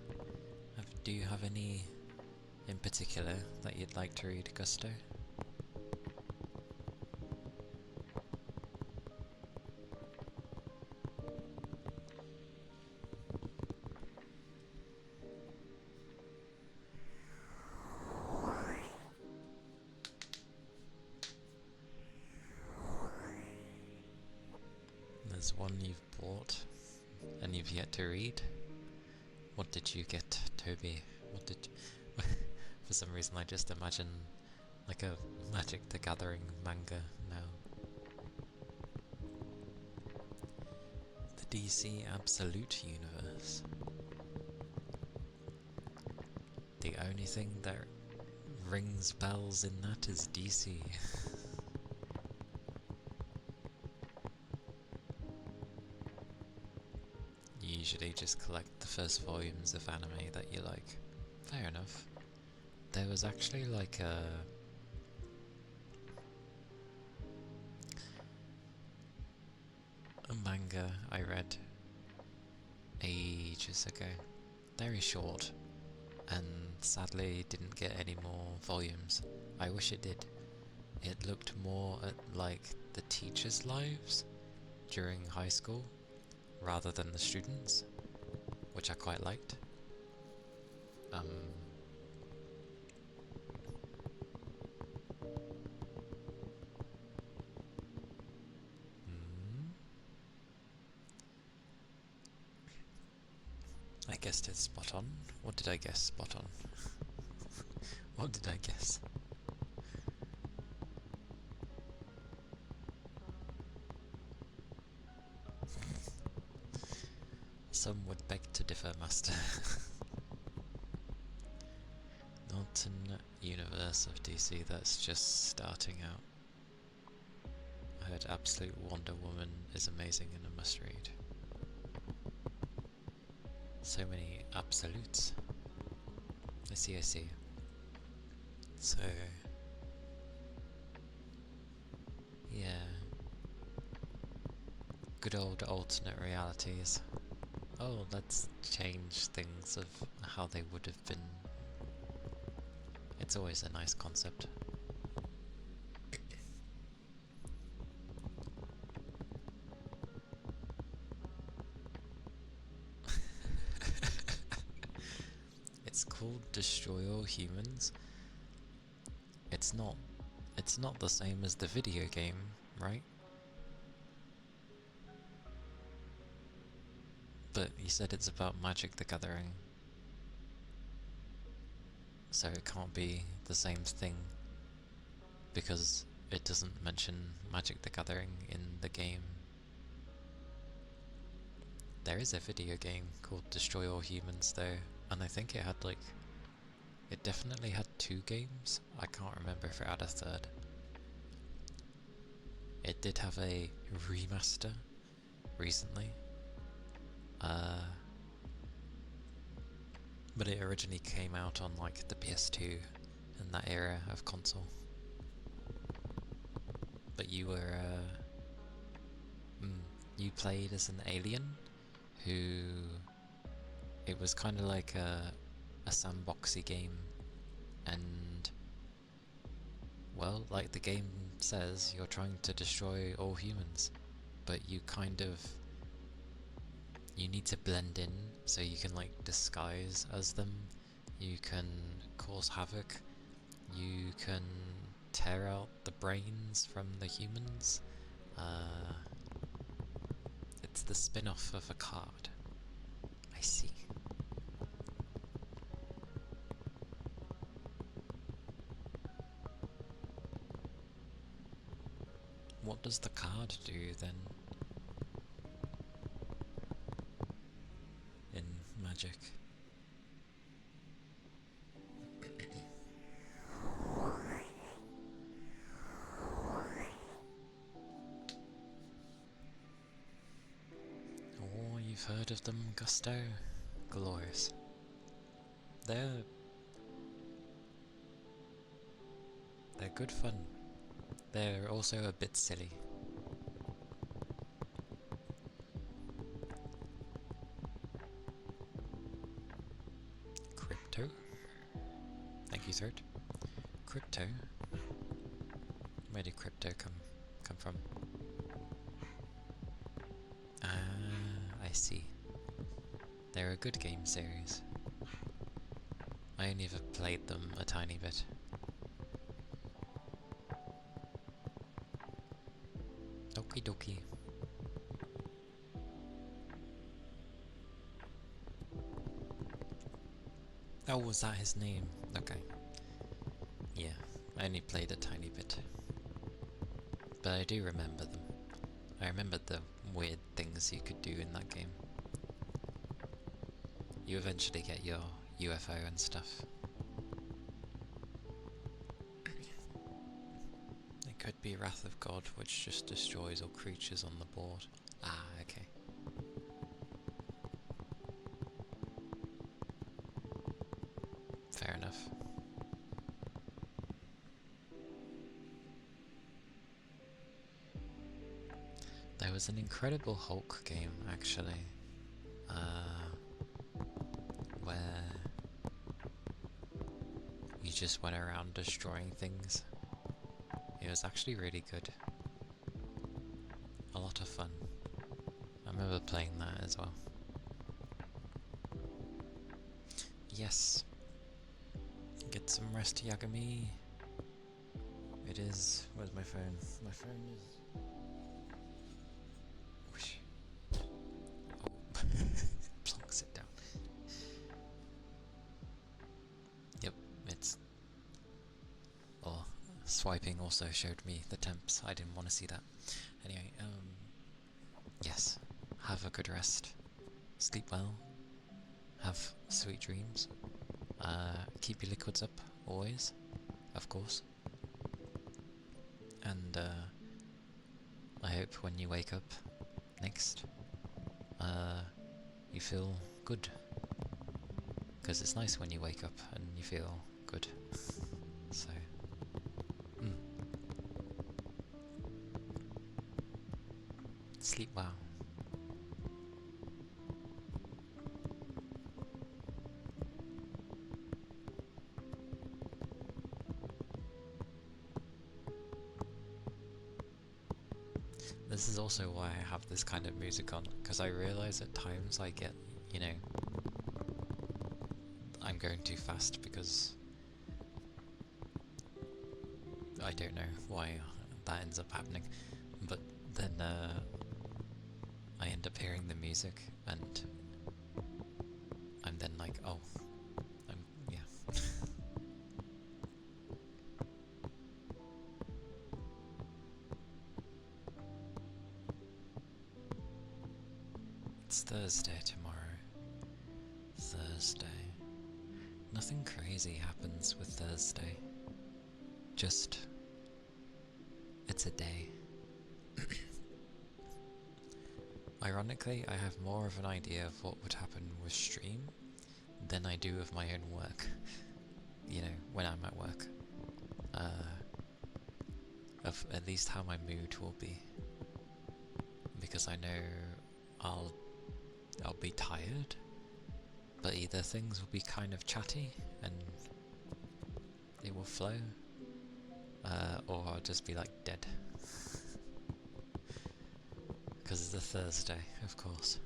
Do you have any in particular that you'd like to read, Gusto? There's one you've bought and you've yet to read. What did you get, Toby? What did you... For some reason I just imagine like a Magic the Gathering manga now. The DC Absolute Universe. The only thing that rings bells in that is DC. You usually just collect the first volumes of anime that you like. Fair enough. There was actually like a manga I read ages ago. Very short, and sadly didn't get any more volumes. I wish it did. It looked more at like the teachers' lives during high school rather than the students, which I quite liked. I guessed it spot on. What did I guess spot on? What did I guess? Some would beg to differ, Master. Not an universe of DC that's just starting out. I heard Absolute Wonder Woman is amazing and a must read. So many absolutes. I see. So, yeah. Good old alternate realities. oh, let's change things of how they would have been. It's always a nice concept. It's called Destroy All Humans. It's not the same as the video game, right? But you said it's about Magic the Gathering. So it can't be the same thing because it doesn't mention Magic the Gathering in the game. There is a video game called Destroy All Humans though, and I think it had it definitely had 2 games. I can't remember if it had a third. It did have a remaster recently, but it originally came out on the PS2 in that era of console. But you were, you played as an alien who, it was kind of like a sandboxy game, and well, like the game says, you're trying to destroy all humans, but you need to blend in, so you can disguise as them, you can cause havoc, you can tear out the brains from the humans. It's the spin-off of a card. I see. What does the card do then? In Magic? Oh, you've heard of them, Gusto? Glorious. They're good fun. They're also a bit silly. Crypto? Thank you, third. Crypto? Where did crypto come from? Ah, I see. They're a good game series. I only ever played them a tiny bit. Okie dokie. Oh, was that his name? Okay. Yeah, I only played a tiny bit. But I do remember them. I remember the weird things you could do in that game. You eventually get your UFO and stuff. It could be Wrath of God, which just destroys all creatures on the board. Ah, okay. Fair enough. There was an Incredible Hulk game, actually, where you just went around destroying things. It was actually really good. A lot of fun. I remember playing that as well. Yes. Get some rest, Yagami. It is. Where's my phone? My phone is... Whoosh. Oh. Plonks it down. Yep, it's... Oh, swiping also showed me the temps. I didn't want to see that. Anyway, yes. Have a good rest. Sleep well. Have sweet dreams. Keep your liquids up, always. Of course. And I hope when you wake up next, you feel good. Because it's nice when you wake up and you feel good. So, sleep well. This is also why I have this kind of music on, because I realise at times I get, you know, I'm going too fast because I don't know why that ends up happening, but then I end up hearing the music and I'm then like, oh, yeah. It's Thursday tomorrow. Thursday. Nothing crazy happens with Thursday. Just, it's a day. Ironically, I have more of an idea of what would happen with stream than I do of my own work. You know, when I'm at work. Of at least how my mood will be. Because I know I'll be tired, but either things will be kind of chatty and it will flow, or I'll just be like dead. Because it's a Thursday, of course.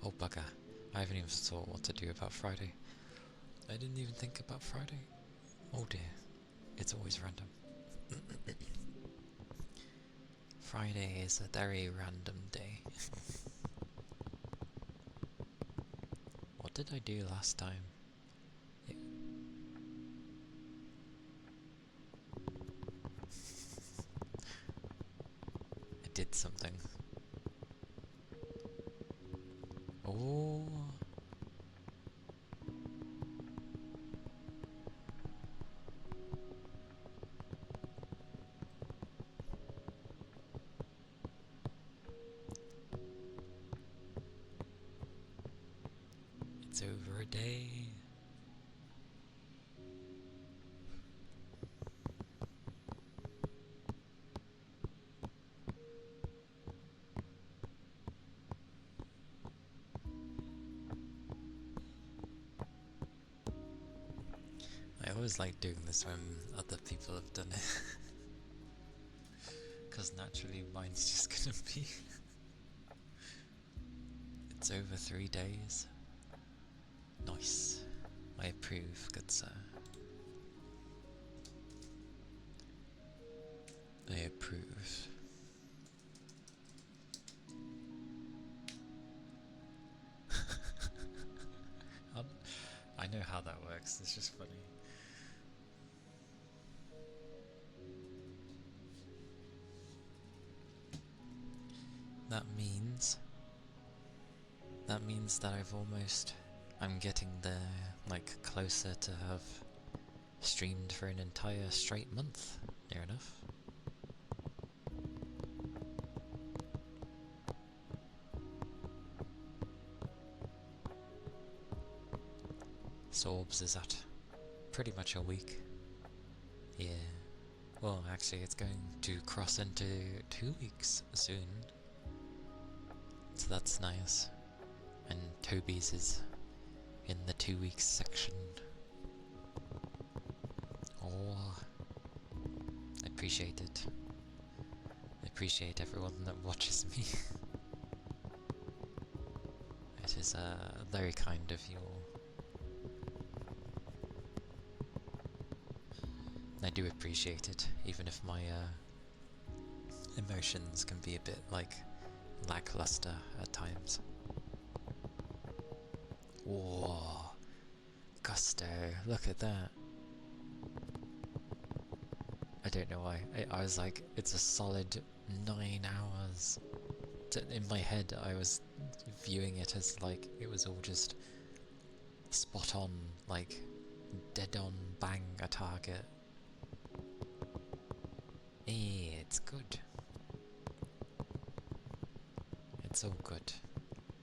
Oh bugger, I haven't even thought what to do about Friday. I didn't even think about Friday. Oh dear, it's always random. Friday is a very random day. What did I do last time? I did something. Oh. It's over a day. I always like doing this when other people have done it. Because naturally mine's just gonna be... It's over 3 days. Nice. I approve, good sir. I approve. I know how that works, it's just funny. That means that I'm getting there, like, closer to have streamed for an entire straight month, near enough. Sorbs is at pretty much a week. Yeah. Well, actually it's going to cross into 2 weeks soon. So that's nice. And Toby's is in the 2 weeks section. Oh, I appreciate it. I appreciate everyone that watches me. It is very kind of you all. I do appreciate it, even if my emotions can be a bit, like, lackluster at times. Whoa, gusto, look at that. I don't know why, I was like, it's a solid 9 hours. In my head I was viewing it as like, it was all just spot on, like, dead on, bang a target. It's good. It's all good.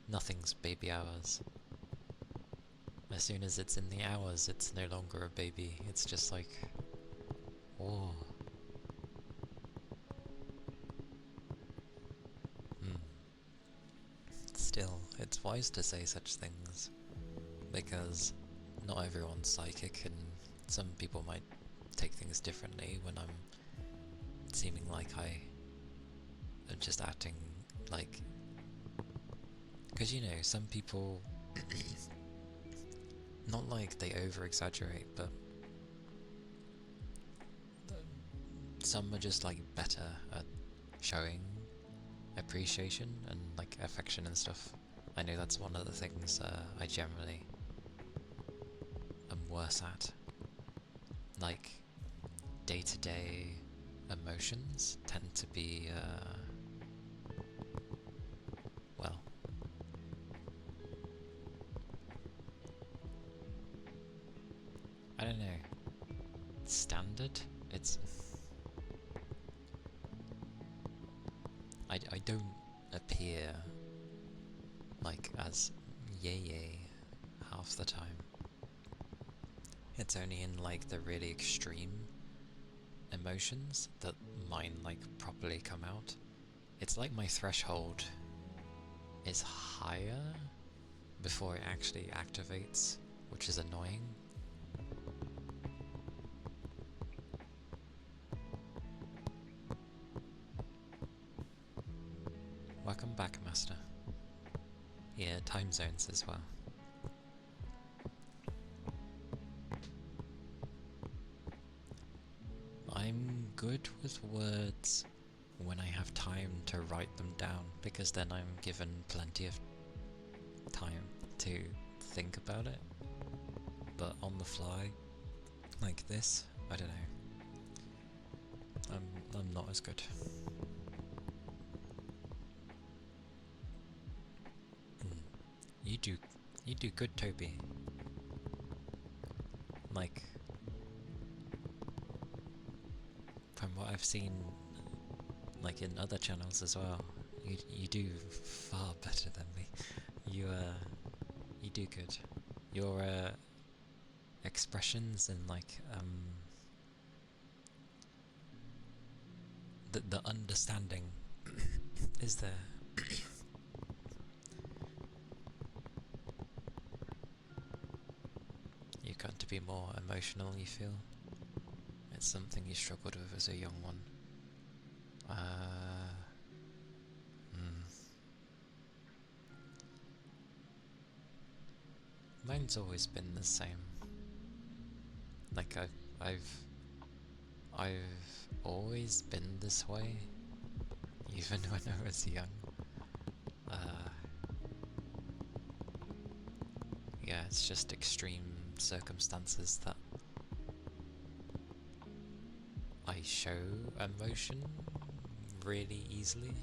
Nothing's baby hours. As soon as it's in the hours, it's no longer a baby. It's just like, oh. Still, it's wise to say such things, because not everyone's psychic, and some people might take things differently when I'm seeming like I just acting like, because you know, some people, not like they over exaggerate, but some are just like better at showing appreciation and like affection and stuff. I know that's one of the things I generally am worse at. Like, day-to-day emotions tend to be, well, I don't know, standard? It's... I don't appear like as yay half the time. It's only in like the really extreme emotions that mine like properly come out. It's like my threshold is higher before it actually activates, which is annoying. Welcome back, Master. Yeah, time zones as well. I'm good with words when I have time to write them down, because then I'm given plenty of time to think about it. But on the fly, like this, I don't know. I'm not as good. You do good, Toby. Like, from what I've seen, like in other channels as well, you do far better than me. You do good. Your expressions and like the understanding is there. You got to be more emotional, you feel? It's something you struggled with as a young one. Mine's always been the same. Like I've always been this way, even when I was young. Yeah, it's just extreme circumstances that I show emotion really easily,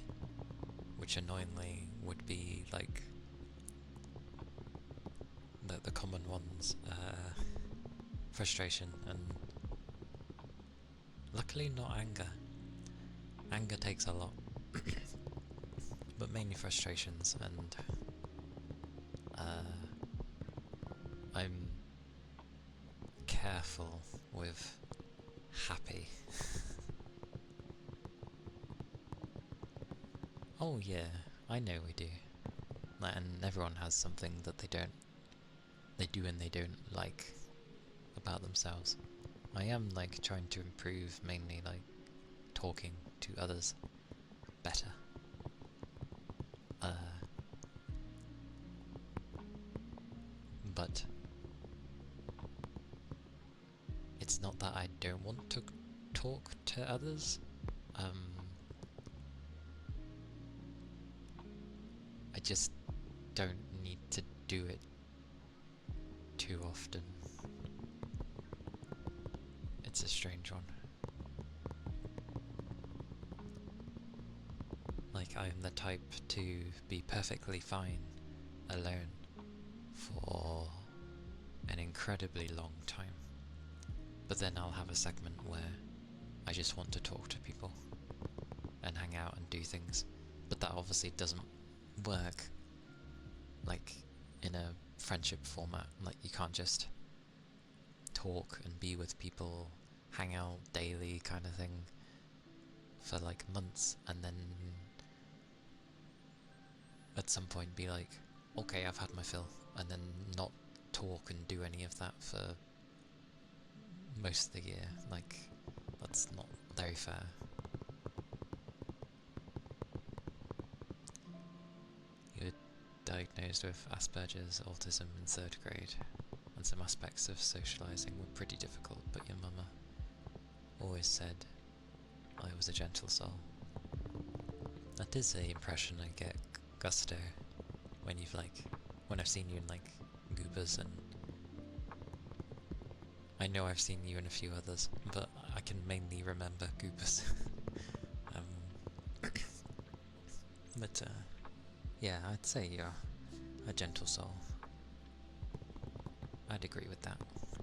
which annoyingly would be like the common ones, frustration, and luckily not anger. Anger takes a lot, but mainly frustrations, and I'm careful with happy. Oh yeah, I know we do. And everyone has something that they do and they don't like about themselves. I am like trying to improve, mainly like talking to others better. But it's not that I don't want to talk to others. I just don't need to do it too often. It's a strange one. Like, I am the type to be perfectly fine alone for an incredibly long time. But then I'll have a segment where I just want to talk to people and hang out and do things. But that obviously doesn't work like in a friendship format. Like, you can't just talk and be with people, hang out daily kind of thing for like months, and then at some point be like, okay, I've had my fill, and then not talk and do any of that for most of the year. Like, that's not very fair. diagnosed with Asperger's autism in 3rd grade, and some aspects of socialising were pretty difficult, but your mama always said I was a gentle soul. That is the impression I get, Gusto, when I've seen you in Goobers, and I know I've seen you in a few others, but I can mainly remember Goobers. But yeah, I'd say you're a gentle soul. I'd agree with that.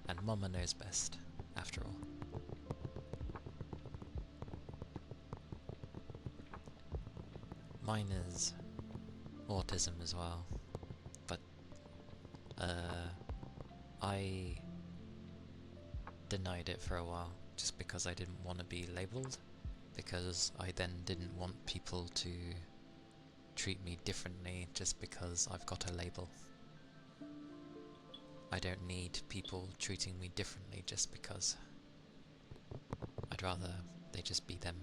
And Mama knows best, after all. Mine is autism as well, but I denied it for a while just because I didn't want to be labelled, because I then didn't want people to treat me differently just because I've got a label. I don't need people treating me differently just because. I'd rather they just be them,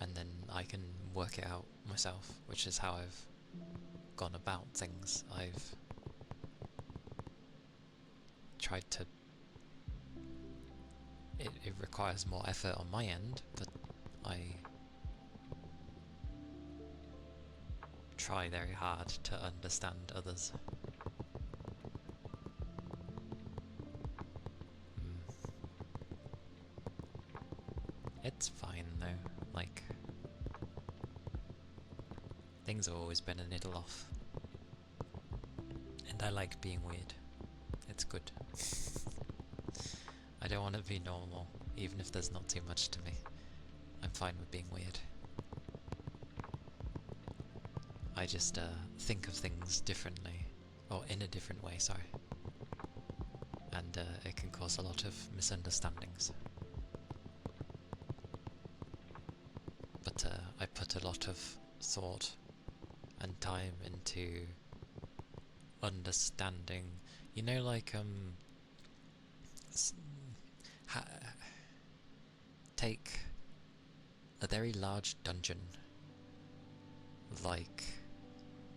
and then I can work it out myself, which is how I've gone about things. I've tried to... It requires more effort on my end, but I try very hard to understand others. It's fine though, things have always been a little off. And I like being weird. It's good. I don't want to be normal, even if there's not too much to me. I'm fine with being weird. I just think of things differently, or in a different way, sorry. And it can cause a lot of misunderstandings. But I put a lot of thought and time into understanding, take a very large dungeon,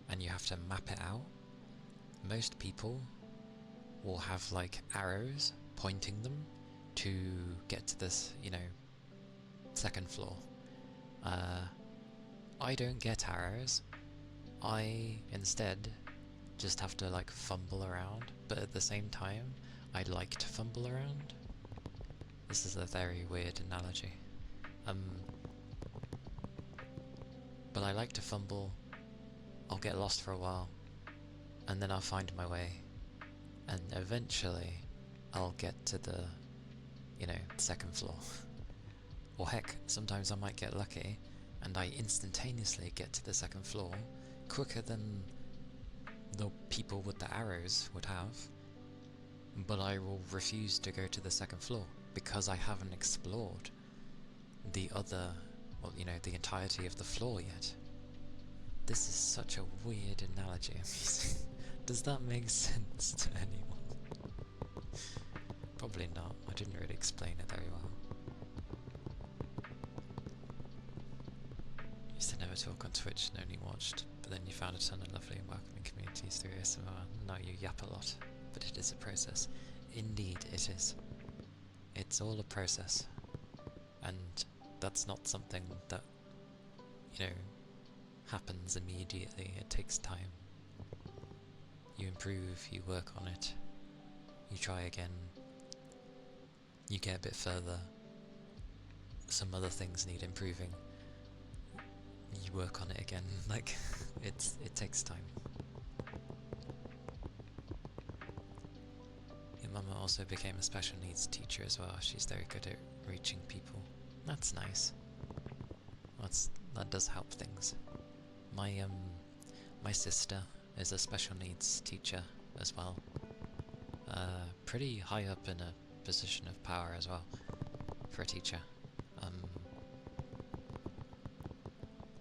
and you have to map it out. Most people will have arrows pointing them to get to this, 2nd floor. I don't get arrows. I instead just have to fumble around, but at the same time I like to fumble around. This is a very weird analogy. But I like to fumble. I'll get lost for a while, and then I'll find my way, and eventually I'll get to the 2nd floor. Or heck, sometimes I might get lucky and I instantaneously get to the 2nd floor quicker than the people with the arrows would have, but I will refuse to go to the 2nd floor because I haven't explored the the entirety of the floor yet. This is such a weird analogy I'm using. Does that make sense to anyone? Probably not. I didn't really explain it very well. Used to never talk on Twitch and only watched, but then you found a ton of lovely and welcoming communities through ASMR. Now you yap a lot, but it is a process. Indeed it is. It's all a process. And that's not something that, happens immediately. It takes time. You improve, you work on it, you try again, you get a bit further, some other things need improving, you work on it again. It takes time. Your mama also became a special needs teacher as well. She's very good at reaching people. That's nice. That does help things. My sister is a special needs teacher as well. Pretty high up in a position of power as well for a teacher.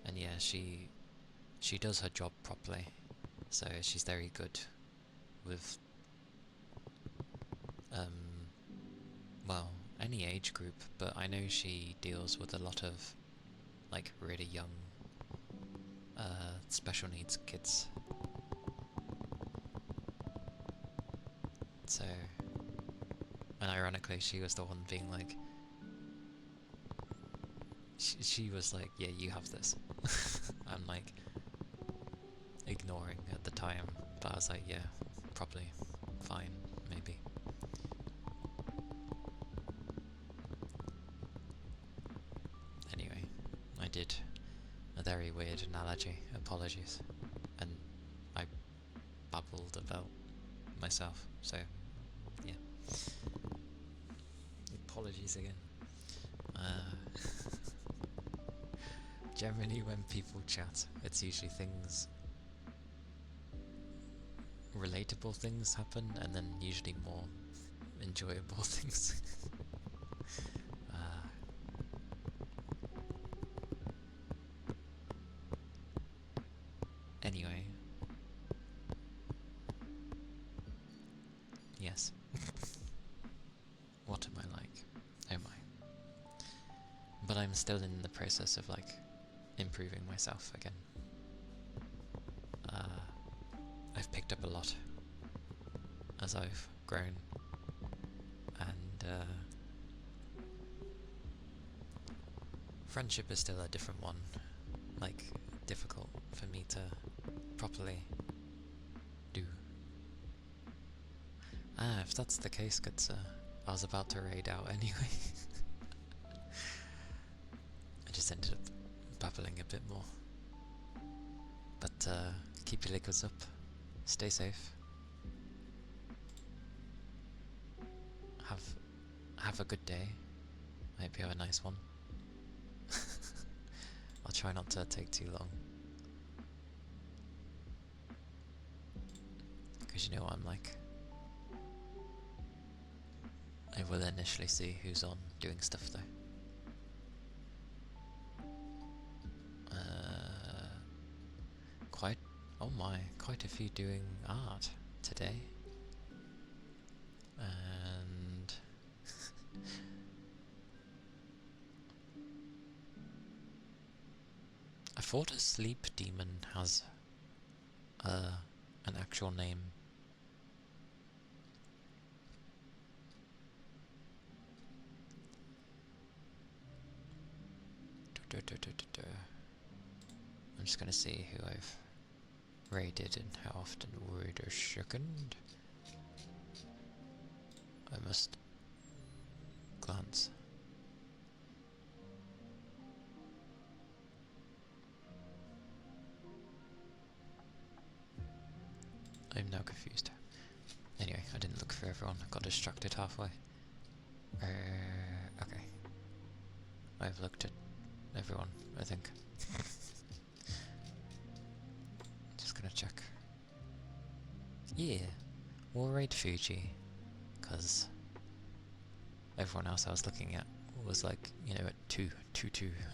And yeah, she does her job properly, so she's very good with well, any age group, but I know she deals with a lot of really young special needs kids, So, and ironically, she was the one being like, she was like, yeah, you have this. I'm like, ignoring at the time, but I was like, yeah, probably, fine, maybe. Anyway, I did a very weird analogy, apologies, and I babbled about myself, so yeah. Apologies again. Generally when people chat, it's usually things, relatable things happen, and then usually more enjoyable things. Anyway. Yes. What am I like? Am I? But I'm still in the process of like improving myself again. I've picked up a lot as I've grown, and friendship is still a different one, like difficult for me to properly do. If that's the case, good sir, I was about to raid out anyway. I just ended up babbling a bit more. But keep your liquors up, stay safe, have a good day. I hope you have a nice one. I'll try not to take too long, because you know what I'm like. I will initially see who's on doing stuff though. Quite a few doing art today. And I thought a sleep demon has an actual name. I'm just gonna see who I've raided and how often. Wait a second. I must glance. I'm now confused. Anyway, I didn't look for everyone. I got distracted halfway. Okay. I've looked at everyone, I think. Just gonna check. Yeah, we'll raid Fuji, because everyone else I was looking at was like, you know, at 2,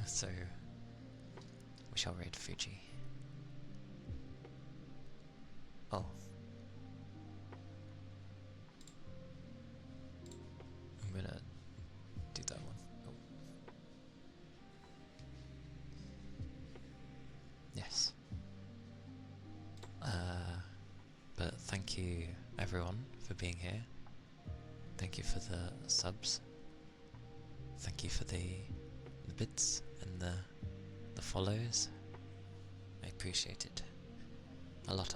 so we shall raid Fuji. Oh. I'm gonna do that one. Oh. Yes. But thank you everyone for being here. Thank you for the subs. Thank you for the bits and the follows. I appreciate it. A lot.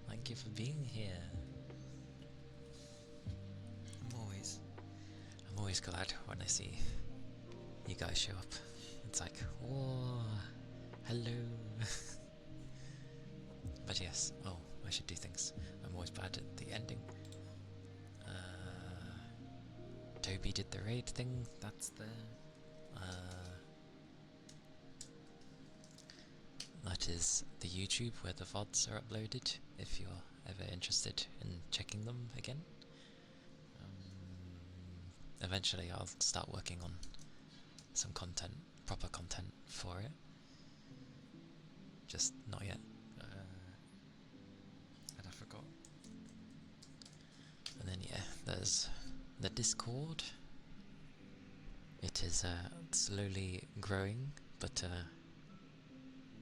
Thank you for being here. I'm always glad when I see you guys show up. It's like, oh, hello. But yes, oh, I should do things. I'm always bad at the ending. Toby did the raid thing, that's there. That is the YouTube where the VODs are uploaded, if you're ever interested in checking them again. Eventually I'll start working on some content, proper content for it. Just not yet. And I forgot. And then yeah, there's the Discord. It is slowly growing, but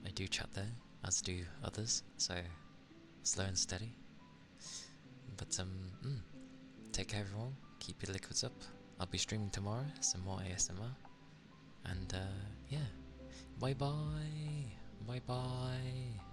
I do chat there, as do others, so slow and steady. But take care everyone, keep your liquids up. I'll be streaming tomorrow, some more ASMR. And yeah, bye bye, bye bye.